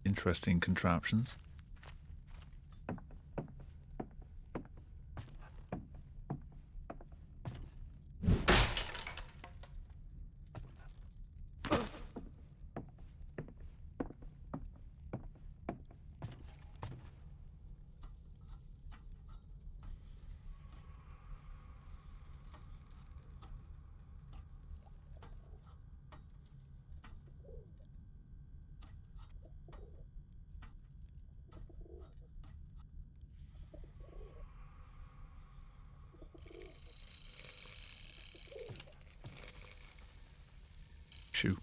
Interesting contraptions. Shoe.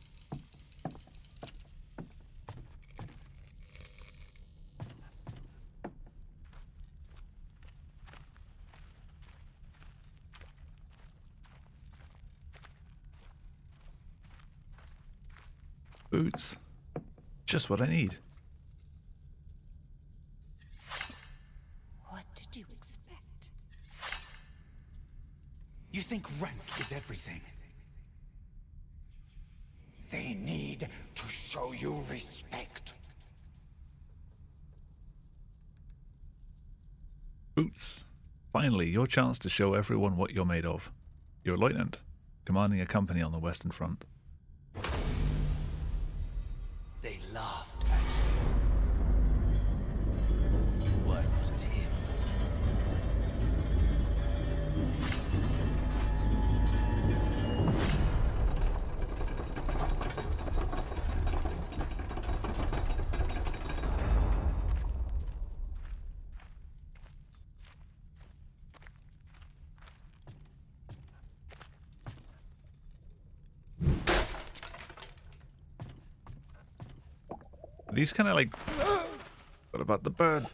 Boots. Just what I need. What did you expect? You think rank is everything? They need to show you respect. Boots. Finally, your chance to show everyone what you're made of. You're a lieutenant, commanding a company on the Western Front. They laughed at you. Why not at him? These kind of like... What about the bird?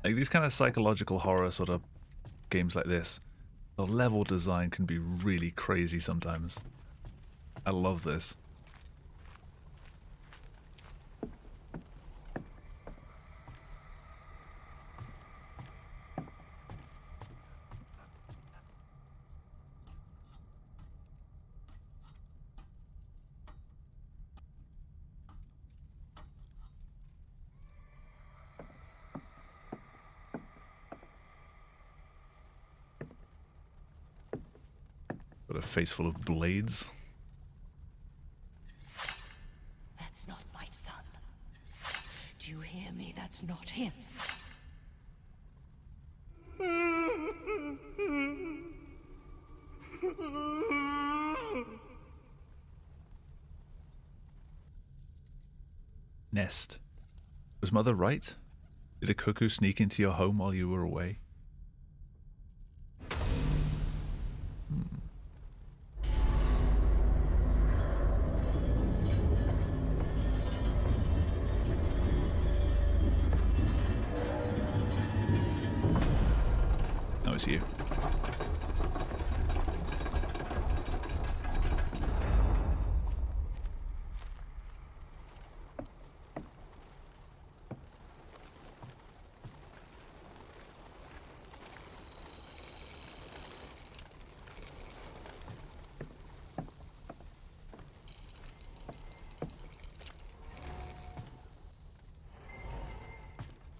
Like these kind of psychological horror sort of games like this, the level design can be really crazy sometimes. I love this. Got a face full of blades. That's not my son. Do you hear me? That's not him. Nest. Was Mother right? Did a cuckoo sneak into your home while you were away? No, it's you.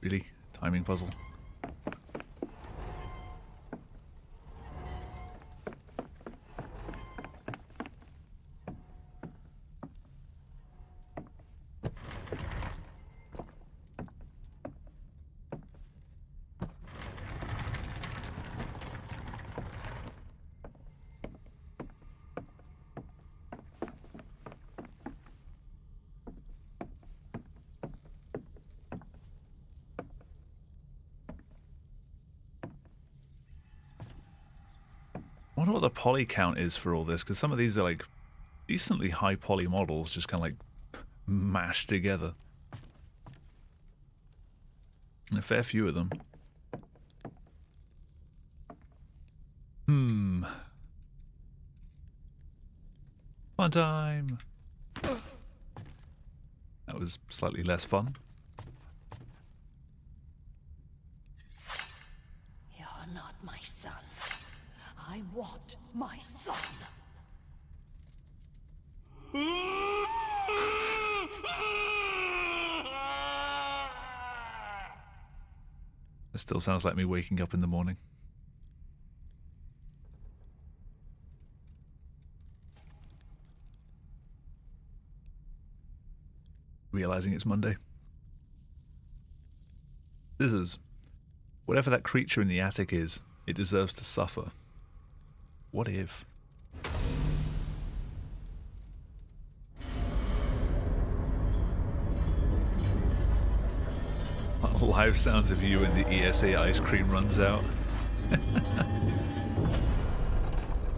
Really? Timing puzzle? wonder what the poly count is for all this, because some of these are like decently high poly models, just kind of like mashed together. And a fair few of them. Fun time! That was slightly less fun. You're not my son. I want my son. It still sounds like me waking up in the morning. Realizing it's Monday. Scissors. Whatever that creature in the attic is, it deserves to suffer. What if? Live sounds of you and the ESA ice cream runs out.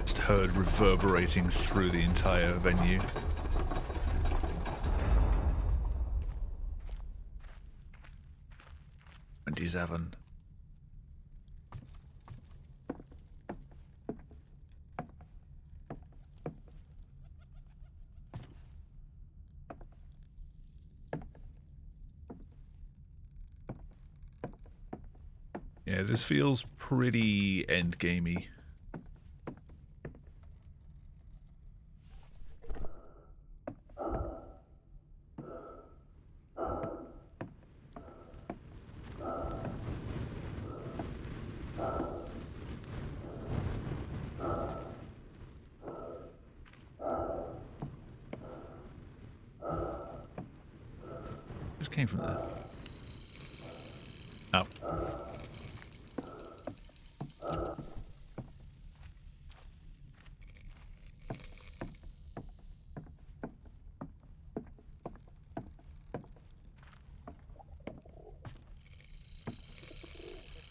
Just heard reverberating through the entire venue. '27. Yeah, this feels pretty endgamey. Just came from there. Oh.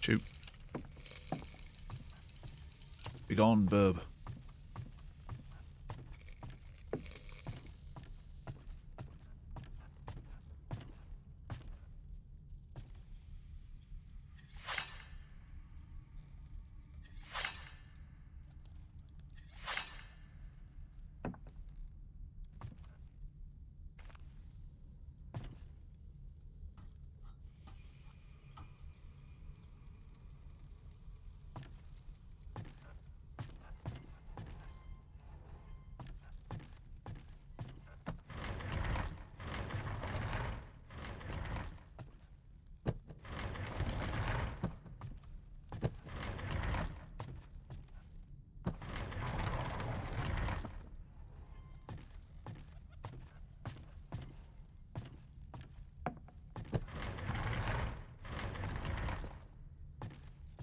Shoot. Be gone, burb.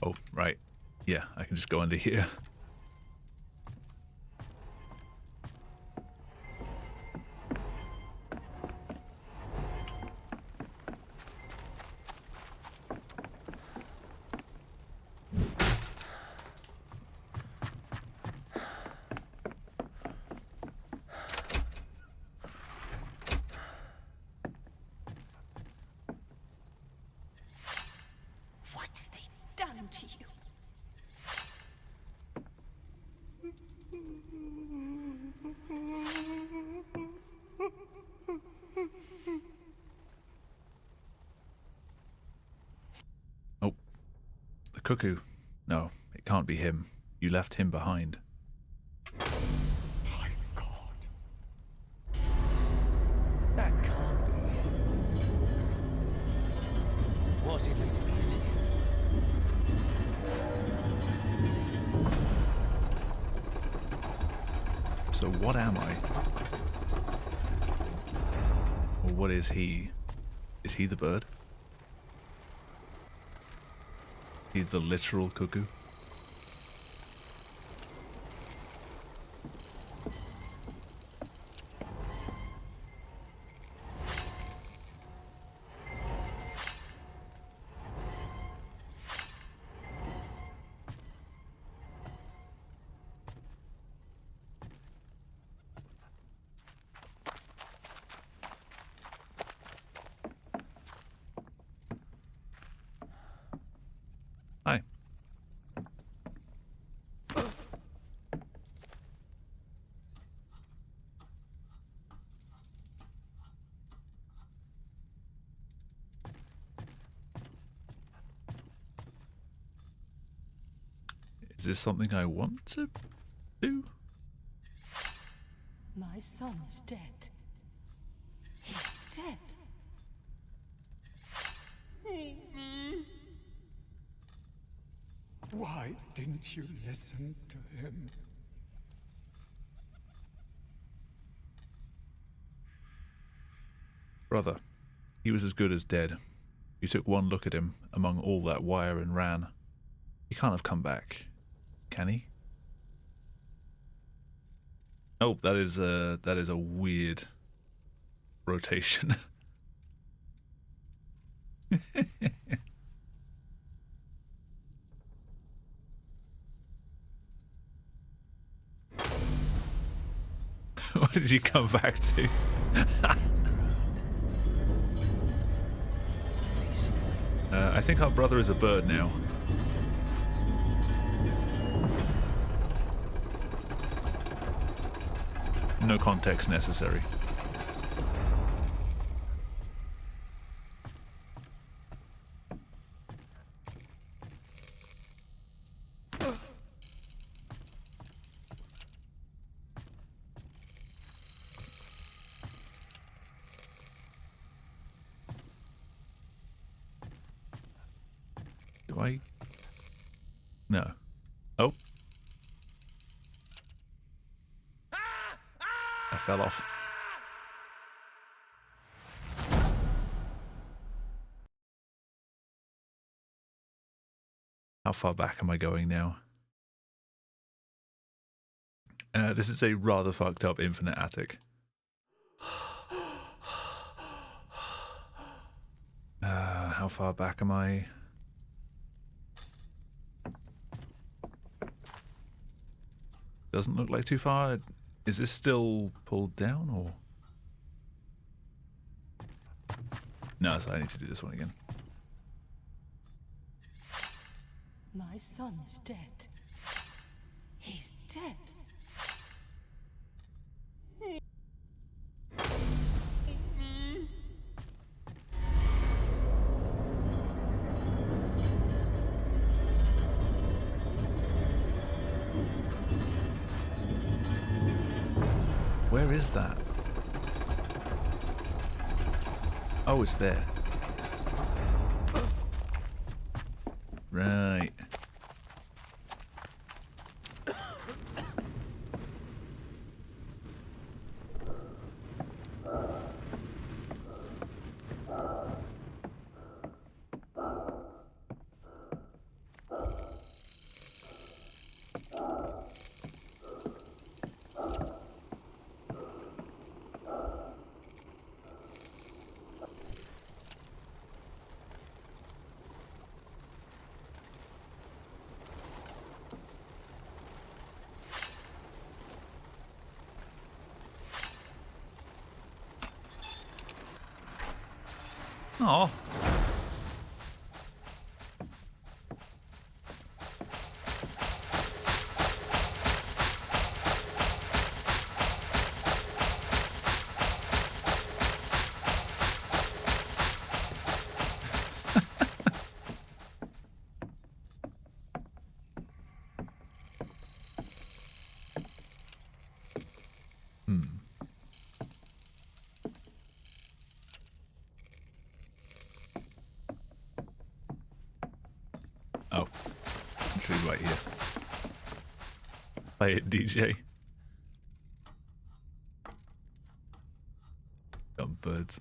Oh, right. Yeah, I can just go under here. What have they done to you? Oh. The cuckoo. No, it can't be him. You left him behind. My God. That can't be him. What if it is him? So what am I? Or what is he? Is he the bird? He the literal cuckoo? Is this something I want to do? My son is dead. He's dead. Why didn't you listen to him? Brother, he was as good as dead. You took one look at him among all that wire and ran. He can't have come back, can he? Oh, that is a weird rotation. What did you come back to? I think our brother is a bird now. No context necessary. Do I? No. Oh. I fell off. How far back am I going now? This is a rather fucked up infinite attic. How far back am I? Doesn't look like too far. Is this still pulled down or? No, so I need to do this one again. My son is dead. He's dead. Where is that? Oh, it's there. Right. Oh. Oh, actually right here. Play it, DJ. Dumb birds.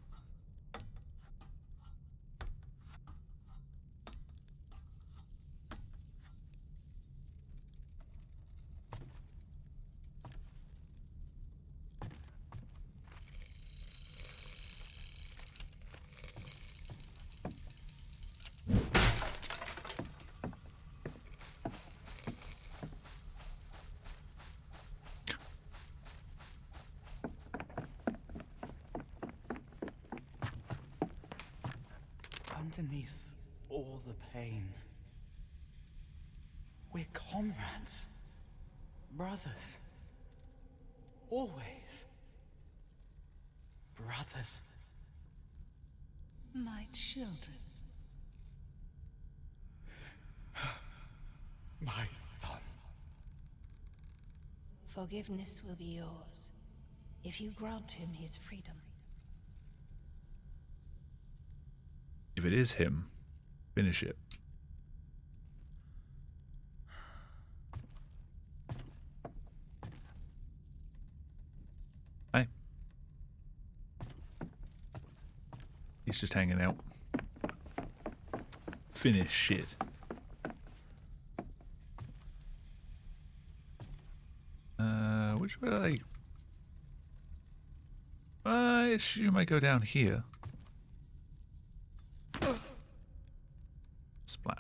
Underneath all the pain, we're comrades, brothers, always brothers. My children. my sons. Forgiveness will be yours if you grant him his freedom. If it is him, finish it. Hey. He's just hanging out. Finish shit. Which way did I assume I go down here. Splat.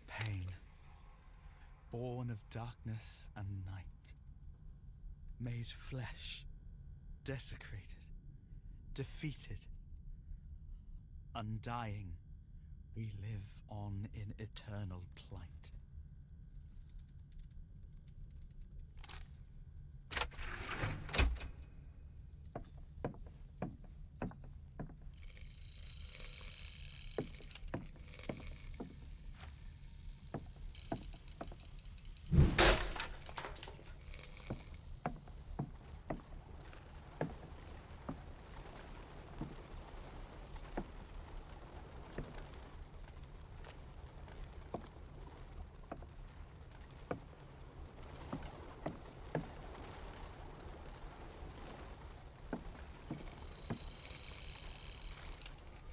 Pain, born of darkness and night, made flesh, desecrated, defeated, undying, we live on in eternal plight.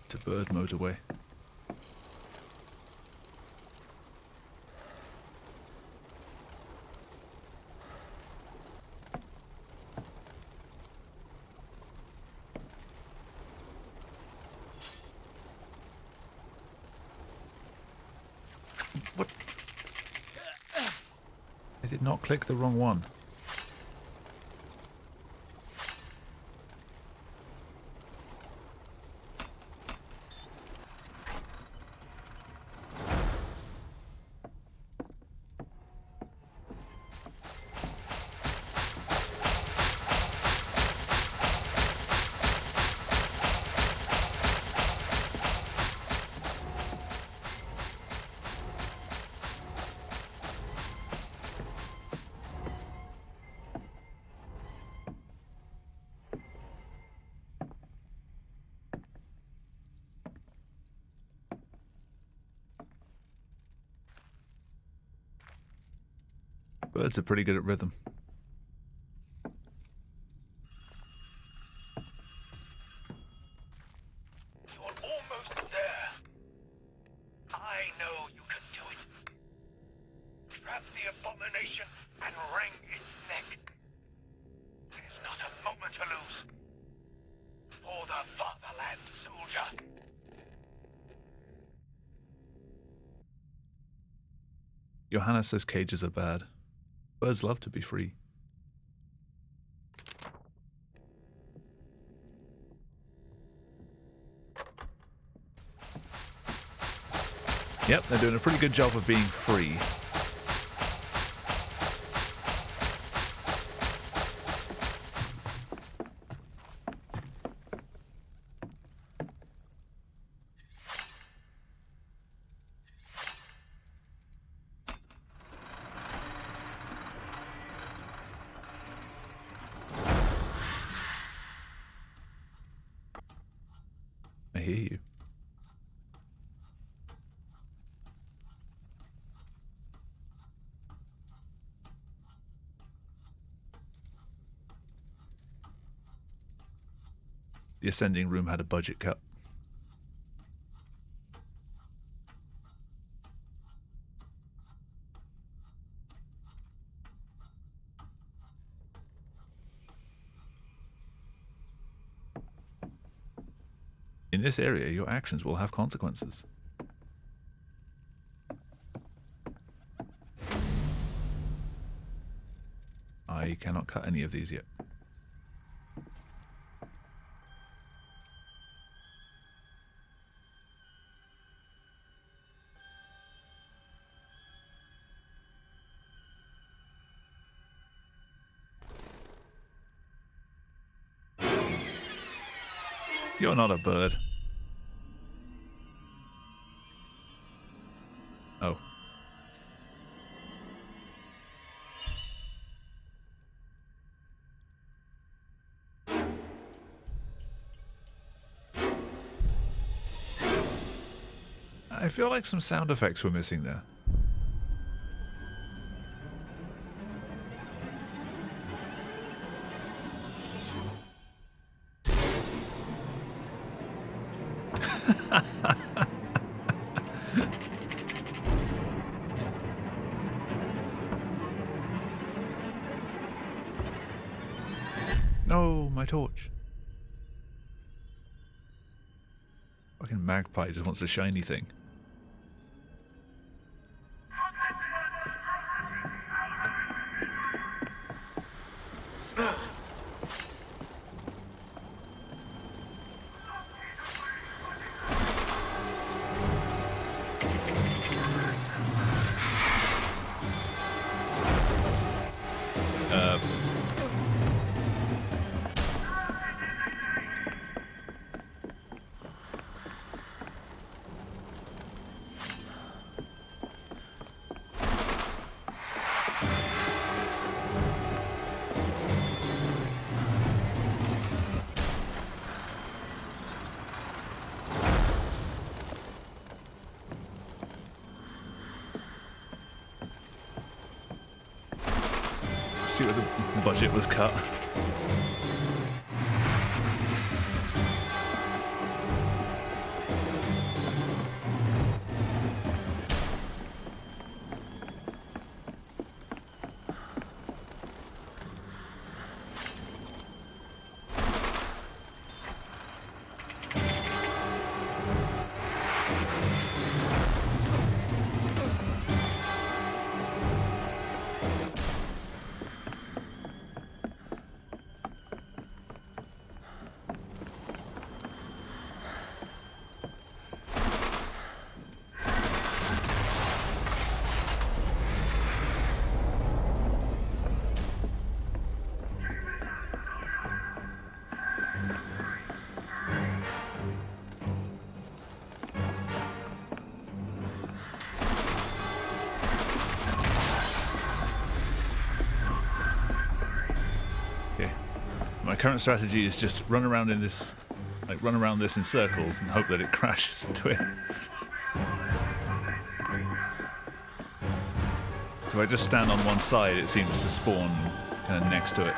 It's a bird motorway. What? I did not click the wrong one. Birds are pretty good at rhythm. You're almost there. I know you can do it. Trap the abomination and wring its neck. There's not a moment to lose. For the fatherland, soldier. Johanna says cages are bad. Birds love to be free. Yep, they're doing a pretty good job of being free. I hear you. The ascending room had a budget cut. In this area, your actions will have consequences. I cannot cut any of these yet. You're not a bird. I feel like some sound effects were missing there. No, my torch. Fucking magpie just wants a shiny thing. See where the budget was cut. My current strategy is just run around in this, run around this in circles and hope that it crashes into it. So if I just stand on one side, it seems to spawn kind of next to it.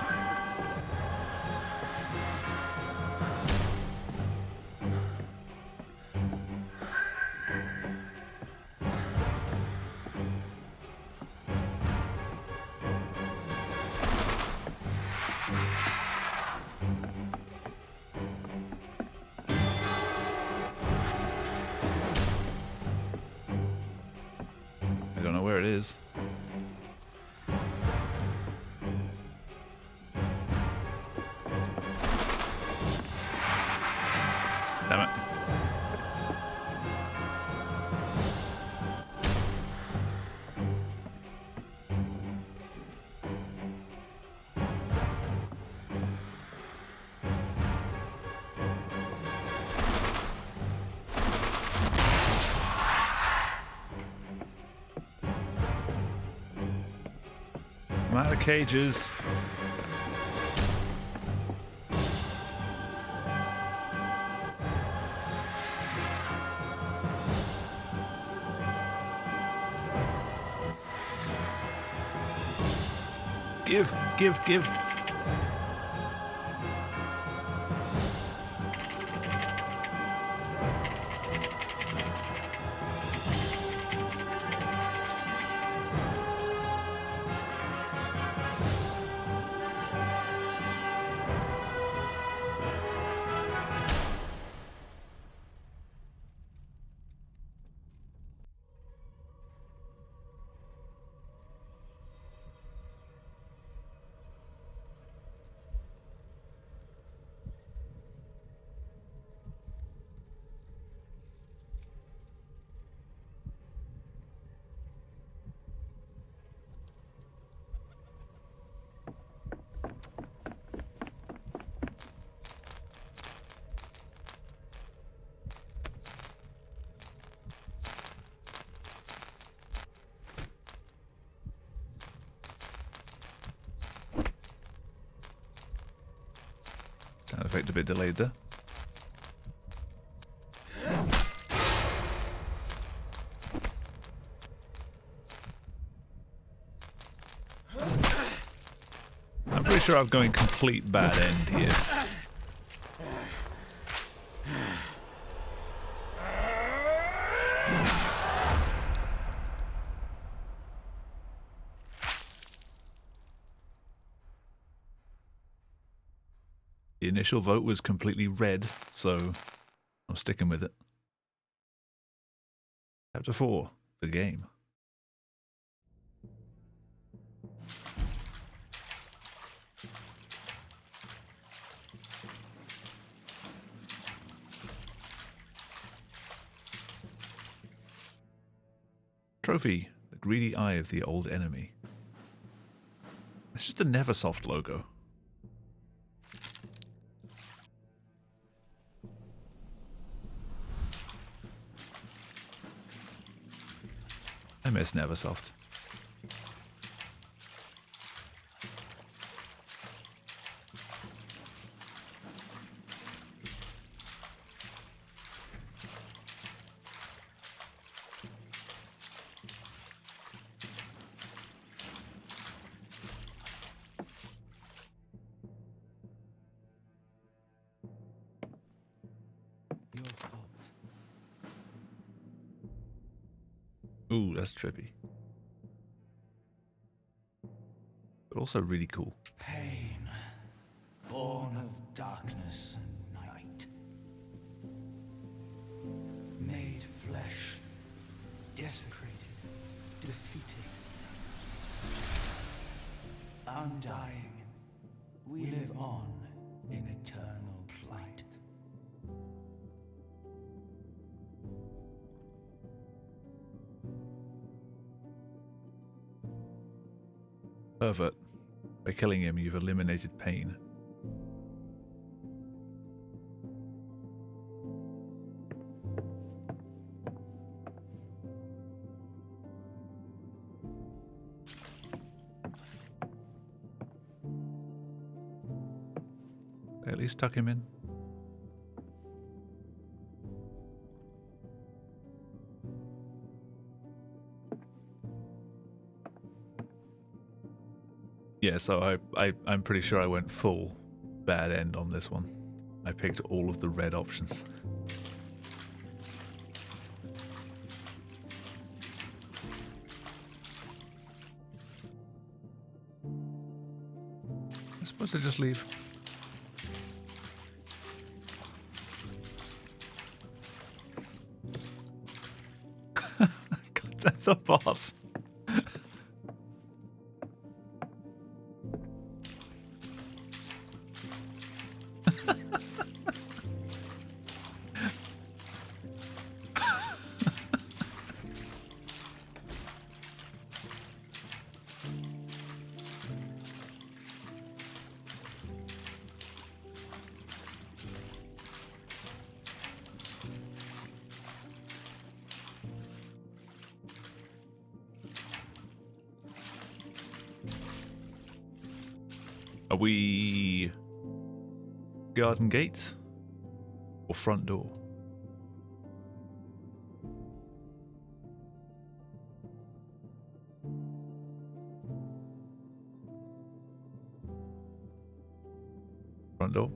I don't know where it is. Damn it. I'm out of cages. Give. Sound effect a bit delayed there. sure I'm going complete bad end here. The initial vote was completely red, so I'm sticking with it. Chapter 4, the game. Trophy, the greedy eye of the old enemy. It's just a Neversoft logo. I miss Neversoft. Your fault. Ooh, that's trippy. But also really cool. Pain, born of darkness and night. Made flesh, desecrated, defeated. Undying, we live on in eternal plight. Pervert. By killing him, you've eliminated pain. At least tuck him in. Yeah, so I'm pretty sure I went full bad end on this one. I picked all of the red options. I'm supposed to just leave. God, that's a boss. Are we garden gate or front door? Front door.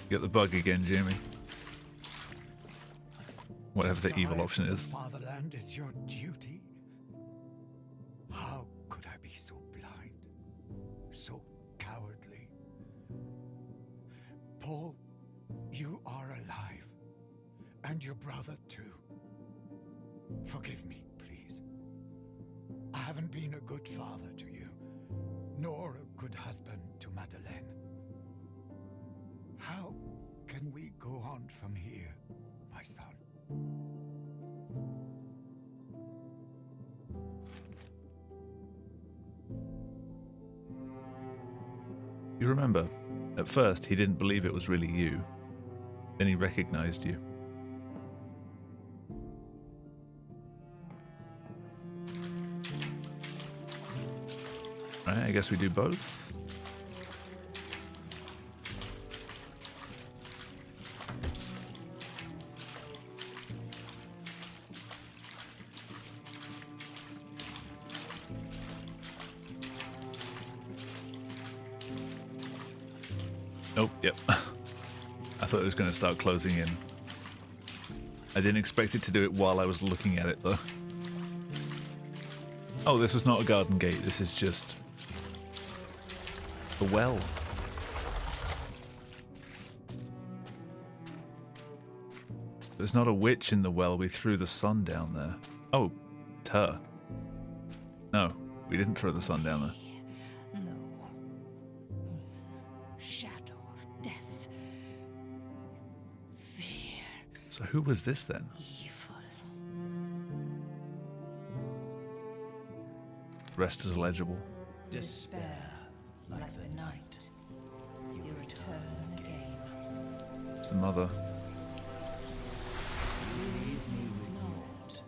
Get the bug again, Jamie. Whatever the evil Die option for the is. Fatherland is your duty. How could I be so blind, so cowardly? Paul, you are alive, and your brother too. Forgive me, please. I haven't been a good father to you, nor a good husband to Madeleine. How can we go on from here, my son? You remember, at first he didn't believe it was really you. Then he recognized you. Right, I guess we do both. Nope, yep. I thought it was going to start closing in. I didn't expect it to do it while I was looking at it, though. Oh, this was not a garden gate. This is just a well. There's not a witch in the well. We threw the sun down there. Oh, it's her. No, we didn't throw the sun down there. No. Shadow of death. Fear. So who was this then? Evil. The rest is illegible. Despair, like the night. You return again. It's the mother. Leave me with naught,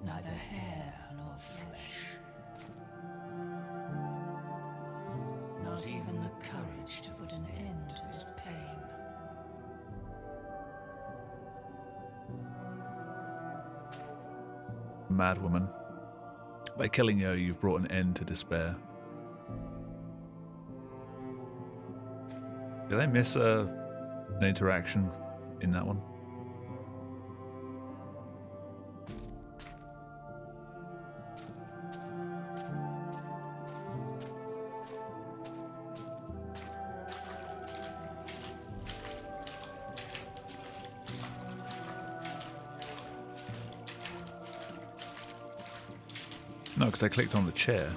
neither hair nor flesh. Not even the courage to put an end to this pain. Mad woman. By killing her, you've brought an end to despair. Did I miss an interaction in that one? No, because I clicked on the chair.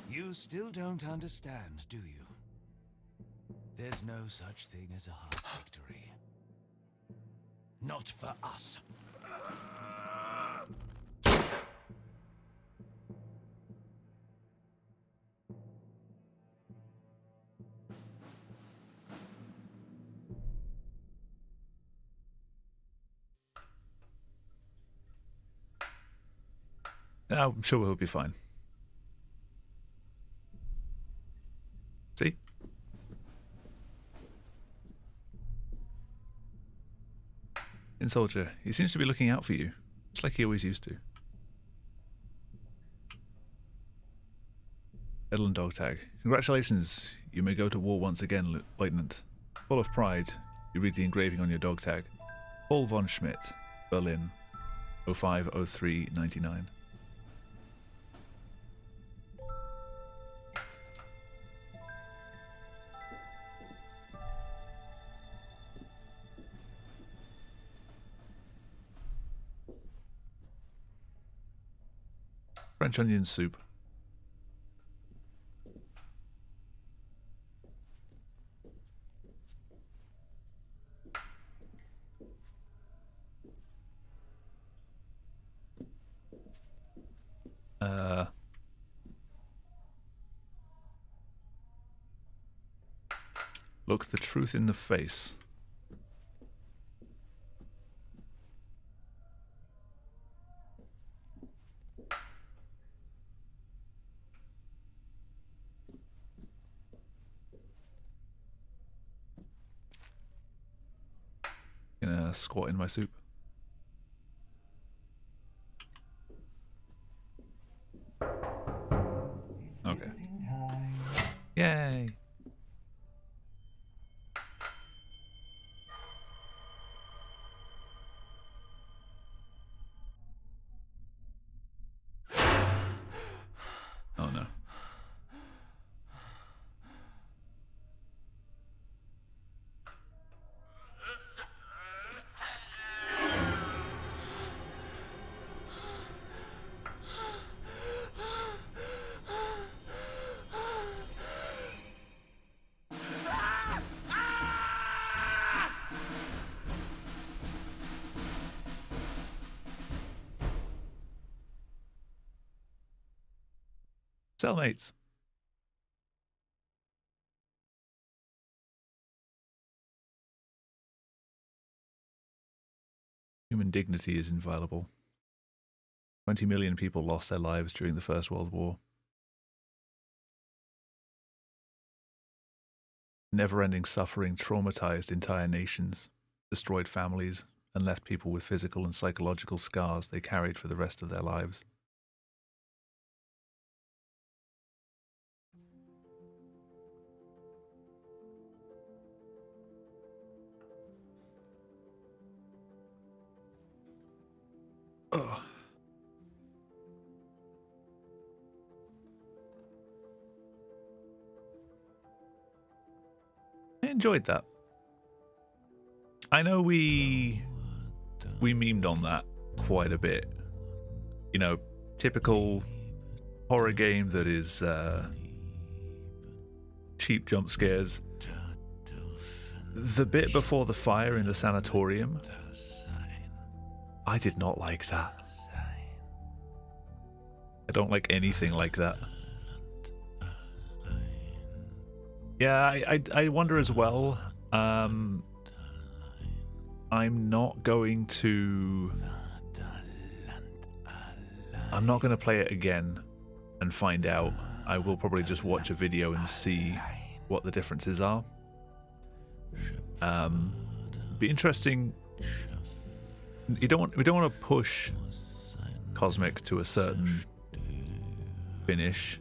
You still don't understand, do you? There's no such thing as a half victory. Not for us. I'm sure we'll be fine. See? In Soldier, he seems to be looking out for you, just like he always used to. Edlin Dog Tag. Congratulations, you may go to war once again, Lieutenant. Full of pride, you read the engraving on your dog tag. Paul von Schmidt, Berlin, 050399. French onion soup. Look the truth in the face. Gonna squat in my soup. Okay. Yay! Oh no. Cellmates. Human dignity is inviolable. 20 million people lost their lives during the First World War. Never-ending suffering traumatized entire nations, destroyed families, and left people with physical and psychological scars they carried for the rest of their lives. Ugh. I enjoyed that. I know we memed on that quite a bit. You know, typical horror game that is cheap jump scares. The bit before the fire in the sanatorium, I did not like that. I don't like anything like that. Yeah, I wonder as well. I'm not going to play it again and find out. I will probably just watch a video and see what the differences are. Be interesting. We don't want to push Cosmic to a certain finish.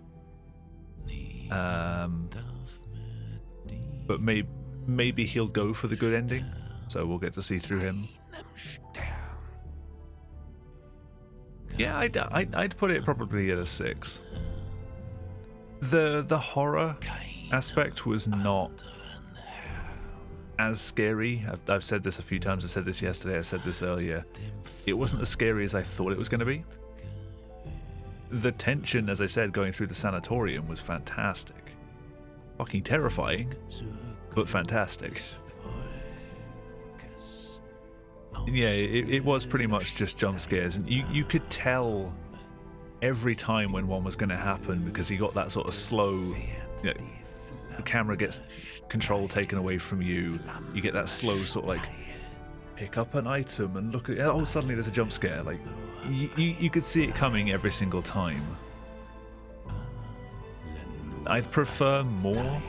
But maybe he'll go for the good ending, so we'll get to see through him. Yeah, I'd put it probably at a 6. The horror aspect was not as scary. I've said this a few times. I said this yesterday. I said this earlier. It wasn't as scary as I thought it was going to be. The tension, as I said, going through the sanatorium was fantastic. Fucking terrifying, but fantastic. Yeah, it was pretty much just jump scares, and you could tell every time when one was going to happen, because he got that sort of slow, you know, the camera gets control taken away from you. You get that slow sort of like pick up an item and look at it. Oh, suddenly there's a jump scare. Like you could see it coming every single time. I'd prefer more,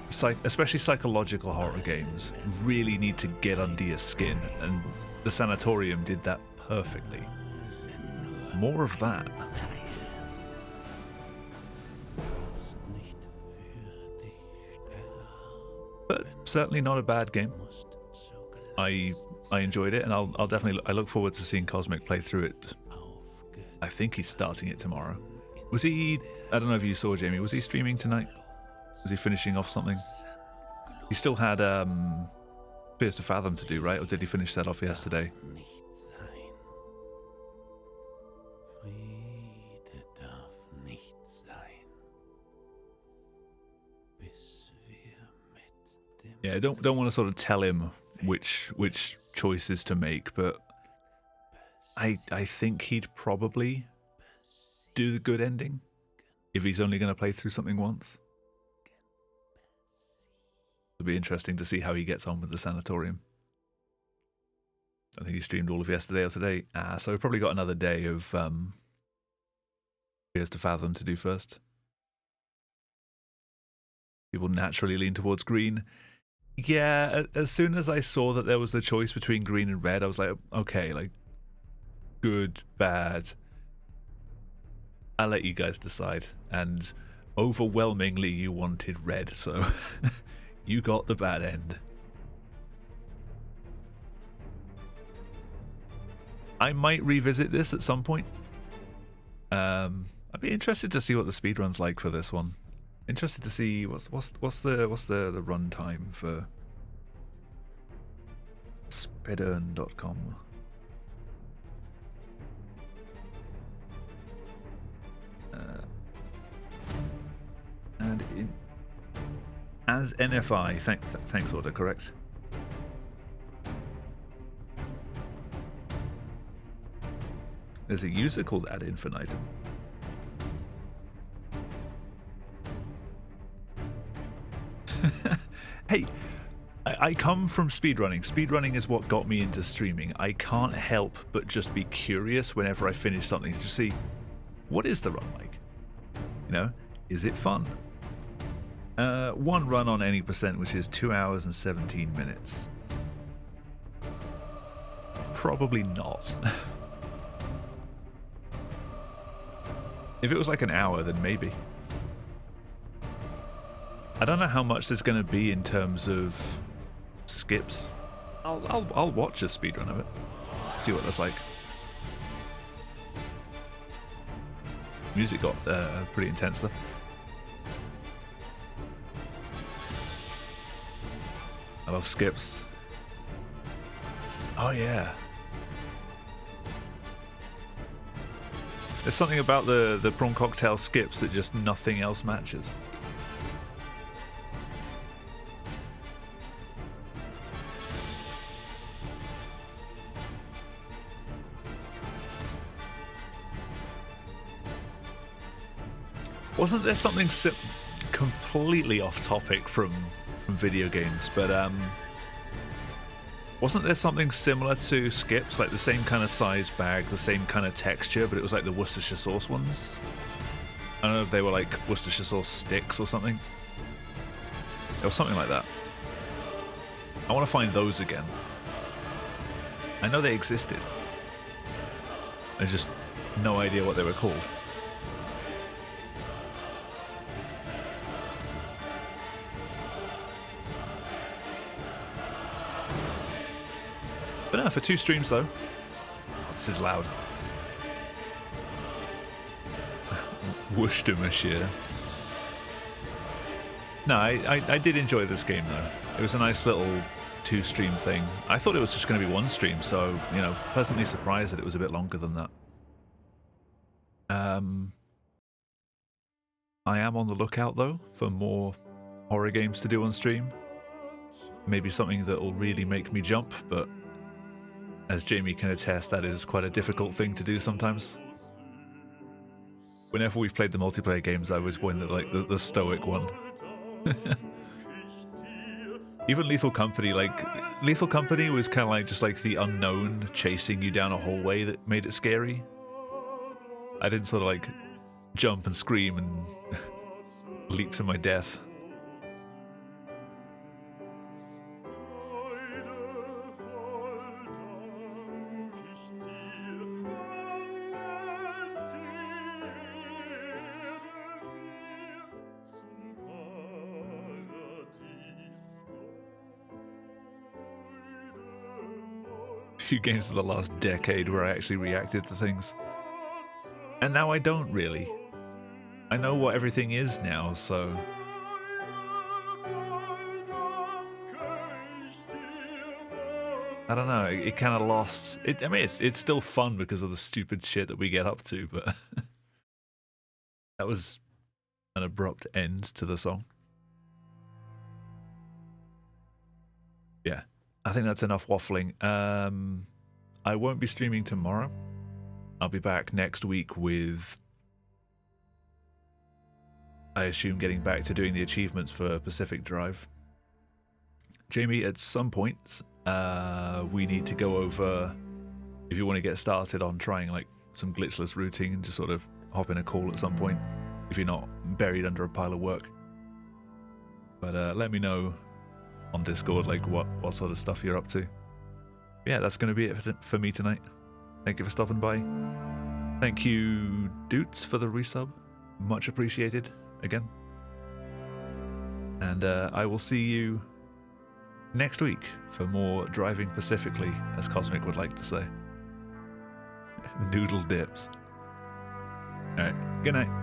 especially psychological horror games, really need to get under your skin, and the Sanatorium did that perfectly. More of that. But certainly not a bad game. I enjoyed it, and I'll definitely look forward to seeing Cosmic play through it. I think he's starting it tomorrow. Was he? I don't know if you saw, Jamie. Was he streaming tonight? Was he finishing off something? He still had Fears to Fathom to do, right? Or did he finish that off yesterday? Yeah, I don't want to sort of tell him which choices to make, but I think he'd probably do the good ending if he's only going to play through something once. It'll be interesting to see how he gets on with the Sanatorium. I think he streamed all of yesterday or today. So we've probably got another day of Fears to Fathom to do first. People naturally lean towards green. Yeah, as soon as I saw that there was the choice between green and red, I was like, okay, like, good, bad. I'll let you guys decide. And overwhelmingly, you wanted red, so you got the bad end. I might revisit this at some point. I'd be interested to see what the speedrun's like for this one. Interested to see what's the run time for speedrun.com. And as NFI, thanks order, correct? There's a user called @infinitum. Hey, I come from speedrunning. Speedrunning is what got me into streaming. I can't help but just be curious whenever I finish something to see, what is the run like? You know, is it fun? One run on any percent, which is 2 hours and 17 minutes. Probably not. If it was like an hour, then maybe. I don't know how much there's going to be in terms of skips. I'll watch a speedrun of it. See what that's like. Music got pretty intense though. I love skips. Oh yeah. There's something about the prawn cocktail skips that just nothing else matches. Wasn't there something completely off topic from video games, but wasn't there something similar to skips, like the same kind of size bag, the same kind of texture, but it was like the Worcestershire sauce ones? I don't know if they were like Worcestershire sauce sticks or something. It was something like that. I want to find those again. I know they existed. I just no idea what they were called. But no, for 2 streams though. Oh, this is loud. Worcestershire. No, I did enjoy this game though. It was a nice little 2-stream thing. I thought it was just going to be 1 stream, so, you know, pleasantly surprised that it was a bit longer than that. I am on the lookout though for more horror games to do on stream. Maybe something that will really make me jump, but as Jamie can attest, that is quite a difficult thing to do sometimes. Whenever we've played the multiplayer games, I was one like the stoic one. Even Lethal Company, like Lethal Company was kind of like just like the unknown chasing you down a hallway that made it scary. I didn't sort of like jump and scream and leap to my death. Few games of the last decade where I actually reacted to things. And now I don't really. I know what everything is now, so... I don't know, it kind of lost... I mean, it's still fun because of the stupid shit that we get up to, but... That was an abrupt end to the song. Yeah. I think that's enough waffling. I won't be streaming tomorrow. I'll be back next week with, I assume, getting back to doing the achievements for Pacific Drive. Jamie, at some point, we need to go over, if you want to get started on trying like some glitchless routing and just sort of hop in a call at some point, if you're not buried under a pile of work. But let me know on Discord, like what sort of stuff you're up to. Yeah, that's going to be it for me tonight. Thank you for stopping by. Thank you, Doots, for the resub. Much appreciated, again. And I will see you next week for more driving pacifically, as Cosmic would like to say. Noodle dips. Alright, good night.